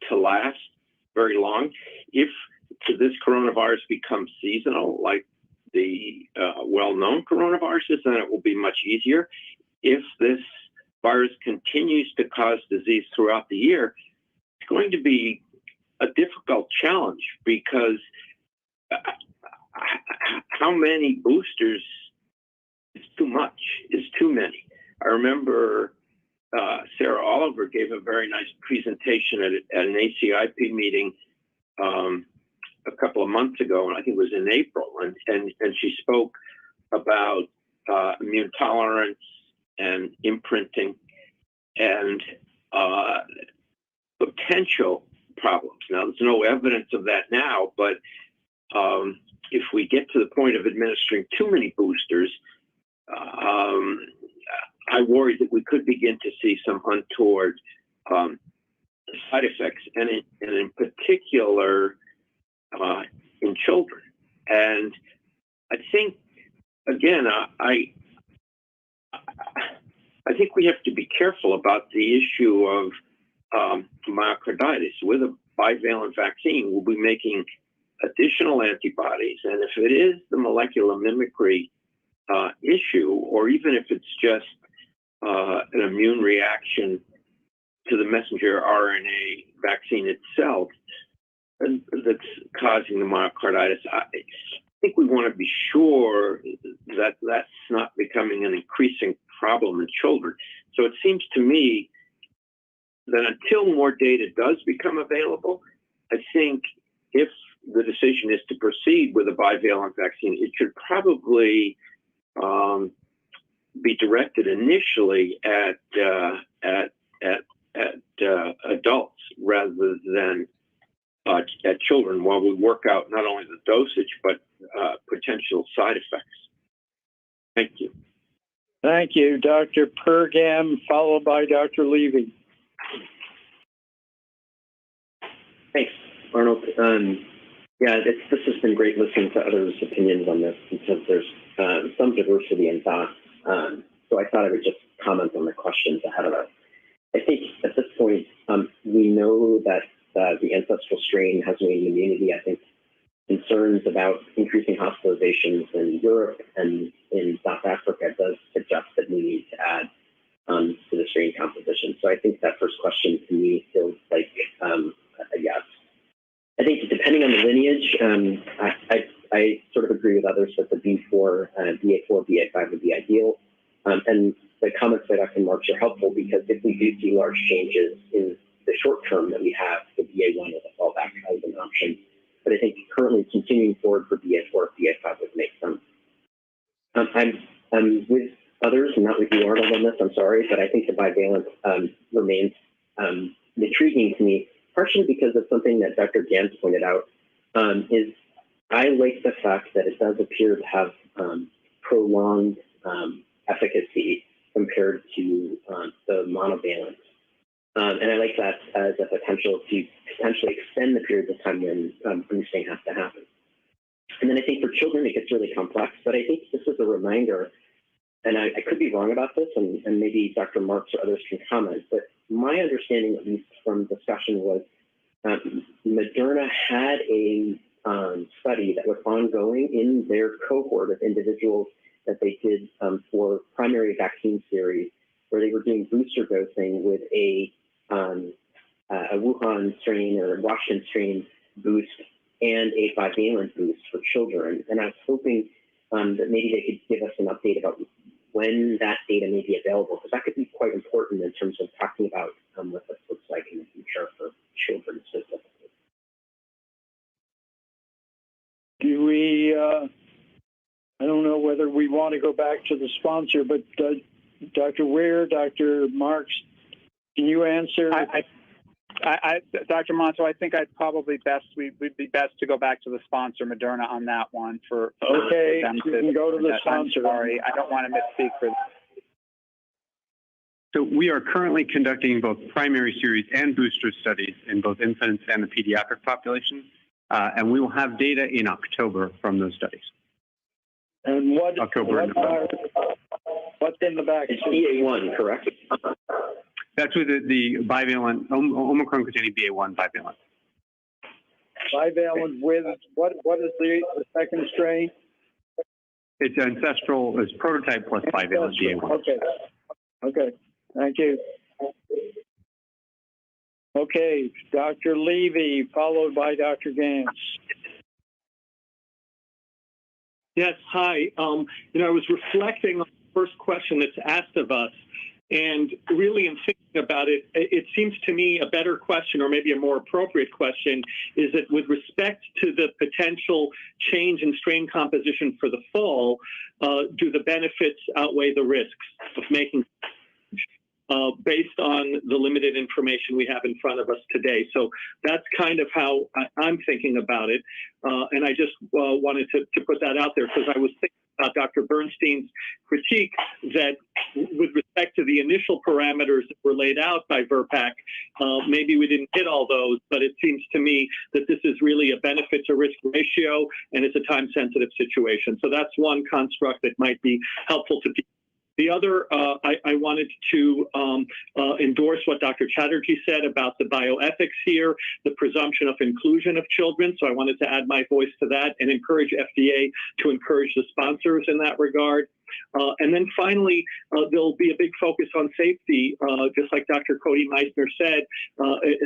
to last very long. If this coronavirus becomes seasonal, like the well-known coronaviruses, then it will be much easier. If this virus continues to cause disease throughout the year, it's going to be a difficult challenge, because how many boosters is too much, is too many. I remember Sarah Oliver gave a very nice presentation at an ACIP meeting a couple of months ago, and I think it was in April, and she spoke about immune tolerance and imprinting and potential problems. Now, there's no evidence of that now, but if we get to the point of administering too many boosters, I worry that we could begin to see some untoward side effects, and in particular in children. And I think, again, I think we have to be careful about the issue of myocarditis. With a bivalent vaccine, we'll be making additional antibodies, and if it is the molecular mimicry issue, or even if it's just an immune reaction to the messenger RNA vaccine itself that's causing the myocarditis, I think we want to be sure that that's not becoming an increasing problem in children. So it seems to me that until more data does become available, I think if the decision is to proceed with a bivalent vaccine, it should probably be directed initially at adults rather than at children, while we work out not only the dosage but potential side effects. Thank you. Thank you, Dr. Pergam, followed by Dr. Levy. Thanks, Arnold. Yeah, this has been great listening to others' opinions on this because there's some diversity in thought. So I thought I would just comment on the questions ahead of us. I think at this point, we know that the ancestral strain has waning immunity. I think concerns about increasing hospitalizations in Europe and in South Africa does suggest that we need to add to the strain composition. So I think that first question to me feels like a yes. I think depending on the lineage, I sort of agree with others that the B4, BA4, BA5 would be ideal. And the comments by Dr. Marks are helpful because if we do see large changes in the short term, that we have the BA1 as a fallback as an option. But I think currently continuing forward for BA4, BA5 would make sense. I'm with others, and not with you, Arnold, on this, I'm sorry, but I think the bivalent remains intriguing to me, partially because of something that Dr. Gans pointed out, is I like the fact that it does appear to have prolonged efficacy compared to the monovalent. And I like that as a potential to potentially extend the periods of time when boosting has to happen. And then I think for children, it gets really complex, but I think this is a reminder, and I could be wrong about this, and maybe Dr. Marks or others can comment, but my understanding, at least from discussion, was Moderna had a study that was ongoing in their cohort of individuals that they did for primary vaccine series, where they were doing booster dosing with a Wuhan strain or Washington strain boost and a bivalent boost for children. And I was hoping that maybe they could give us an update about when that data may be available, because that could be quite important in terms of talking about what this looks like in the future for children specifically. Do we, I don't know whether we want to go back to the sponsor, but Dr. Ware, Dr. Marks, can you answer? Dr. Monto, I think we'd be best to go back to the sponsor, Moderna, on that one for okay. them You can go to the sponsor. I'm sorry, I don't want to misspeak for them. So we are currently conducting both primary series and booster studies in both infants and the pediatric population, and we will have data in October from those studies. And what's in the back? It's BA1, correct? That's with the bivalent, Omicron-containing BA1 bivalent. Bivalent with, what is the second strain? It's ancestral, it's prototype plus bivalent BA1. Okay, thank you. Okay, Dr. Levy, followed by Dr. Gans. Yes, hi. I was reflecting on the first question that's asked of us, and really in thinking about it, it seems to me a better question, or maybe a more appropriate question, is that with respect to the potential change in strain composition for the fall, do the benefits outweigh the risks of making based on the limited information we have in front of us today? So that's kind of how I'm thinking about it. And I just wanted to put that out there because I was thinking about Dr. Bernstein's critique that with respect to the initial parameters that were laid out by VRBPAC, maybe we didn't hit all those, but it seems to me that this is really a benefit to risk ratio and it's a time-sensitive situation. So that's one construct that might be helpful to people. The other, I wanted to endorse what Dr. Chatterjee said about the bioethics here, the presumption of inclusion of children. So I wanted to add my voice to that and encourage FDA to encourage the sponsors in that regard. And then finally, there'll be a big focus on safety, just like Dr. Cody Meissner said,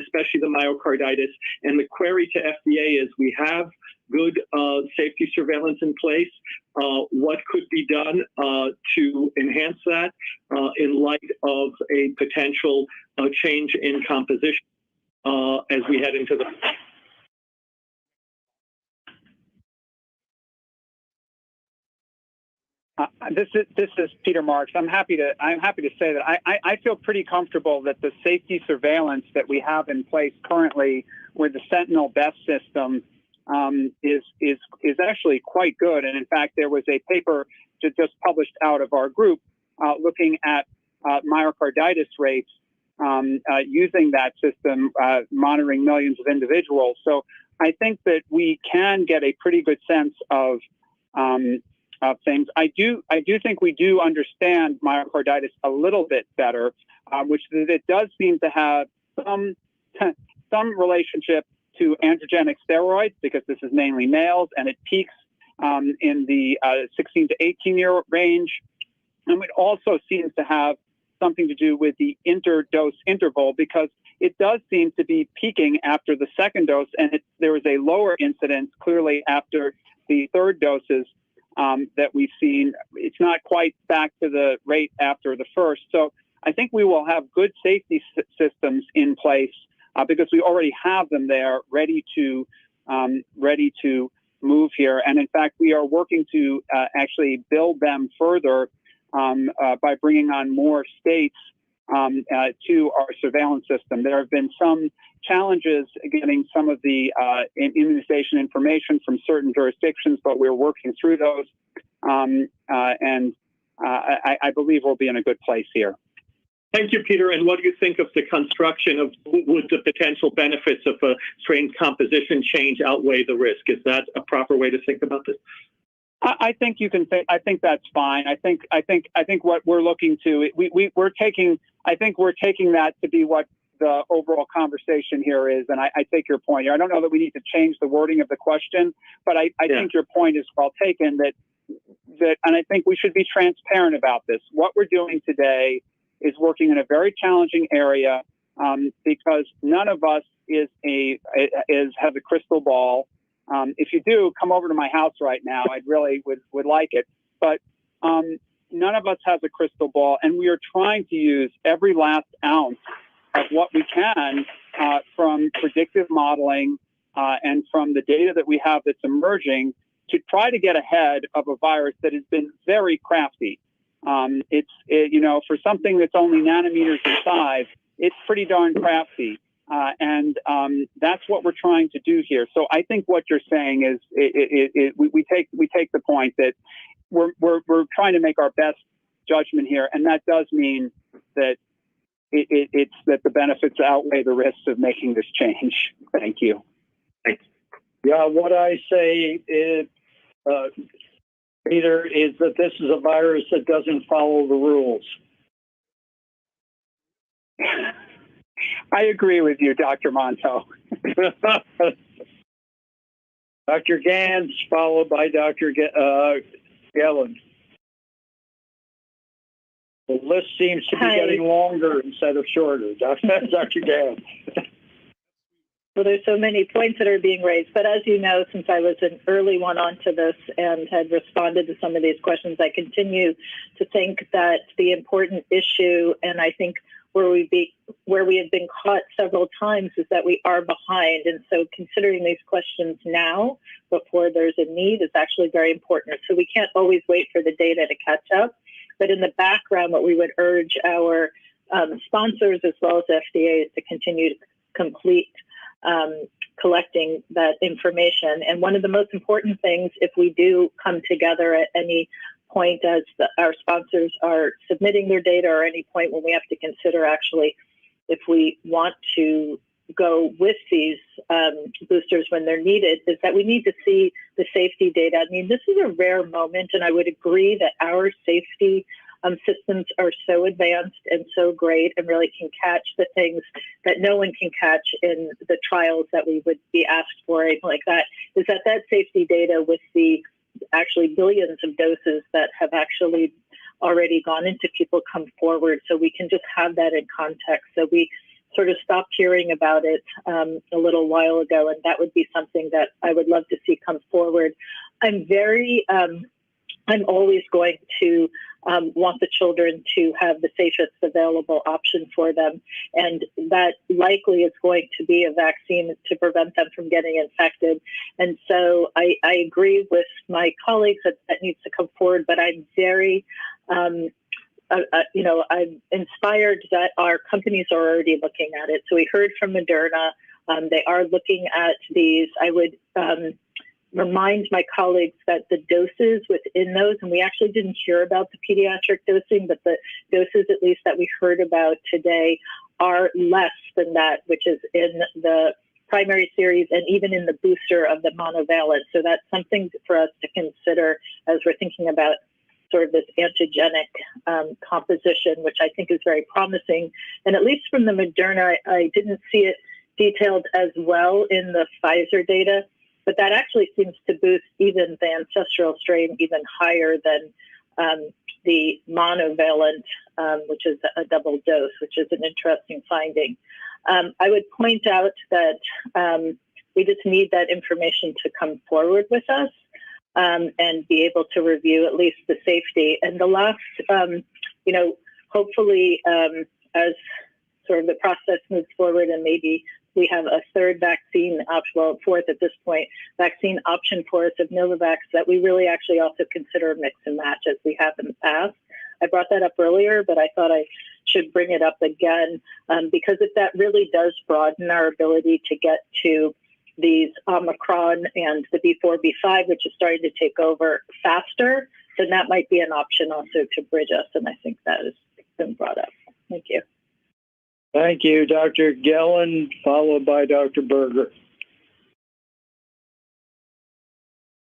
especially the myocarditis. And the query to FDA is we have good safety surveillance in place. What could be done to enhance that in light of a potential change in composition as we head into the... This is Peter Marks. I'm happy to say that I feel pretty comfortable that the safety surveillance that we have in place currently with the Sentinel Best system is actually quite good. And in fact, there was a paper just published out of our group looking at myocarditis rates using that system, monitoring millions of individuals. So I think that we can get a pretty good sense of things. I do think we do understand myocarditis a little bit better, which it does seem to have some relationship to androgenic steroids, because this is mainly males, and it peaks in the 16 to 18-year range. And it also seems to have something to do with the interdose interval, because it does seem to be peaking after the second dose, and there is a lower incidence clearly after the third doses that we've seen. It's not quite back to the rate after the first. So I think we will have good safety systems in place because we already have them there ready to move here. And in fact, we are working to actually build them further by bringing on more states to our surveillance system. There have been some challenges getting some of the immunization information from certain jurisdictions, but we're working through those. And I believe we'll be in a good place here. Thank you, Peter. And what do you think of the construction of, would the potential benefits of a strain composition change outweigh the risk? Is that a proper way to think about this? I think you can think. I think that's fine. I think what we're looking to, we're taking that to be what the overall conversation here is. And I take your point here. I don't know that we need to change the wording of the question, but I think your point is well taken. That, and I think we should be transparent about this. What we're doing today is working in a very challenging area because none of us has a crystal ball. If you do, come over to my house right now. I really would like it. But none of us has a crystal ball, and we are trying to use every last ounce of what we can from predictive modeling and from the data that we have that's emerging to try to get ahead of a virus that has been very crafty. For something that's only nanometers in size, it's pretty darn crafty. And that's what we're trying to do here. So I think what you're saying is we take the point that we're trying to make our best judgment here, and that does mean that it's that the benefits outweigh the risks of making this change. Thank you. Thanks. Yeah, what I say is, Peter, is that this is a virus that doesn't follow the rules. I agree with you, Dr. Monto. Dr. Gans, followed by Dr. Gellan. The list seems to be getting longer instead of shorter. Dr. Gans. Well, there's so many points that are being raised, but as you know, since I was an early one onto this and had responded to some of these questions, I continue to think that the important issue, and I think where we have been caught several times, is that we are behind. And so considering these questions now before there's a need is actually very important. So we can't always wait for the data to catch up. But in the background, what we would urge our sponsors as well as FDA is to continue to complete collecting that information. And one of the most important things, if we do come together at any point as our sponsors are submitting their data, or any point when we have to consider actually if we want to go with these boosters when they're needed, is that we need to see the safety data. I mean, this is a rare moment, and I would agree that our safety systems are so advanced and so great and really can catch the things that no one can catch in the trials that we would be asked for, anything like that, is that safety data with the actually billions of doses that have actually already gone into people come forward, so we can just have that in context. So we sort of stopped hearing about it a little while ago, and that would be something that I would love to see come forward. I'm always going to want the children to have the safest available option for them. And that likely is going to be a vaccine to prevent them from getting infected. And so I agree with my colleagues that needs to come forward, but I'm very, I'm inspired that our companies are already looking at it. So we heard from Moderna, they are looking at these. I would remind my colleagues that the doses within those, and we actually didn't hear about the pediatric dosing, but the doses at least that we heard about today are less than that, which is in the primary series and even in the booster of the monovalent. So that's something for us to consider as we're thinking about sort of this antigenic composition, which I think is very promising. And at least from the Moderna, I didn't see it detailed as well in the Pfizer data, but that actually seems to boost even the ancestral strain even higher than the monovalent, which is a double dose, which is an interesting finding. I would point out that we just need that information to come forward with us and be able to review at least the safety. And the last, hopefully as sort of the process moves forward and maybe we have a third vaccine option, well, fourth at this point, vaccine option for us of Novavax, that we really actually also consider a mix and match as we have in the past. I brought that up earlier, but I thought I should bring it up again because if that really does broaden our ability to get to these Omicron and the B4, B5, which is starting to take over faster, then that might be an option also to bridge us. And I think that has been brought up. Thank you. Thank you, Dr. Gillen, followed by Dr. Berger.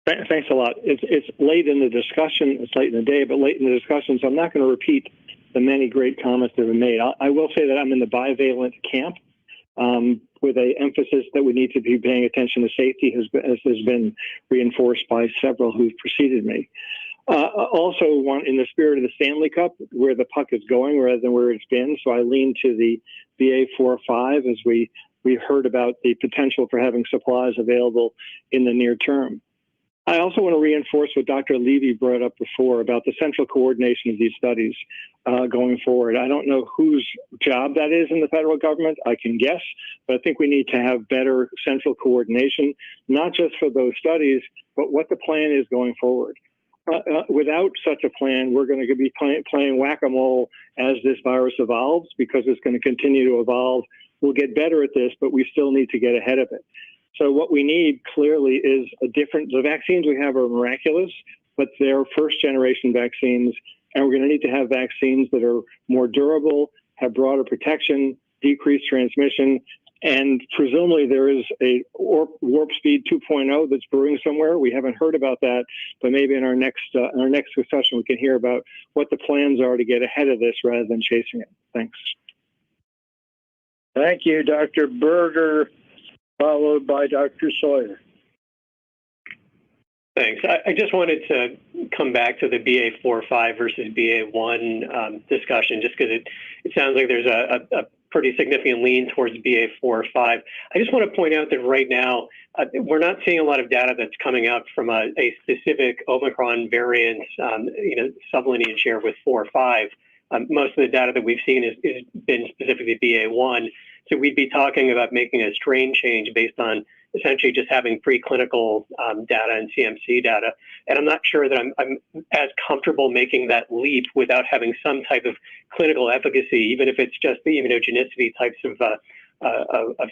Thanks a lot. It's late in the discussion. It's late in the day, but late in the discussion, so I'm not going to repeat the many great comments that were made. I will say that I'm in the bivalent camp with an emphasis that we need to be paying attention to safety, as has been reinforced by several who've preceded me. Also, in the spirit of the Stanley Cup, where the puck is going rather than where it's been, so I lean to the BA.4/5 as we heard about the potential for having supplies available in the near term. I also want to reinforce what Dr. Levy brought up before about the central coordination of these studies going forward. I don't know whose job that is in the federal government. I can guess, but I think we need to have better central coordination, not just for those studies, but what the plan is going forward. Without such a plan, we're going to be playing whack-a-mole as this virus evolves, because it's going to continue to evolve. We'll get better at this, but we still need to get ahead of it. So what we need clearly is the vaccines we have are miraculous, but they're first-generation vaccines, and we're going to need to have vaccines that are more durable, have broader protection, decreased transmission, and presumably there is a warp speed 2.0 that's brewing somewhere. We haven't heard about that, but maybe in our next discussion we can hear about what the plans are to get ahead of this rather than chasing it. Thanks. Thank you, Dr. Berger, followed by Dr. Sawyer. Thanks. I just wanted to come back to the BA.4/5 versus BA.1 discussion, just because it sounds like there's a pretty significant lean towards BA4 or 5. I just want to point out that right now, we're not seeing a lot of data that's coming out from a specific Omicron variant, sublineage here with 4 or 5. Most of the data that we've seen has been specifically BA1. So we'd be talking about making a strain change based on essentially just having preclinical data and CMC data. And I'm not sure that I'm as comfortable making that leap without having some type of clinical efficacy, even if it's just the immunogenicity types of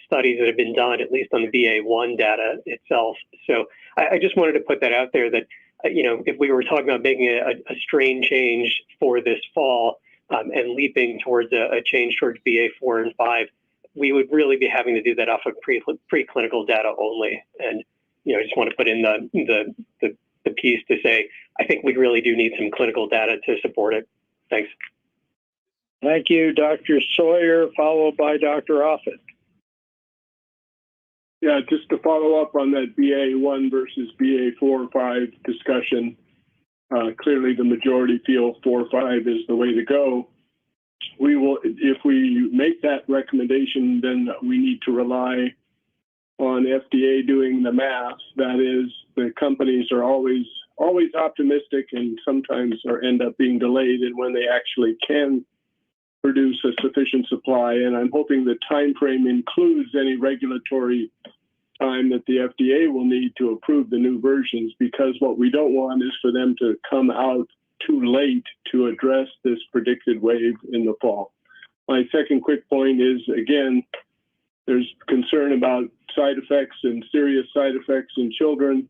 studies that have been done, at least on the BA1 data itself. So I just wanted to put that out there that, if we were talking about making a strain change for this fall and leaping towards a change towards BA4 and 5, we would really be having to do that off of preclinical data only. And, I just want to put in the piece to say, I think we really do need some clinical data to support it. Thanks. Thank you, Dr. Sawyer, followed by Dr. Offit. Yeah, just to follow up on that BA1 versus BA4 or 5 discussion, clearly the majority feel 4 or 5 is the way to go. We will, if we make that recommendation, then we need to rely on FDA doing the math. That is, the companies are always optimistic and sometimes end up being delayed in when they actually can produce a sufficient supply. And I'm hoping the time frame includes any regulatory time that the FDA will need to approve the new versions, because what we don't want is for them to come out too late to address this predicted wave in the fall. My second quick point is, again, there's concern about side effects and serious side effects in children.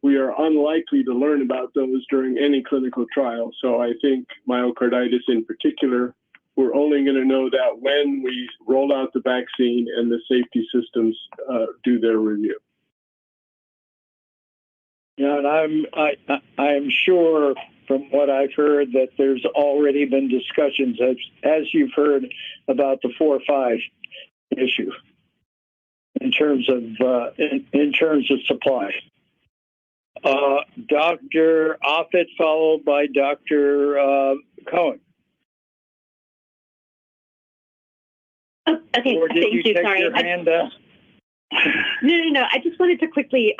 We are unlikely to learn about those during any clinical trial. So I think myocarditis in particular, we're only going to know that when we roll out the vaccine and the safety systems do their review. Yeah, and I'm sure from what I've heard that there's already been discussions, as you've heard, about the 4 or 5 issue in terms of supply. Dr. Offit, followed by Dr. Cohen. Oh, okay, or did thank you. Take Sorry. Your hand down? No. I just wanted to quickly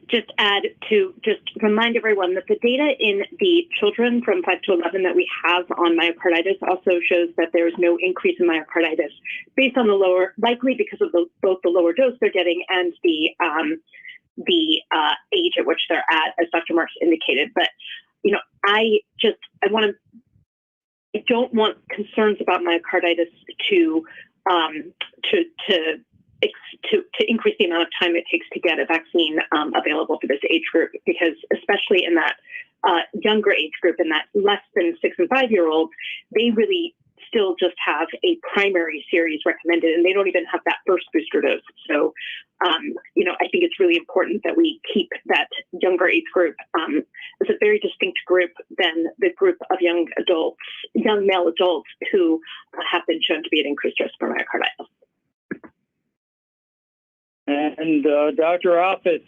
just add to just remind everyone that the data in the children from 5 to 11 that we have on myocarditis also shows that there is no increase in myocarditis based on the lower, likely because of both the lower dose they're getting and the age at which they're at, as Dr. Marks indicated. But I don't want concerns about myocarditis to increase the amount of time it takes to get a vaccine available for this age group, because especially in that younger age group, in that less than 6 and 5 year olds, they really still just have a primary series recommended, and they don't even have that first booster dose. So, I think it's really important that we keep that younger age group as a very distinct group than the group of young male adults who have been shown to be at increased risk for myocarditis. And Dr. Offit.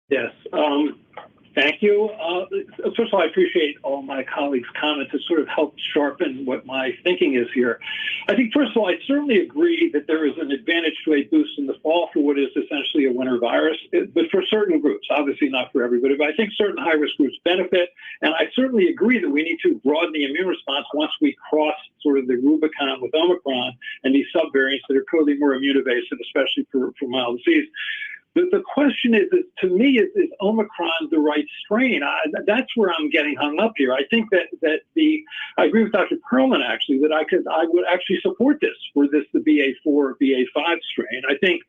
Yes, thank you. First of all, I appreciate all my colleagues' comments. It sort of helped sharpen what my thinking is here. I think, first of all, I certainly agree that there is an advantage to a boost in the fall for what is essentially a winter virus, but for certain groups, obviously not for everybody, but I think certain high-risk groups benefit. And I certainly agree that we need to broaden the immune response once we cross sort of the Rubicon with Omicron and these subvariants that are clearly more immune evasive, especially for mild disease. The question is, to me, is Omicron the right strain? That's where I'm getting hung up here. I think that I agree with Dr. Perlman, actually, that I would actually support this, were this the BA4 or BA5 strain. I think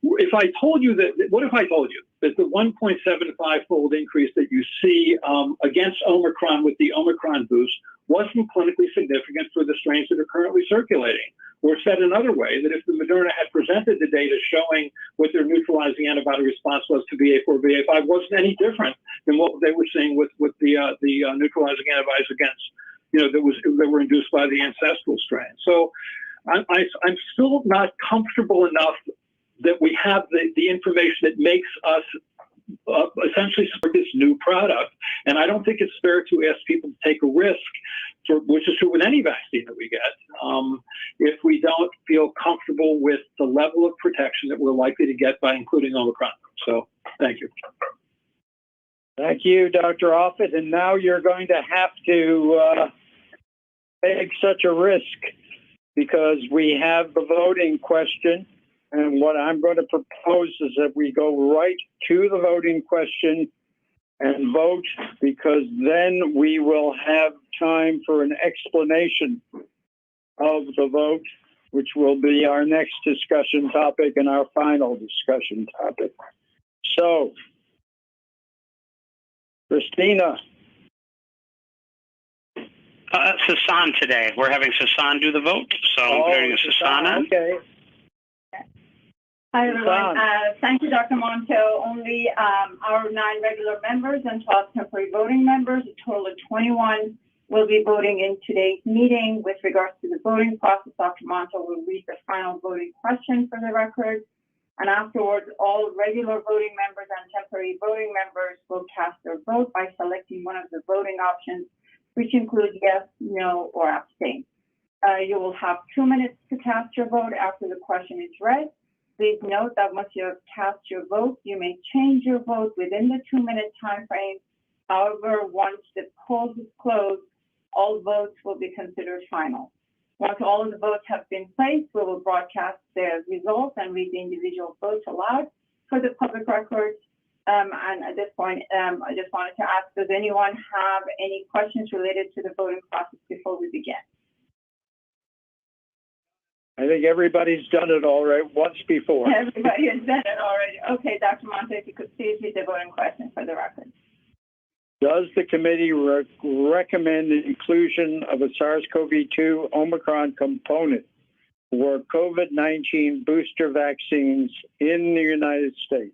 if I told you that, what if I told you that the 1.75-fold increase that you see against Omicron with the Omicron boost wasn't clinically significant for the strains that are currently circulating? Or said another way, that if the Moderna had presented the data showing what their neutralizing antibody response was to BA4, BA5 wasn't any different than what they were seeing with the neutralizing antibodies against, that were induced by the ancestral strain. So I'm still not comfortable enough that we have the information that makes us essentially support this new product. And I don't think it's fair to ask people to take a risk which is true with any vaccine that we get, if we don't feel comfortable with the level of protection that we're likely to get by including Omicron. So thank you. Thank you, Dr. Offit. And now you're going to have to take such a risk because we have the voting question. And what I'm going to propose is that we go right to the voting question and vote, because then we will have time for an explanation of the vote, which will be our next discussion topic and our final discussion topic. So, Christina. Sasan today. We're having Sasan do the vote, so I'm putting a Sasan on. Okay. Hi, everyone. Thank you, Dr. Monto. Only our 9 regular members and 12 temporary voting members, a total of 21, will be voting in today's meeting. With regards to the voting process, Dr. Monto will read the final voting question for the record. And afterwards, all regular voting members and temporary voting members will cast their vote by selecting one of the voting options, which includes yes, no, or abstain. You will have 2 minutes to cast your vote after the question is read. Please note that once you have cast your vote, you may change your vote within the 2-minute time frame. However, once the poll is closed, all votes will be considered final. Once all of the votes have been placed, we will broadcast their results and read the individual votes aloud for the public records. And at this point, I just wanted to ask, does anyone have any questions related to the voting process before we begin? I think everybody's done it all right once before. Everybody has done it already. Okay, Dr. Monte, if you could please read the voting question for the record. Does the committee recommend the inclusion of a SARS-CoV-2 Omicron component for COVID-19 booster vaccines in the United States?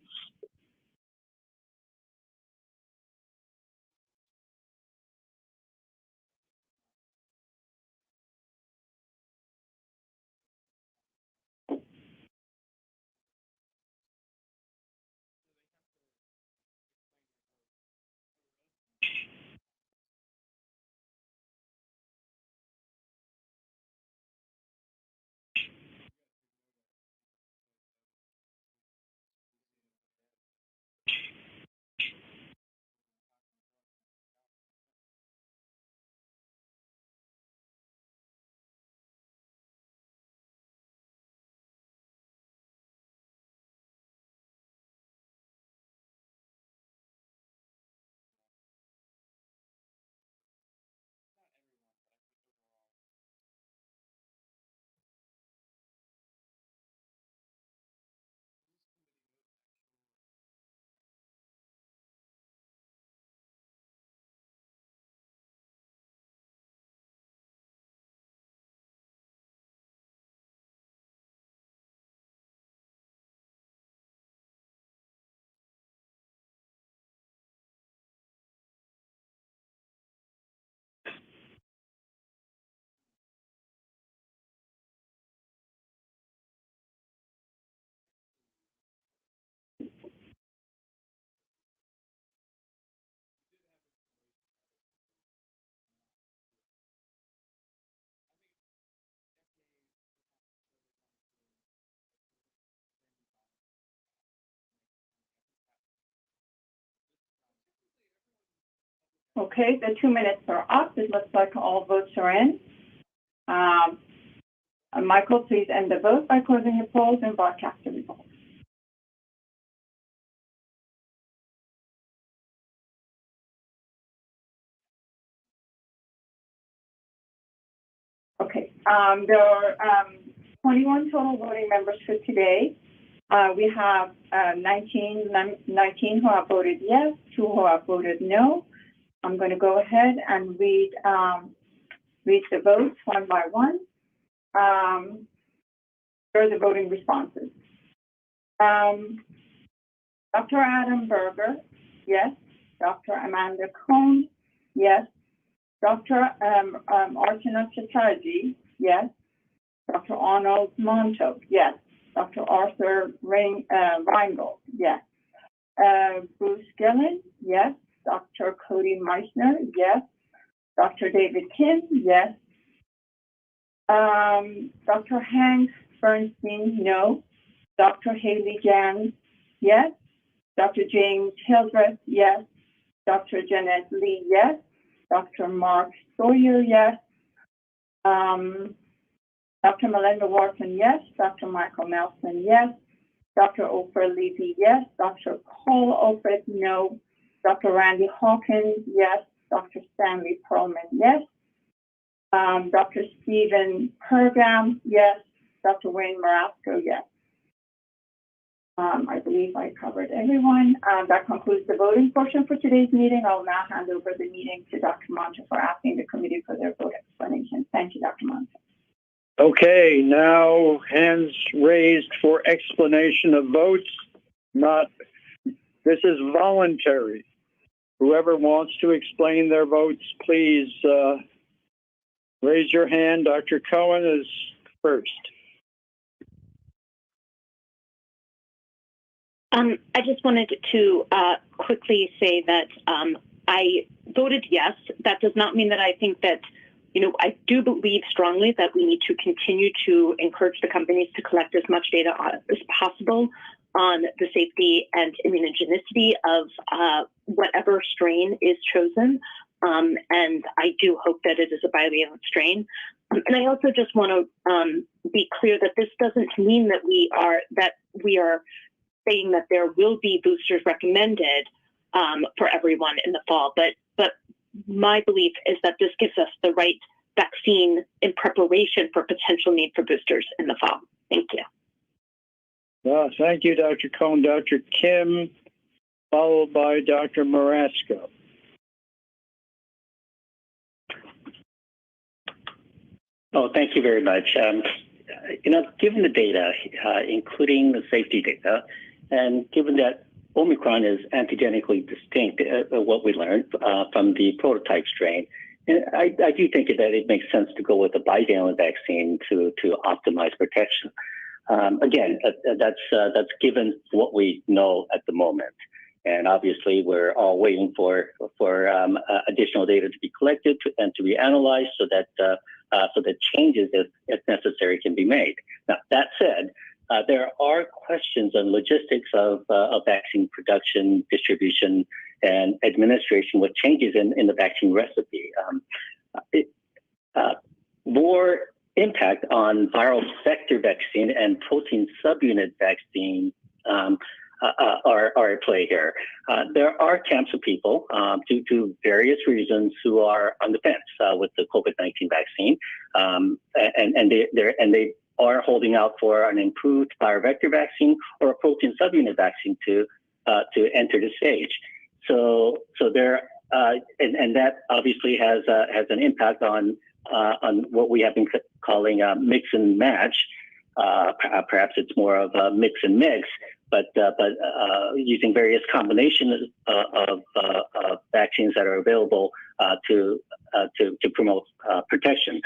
Okay, the 2 minutes are up. It looks like all votes are in. Michael, please end the vote by closing the polls and broadcast the results. Okay, there are 21 total voting members for today. We have 19 who have voted yes, 2 who have voted no. I'm going to go ahead and read the votes one by one. Here are the voting responses. Dr. Adam Berger, yes. Dr. Amanda Cohn, yes. Dr. Archana Chatterjee, yes. Dr. Arnold Monto, yes. Dr. Arthur Reingold, yes. Bruce Gillen, yes. Dr. Cody Meissner, yes. Dr. David Kim, yes. Dr. Hank Bernstein, no. Dr. Haley Jans, yes. Dr. James Hildreth, yes. Dr. Jeanette Lee, yes. Dr. Mark Sawyer, yes. Dr. Melinda Wharton, yes. Dr. Michael Nelson, yes. Dr. Oprah Levy, yes. Dr. Cole Oprah, no. Dr. Randy Hawkins, yes. Dr. Stanley Perlman, yes. Dr. Stephen Pergam, yes. Dr. Wayne Marasco, yes. I believe I covered everyone. That concludes the voting portion for today's meeting. I'll now hand over the meeting to Dr. Monta for asking the committee for their vote explanation. Thank you, Dr. Monta. Okay, now hands raised for explanation of votes. This is voluntary. Whoever wants to explain their votes, please raise your hand. Dr. Cohen is first. I just wanted to quickly say that I voted yes. That does not mean that I think that, I do believe strongly that we need to continue to encourage the companies to collect as much data as possible on the safety and immunogenicity of whatever strain is chosen. And I do hope that it is a bivalent strain. And I also just want to be clear that this doesn't mean that we are saying that there will be boosters recommended for everyone in the fall. But my belief is that this gives us the right vaccine in preparation for potential need for boosters in the fall. Thank you. Thank you, Dr. Cohen. Dr. Kim, followed by Dr. Marasco. Oh, thank you very much. Given the data, including the safety data, and given that Omicron is antigenically distinct, what we learned from the prototype strain, and I do think that it makes sense to go with a bivalent vaccine to optimize protection. Again, that's given what we know at the moment, and obviously we're all waiting for additional data to be collected and to be analyzed so that changes, if necessary, can be made. Now, that said, there are questions on logistics of vaccine production, distribution, and administration with changes in the vaccine recipe. More impact on viral vector vaccine and protein subunit vaccine are at play here. There are camps of people, due to various reasons, who are on the fence with the COVID-19 vaccine, and they are holding out for an improved viral vector vaccine or a protein subunit vaccine to enter the stage. So there, and that obviously has an impact on what we have been calling mix and match. Perhaps it's more of a mix and mix, but using various combinations of vaccines that are available to promote protection.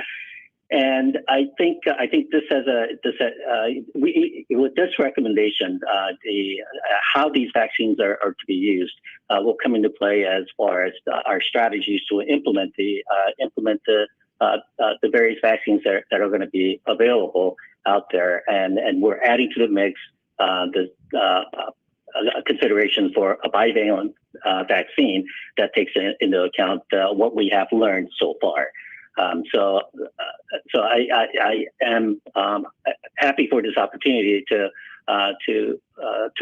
And I think this has with this recommendation, how these vaccines are to be used will come into play as far as our strategies to implement the various vaccines that are going to be available out there, and we're adding to the mix the consideration for a bivalent vaccine that takes into account what we have learned so far. So I am happy for this opportunity to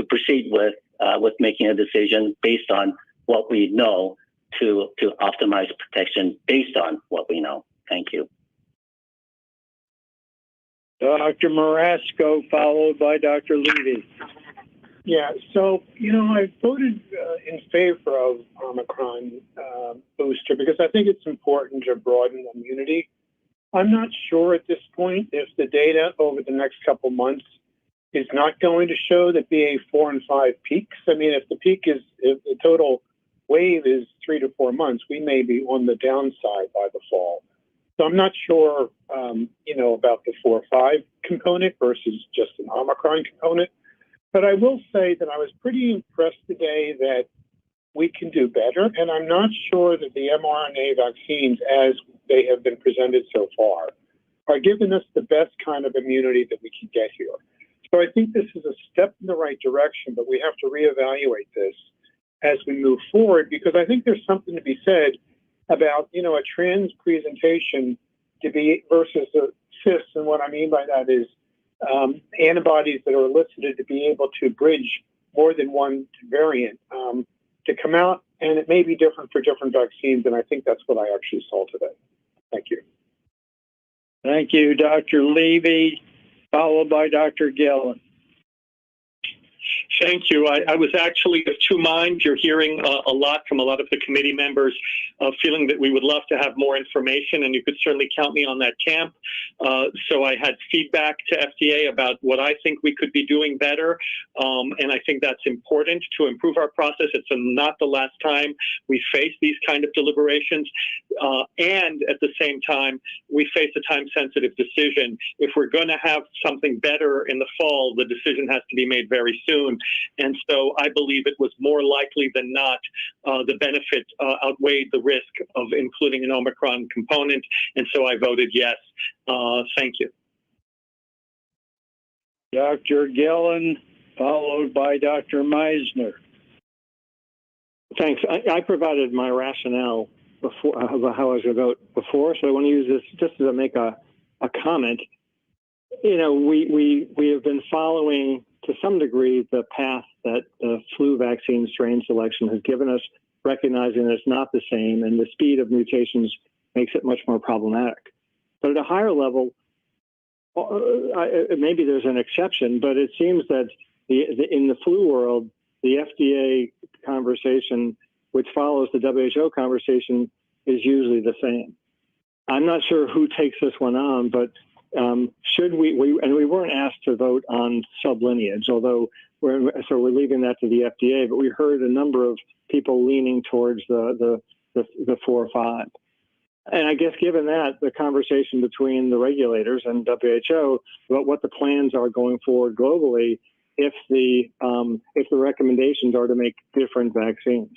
proceed with making a decision based on what we know to optimize protection based on what we know. Thank you. Dr. Marasco, followed by Dr. Levy. Yeah, so, I voted in favor of Omicron booster because I think it's important to broaden immunity. I'm not sure at this point if the data over the next couple months is not going to show that BA4 and 5 peaks. I mean, if the total wave is 3 to 4 months, we may be on the downside by the fall. So I'm not sure, about the 4-5 component versus just an Omicron component. But I will say that I was pretty impressed today that we can do better. And I'm not sure that the mRNA vaccines, as they have been presented so far, are giving us the best kind of immunity that we can get here. So I think this is a step in the right direction, but we have to reevaluate this as we move forward, because I think there's something to be said about, you know, a trans presentation to be versus a cis. And what I mean by that is antibodies that are elicited to be able to bridge more than one variant to come out. And it may be different for different vaccines. And I think that's what I actually saw today. Thank you. Thank you, Dr. Levy, followed by Dr. Gillen. Thank you. I was actually of two minds. You're hearing a lot from a lot of the committee members, feeling that we would love to have more information, and you could certainly count me on that camp. So I had feedback to FDA about what I think we could be doing better, and I think that's important to improve our process. It's not the last time we face these kind of deliberations, and at the same time, we face a time-sensitive decision. If we're going to have something better in the fall, the decision has to be made very soon. And so I believe it was more likely than not the benefit outweighed the risk of including an Omicron component. And so I voted yes. Thank you. Dr. Gillen, followed by Dr. Meisner. Thanks. I provided my rationale before about how I was going to vote before, so I want to use this just to make a comment. You know, we have been following to some degree the path that the flu vaccine strain selection has given us, recognizing that it's not the same, and the speed of mutations makes it much more problematic. But at a higher level, maybe there's an exception, but it seems that in the flu world, the FDA conversation, which follows the WHO conversation, is usually the same. I'm not sure who takes this one on, but should we weren't asked to vote on sublineage, although we're leaving that to the FDA, but we heard a number of people leaning towards the 4 or 5. And I guess given that, the conversation between the regulators and WHO about what the plans are going forward globally, if the recommendations are to make different vaccines.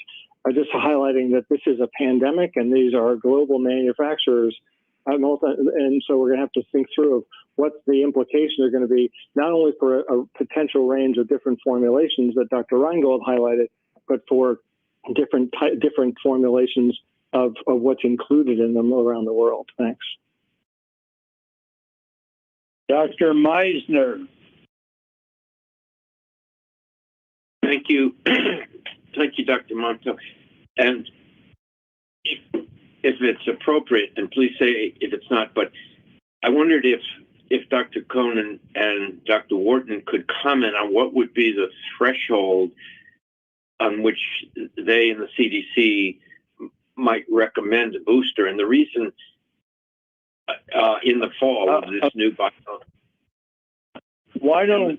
I'm just highlighting that this is a pandemic and these are global manufacturers. And so we're going to have to think through what the implications are going to be, not only for a potential range of different formulations that Dr. Reingold highlighted, but for different formulations of what's included in them around the world. Thanks. Dr. Meisner. Thank you. Thank you, Dr. Monto. And if it's appropriate, and please say if it's not, but I wondered if Dr. Conan and Dr. Wharton could comment on what would be the threshold on which they and the CDC might recommend a booster. And the reason in the fall of this new bio. Why don't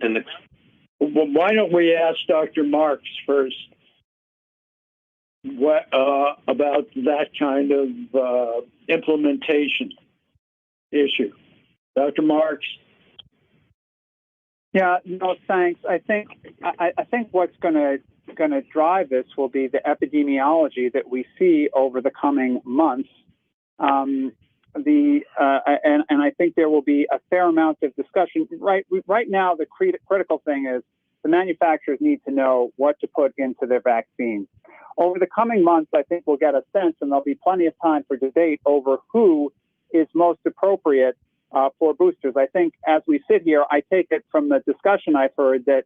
we ask Dr. Marks first? What about that kind of implementation issue? Dr. Marks? Yeah, no, thanks. I think what's going to drive this will be the epidemiology that we see over the coming months. And I think there will be a fair amount of discussion. Right now, the critical thing is the manufacturers need to know what to put into their vaccine. Over the coming months, I think we'll get a sense, and there'll be plenty of time for debate over who is most appropriate for boosters. I think as we sit here, I take it from the discussion I've heard that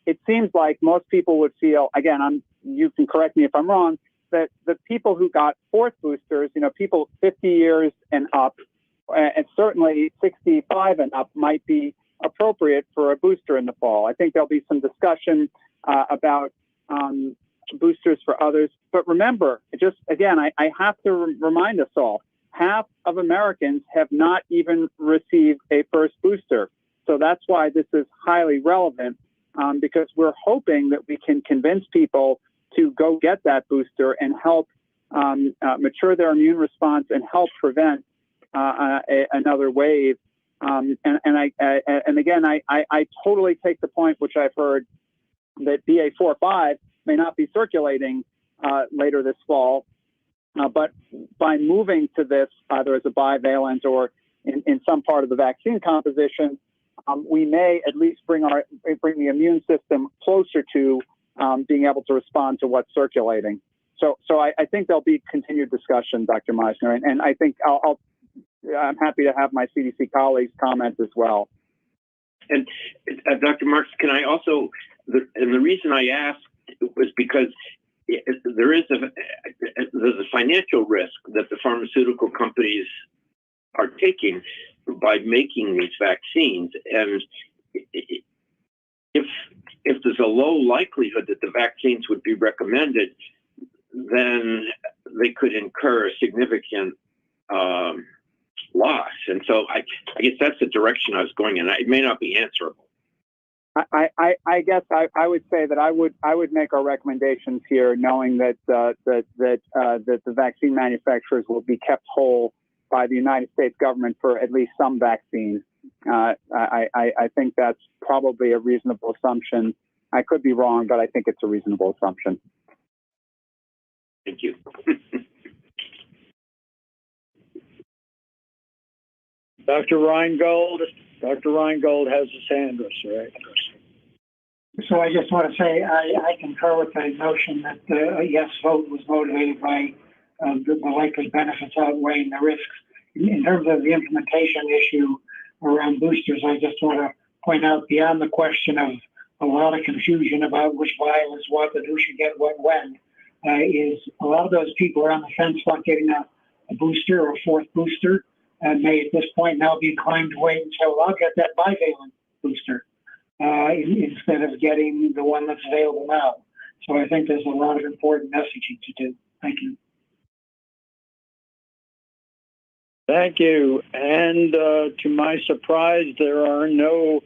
it seems like most people would feel, again, you can correct me if I'm wrong, that the people who got 4th boosters, people 50 years and up, and certainly 65 and up might be appropriate for a booster in the fall. I think there'll be some discussion about boosters for others. But remember, just again, I have to remind us all, half of Americans have not even received a first booster. So that's why this is highly relevant, because we're hoping that we can convince people to go get that booster and help mature their immune response and help prevent another wave. And again, I totally take the point, which I've heard, that BA4/5 may not be circulating later this fall. But by moving to this either as a bivalent or in some part of the vaccine composition, we may at least bring the immune system closer to being able to respond to what's circulating. So I think there'll be continued discussion, Dr. Meissner, and I think I'm happy to have my CDC colleagues comment as well. And Dr. Marks, can I also, and the reason I asked was because there's a financial risk that the pharmaceutical companies are taking by making these vaccines. And if there's a low likelihood that the vaccines would be recommended, then they could incur a significant loss. And so I guess that's the direction I was going in. It may not be answerable. I guess I would say that I would make our recommendations here, knowing that the vaccine manufacturers will be kept whole by the United States government for at least some vaccines. I think that's probably a reasonable assumption. I could be wrong, but I think it's a reasonable assumption. Thank you. Dr. Reingold has his hand raised, right? So I just want to say I concur with the notion that a yes vote was motivated by the likely benefits outweighing the risks. In terms of the implementation issue around boosters, I just want to point out, beyond the question of a lot of confusion about which vial is what and who should get what when, is a lot of those people are on the fence about getting a booster or a fourth booster, and may at this point now be inclined to wait and say, well, I'll get that bivalent booster instead of getting the one that's available now. So I think there's a lot of important messaging to do. Thank you. Thank you. And to my surprise, there are no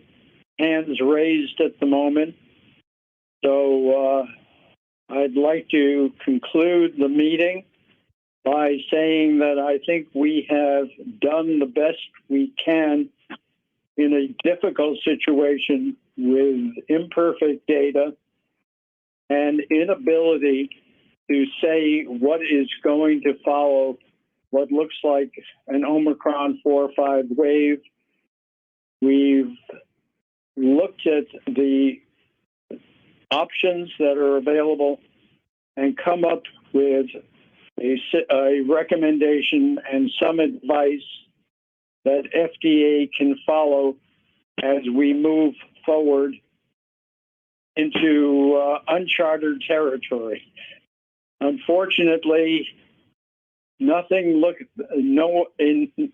hands raised at the moment. So I'd like to conclude the meeting by saying that I think we have done the best we can in a difficult situation with imperfect data and inability to say what is going to follow what looks like an Omicron 4 or 5 wave. We've looked at the options that are available and come up with a recommendation and some advice that FDA can follow as we move forward into uncharted territory. Unfortunately,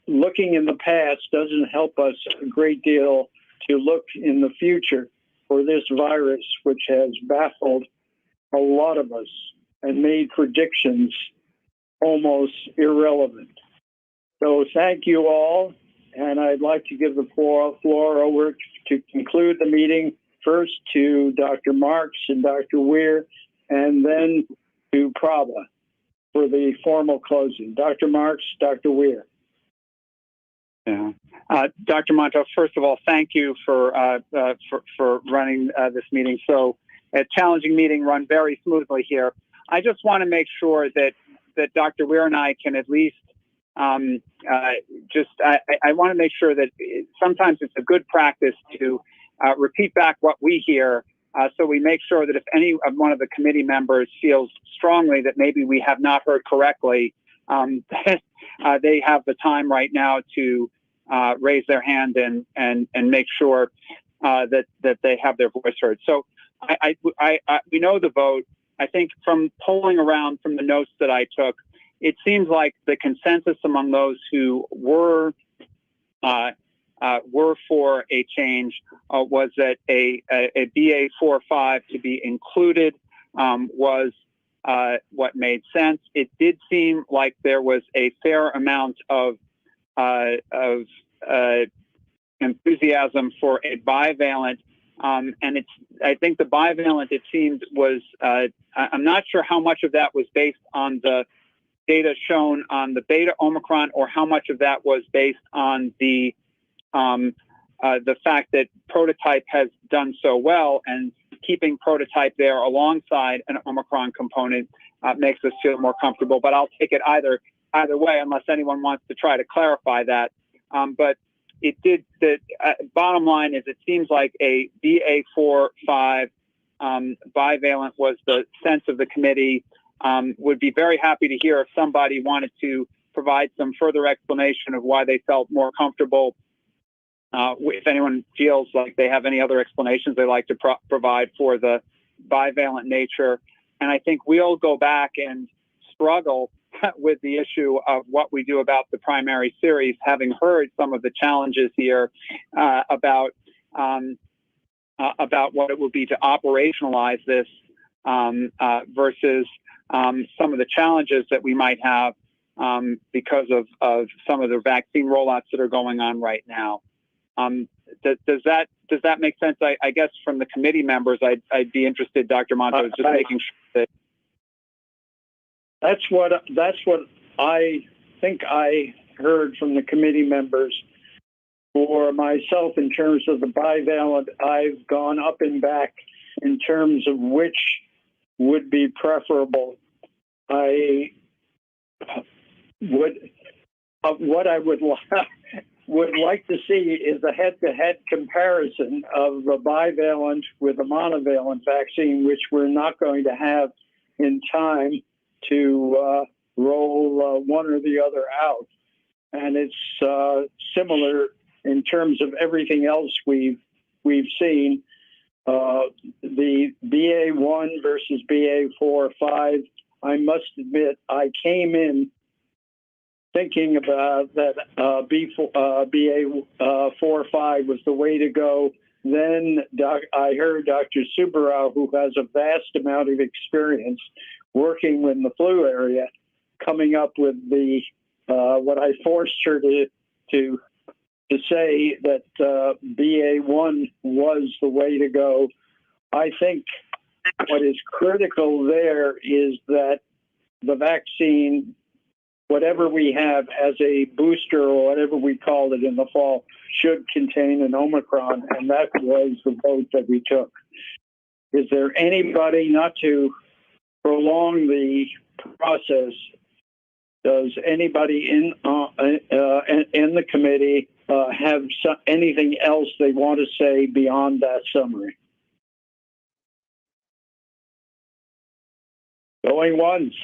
looking in the past doesn't help us a great deal to look in the future for this virus, which has baffled a lot of us and made predictions almost irrelevant. So thank you all, and I'd like to give the floor over to conclude the meeting, first to Dr. Marks and Dr. Weir, and then to Prabha for the formal closing. Dr. Marks, Dr. Weir. Yeah. Dr. Monto, first of all, thank you for running this meeting. So a challenging meeting run very smoothly here. I just want to make sure that Dr. Weir and I can at least I want to make sure that sometimes it's a good practice to repeat back what we hear, so we make sure that if any of one of the committee members feels strongly that maybe we have not heard correctly, they have the time right now to raise their hand and make sure that they have their voice heard. So we know the vote. I think from polling around from the notes that I took, it seems like the consensus among those who were for a change was that a BA 4 or 5 to be included was what made sense. It did seem like there was a fair amount of enthusiasm for a bivalent. And I think the bivalent, it seemed, was, I'm not sure how much of that was based on the data shown on the Beta Omicron or how much of that was based on the fact that prototype has done so well. And keeping prototype there alongside an Omicron component makes us feel more comfortable. But I'll take it either way, unless anyone wants to try to clarify that. But it did. The bottom line is, it seems like a BA.4/5 bivalent was the sense of the committee. Would be very happy to hear if somebody wanted to provide some further explanation of why they felt more comfortable. If anyone feels like they have any other explanations they'd like to provide for the bivalent nature. And I think we'll go back and struggle with the issue of what we do about the primary series, having heard some of the challenges here about what it would be to operationalize this versus some of the challenges that we might have because of some of the vaccine rollouts that are going on right now. Does that make sense? I guess from the committee members, I'd be interested, Dr. Monto, just making sure that. That's what I think I heard from the committee members. For myself, in terms of the bivalent, I've gone up and back in terms of which would be preferable. I would what I would like to see is a head-to-head comparison of the bivalent with a monovalent vaccine, which we're not going to have in time to roll one or the other out. And it's similar in terms of everything else we've seen. The BA.1 versus BA.4/5, I must admit, I came in thinking about that BA.4/5 was the way to go. Then I heard Dr. Subarao, who has a vast amount of experience working in the flu area, coming up with the what I forced her to say that BA.1 was the way to go. I think what is critical there is that the vaccine, whatever we have as a booster or whatever we called it in the fall, should contain an Omicron, and that was the vote that we took. Is there anybody, not to prolong the process, does anybody in the committee have anything else they want to say beyond that summary? Going once,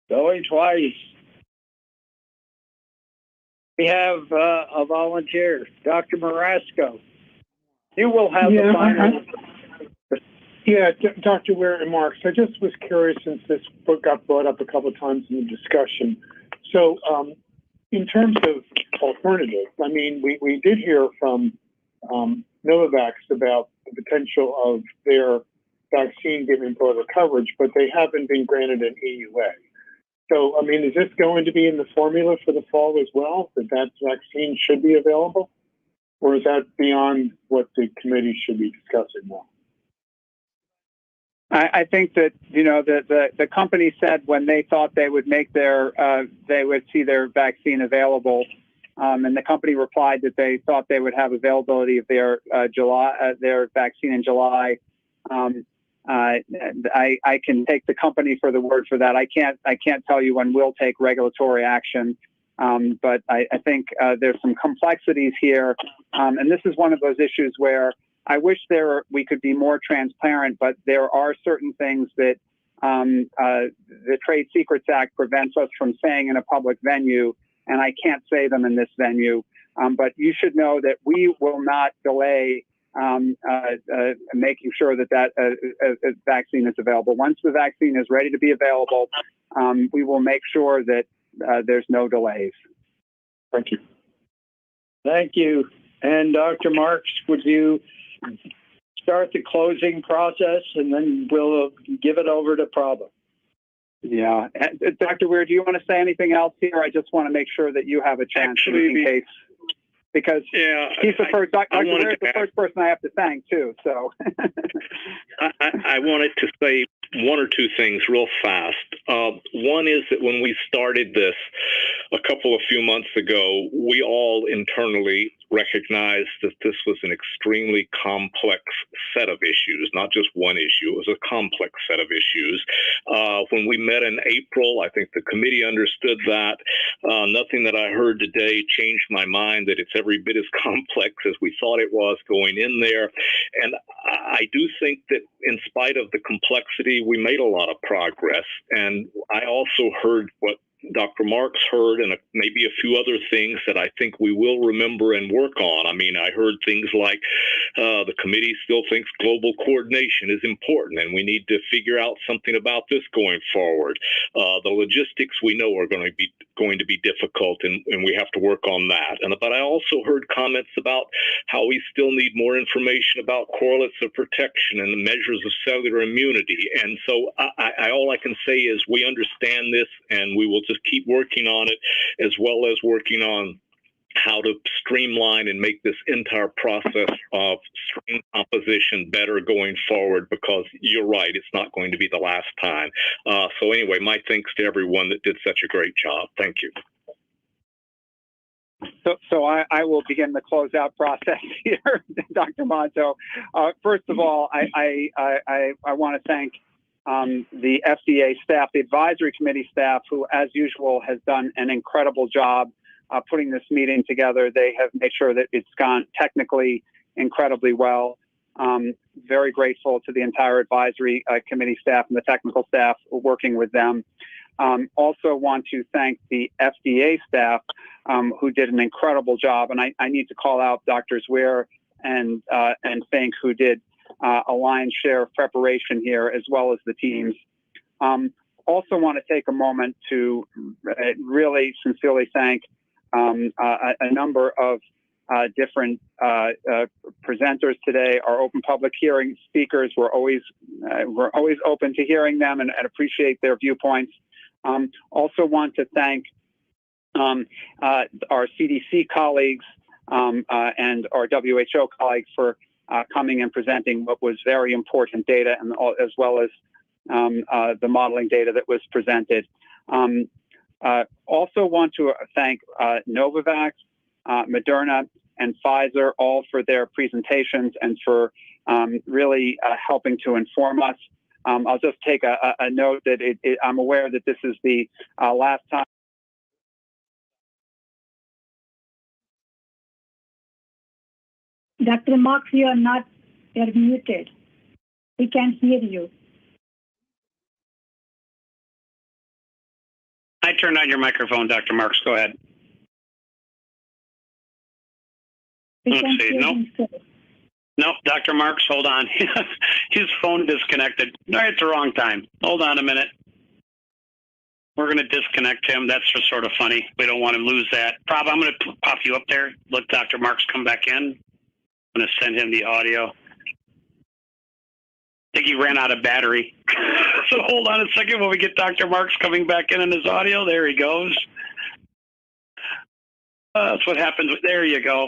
going twice. We have a volunteer, Dr. Marasco. You will have the final. Dr. Ware and Marks, I just was curious, since this book got brought up a couple of times in the discussion. So in terms of alternatives, I mean, we did hear from Novavax about the potential of their vaccine giving broader coverage, but they haven't been granted an EUA. So, I mean, is this going to be in the formula for the fall as well, that vaccine should be available? Or is that beyond what the committee should be discussing now? I think that, you know, the company said when they thought they would make they would see their vaccine available, and the company replied that they thought they would have availability of their vaccine in July. I can take the company for the word for that. I can't tell you when we'll take regulatory action, but I think there's some complexities here, and this is one of those issues where I wish we could be more transparent, but there are certain things that the Trade Secrets Act prevents us from saying in a public venue, and I can't say them in this venue. But you should know that we will not delay making sure that vaccine is available. Once the vaccine is ready to be available, we will make sure that there's no delays. Thank you. Thank you. And Dr. Marks, would you start the closing process, and then we'll give it over to Prabha. Yeah. Dr. Weir, do you want to say anything else here? I just want to make sure that you have a chance in case. Because he's the first, Dr. Weir is the first person I have to thank, too. So I wanted to say one or two things real fast. One is that when we started this, a few months ago, we all internally recognized that this was an extremely complex set of issues, not just one issue. It was a complex set of issues. When we met in April, I think the committee understood that. Nothing that I heard today changed my mind that it's every bit as complex as we thought it was going in there. And I do think that in spite of the complexity, we made a lot of progress. And I also heard what Dr. Marks heard, and maybe a few other things that I think we will remember and work on. I mean, I heard things like the committee still thinks global coordination is important, and we need to figure out something about this going forward. The logistics we know are going to be difficult, and we have to work on that. But I also heard comments about how we still need more information about correlates of protection and the measures of cellular immunity. And so all I can say is we understand this, and we will just keep working on it, as well as working on how to streamline and make this entire process of strain composition better going forward, because you're right, it's not going to be the last time. So anyway, my thanks to everyone that did such a great job. Thank you. So I will begin the closeout process here, Dr. Monto. First of all, I want to thank the FDA staff, the advisory committee staff, who, as usual, has done an incredible job putting this meeting together. They have made sure that it's gone technically incredibly well. Very grateful to the entire advisory committee staff and the technical staff working with them. Also want to thank the FDA staff who did an incredible job. And I need to call out Drs. Weir and Fink, who did a lion's share of preparation here, as well as the teams. Also want to take a moment to really sincerely thank a number of different presenters today. Our open public hearing speakers, we're always open to hearing them and appreciate their viewpoints. Also want to thank our CDC colleagues and our WHO colleagues for coming and presenting what was very important data, and as well as the modeling data that was presented. Also want to thank Novavax, Moderna, and Pfizer, all for their presentations and for really helping to inform us. I'll just take a note that I'm aware that this is the last time. Dr. Marks, you're muted. We can't hear you. I turned on your microphone, Dr. Marks. Go ahead. Let's see. Nope, Dr. Marks, hold on. His phone disconnected. No, it's the wrong time. Hold on a minute. We're going to disconnect him. That's just sort of funny. We don't want to lose that. Prob, I'm going to pop you up there. Let Dr. Marks come back in. I'm going to send him the audio. I think he ran out of battery. So hold on a second while we get Dr. Marks coming back in his audio. There he goes. That's what happens. There you go.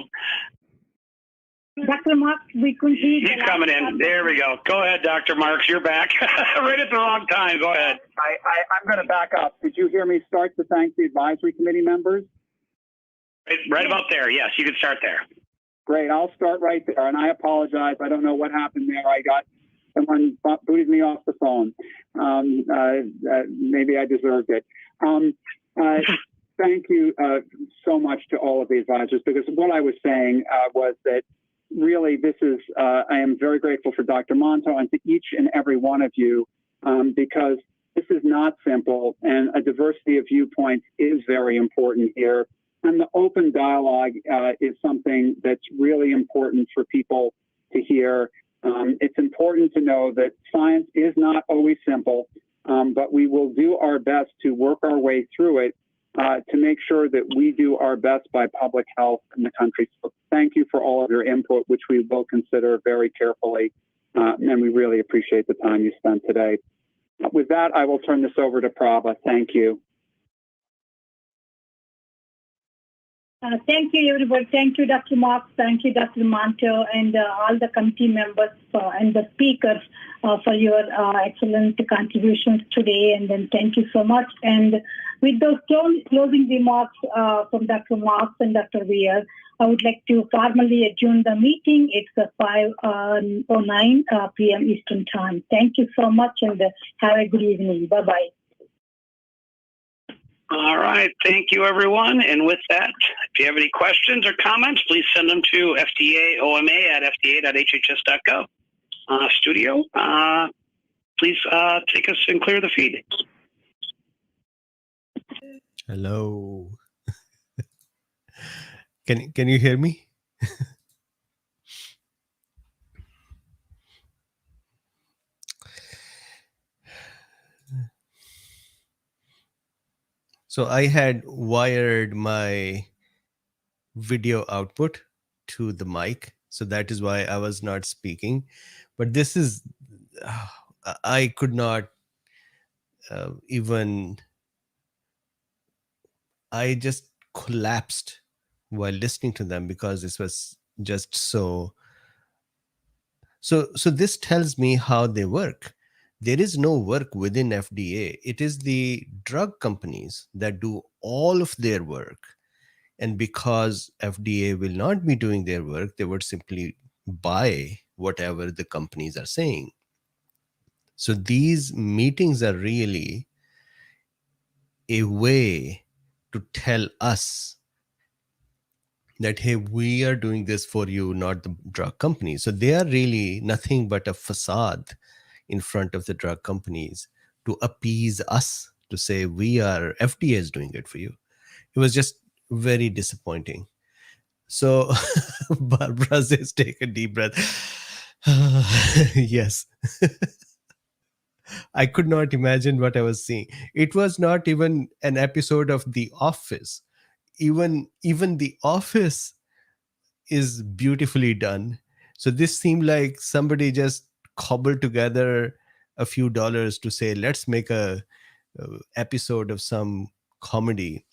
Dr. Marks, we couldn't hear you. He's coming in. There we go. Go ahead, Dr. Marks. You're back. Right at the wrong time. Go ahead. I'm going to back up. Did you hear me start to thank the advisory committee members? Right about there. Yes, you can start there. Great. I'll start right there. And I apologize. I don't know what happened there. Someone booted me off the phone. Maybe I deserved it. Thank you so much to all of the advisors, because what I was saying was that really this is, I am very grateful for Dr. Monto and to each and every one of you, because this is not simple, and a diversity of viewpoints is very important here. And the open dialogue is something that's really important for people to hear. It's important to know that science is not always simple, but we will do our best to work our way through it to make sure that we do our best by public health in the country. So thank you for all of your input, which we will consider very carefully, and we really appreciate the time you spent today. With that, I will turn this over to Prabha. Thank you. Thank you, everybody. Thank you, Dr. Marks. Thank you, Dr. Monto, and all the committee members and the speakers for your excellent contributions today. And then thank you so much. And With those closing remarks from Dr. Marks and Dr. Weir, I would like to formally adjourn the meeting. It's 5:09 p.m. Eastern Time. Thank you so much and have a good evening. Bye-bye. All right. Thank you, everyone. And with that, if you have any questions or comments, please send them to fdaoma@fda.hhs.gov. Studio, please take us and clear the feed. Hello. Can you hear me? So I had wired my video output to the mic, so that is why I was not speaking. But this is, I could not even, I just collapsed while listening to them because this was just so this tells me how they work. There is no work within FDA. It is the drug companies that do all of their work. And because FDA will not be doing their work, they would simply buy whatever the companies are saying. So these meetings are really a way to tell us that, hey, we are doing this for you, not the drug companies. So they are really nothing but a facade in front of the drug companies to appease us, to say FDA is doing it for you. It was just very disappointing. So Barbara says, take a deep breath. Yes. I could not imagine what I was seeing. It was not even an episode of The Office. Even The Office is beautifully done. So this seemed like somebody just cobbled together a few dollars to say, let's make a episode of some comedy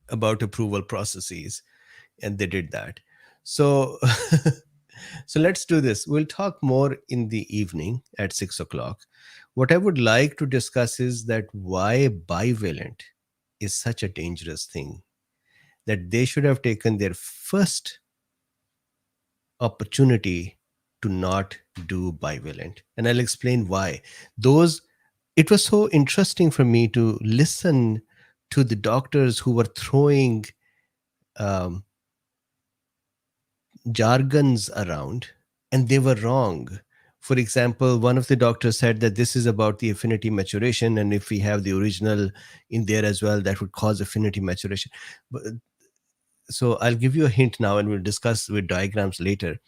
about approval processes, and they did that. So so let's do this. We'll talk more in the evening at 6 o'clock. What I would like to discuss is that why bivalent is such a dangerous thing, that they should have taken their first opportunity to not do bivalent. And I'll explain why. It was so interesting for me to listen to the doctors who were throwing jargons around, and they were wrong. For example, one of the doctors said that this is about the affinity maturation, and if we have the original in there as well, that would cause affinity maturation. So I'll give you a hint now, and we'll discuss with diagrams later.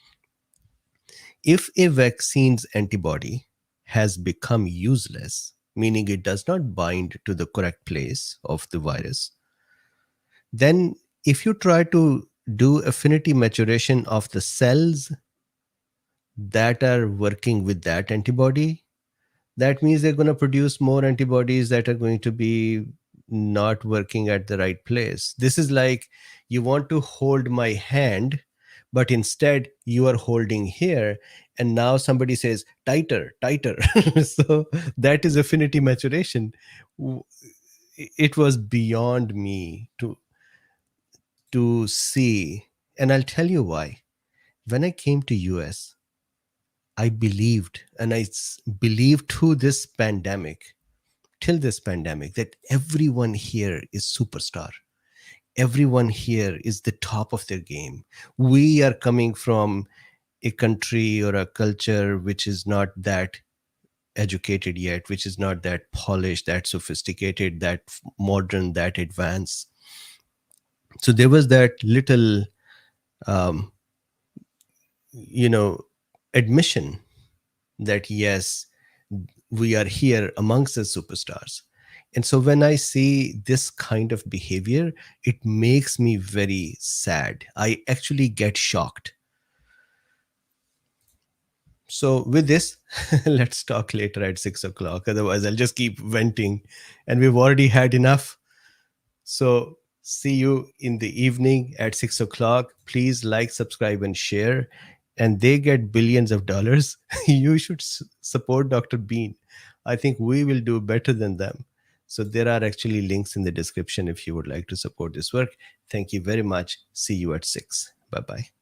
If a vaccine's antibody has become useless, meaning it does not bind to the correct place of the virus, then if you try to do affinity maturation of the cells that are working with that antibody, that means they're going to produce more antibodies that are going to be not working at the right place. This is like you want to hold my hand, but instead you are holding here, and now somebody says tighter. So that is affinity maturation. It was beyond me to see, and I'll tell you why. When I came to US, I believed, and I believe till this pandemic, that everyone here is superstar. Everyone here is the top of their game. We are coming from a country or a culture which is not that educated yet, which is not that polished, that sophisticated, that modern, that advanced. So there was that little, admission that yes, we are here amongst the superstars. And so when I see this kind of behavior, it makes me very sad. I actually get shocked. So with this, let's talk later at 6 o'clock. Otherwise, I'll just keep venting, and we've already had enough. So see you in the evening at 6 o'clock. Please like, subscribe, and share. And they get billions of dollars. You should support Dr. Bean. I think we will do better than them. So there are actually links in the description if you would like to support this work. Thank you very much. See you at 6. Bye-bye.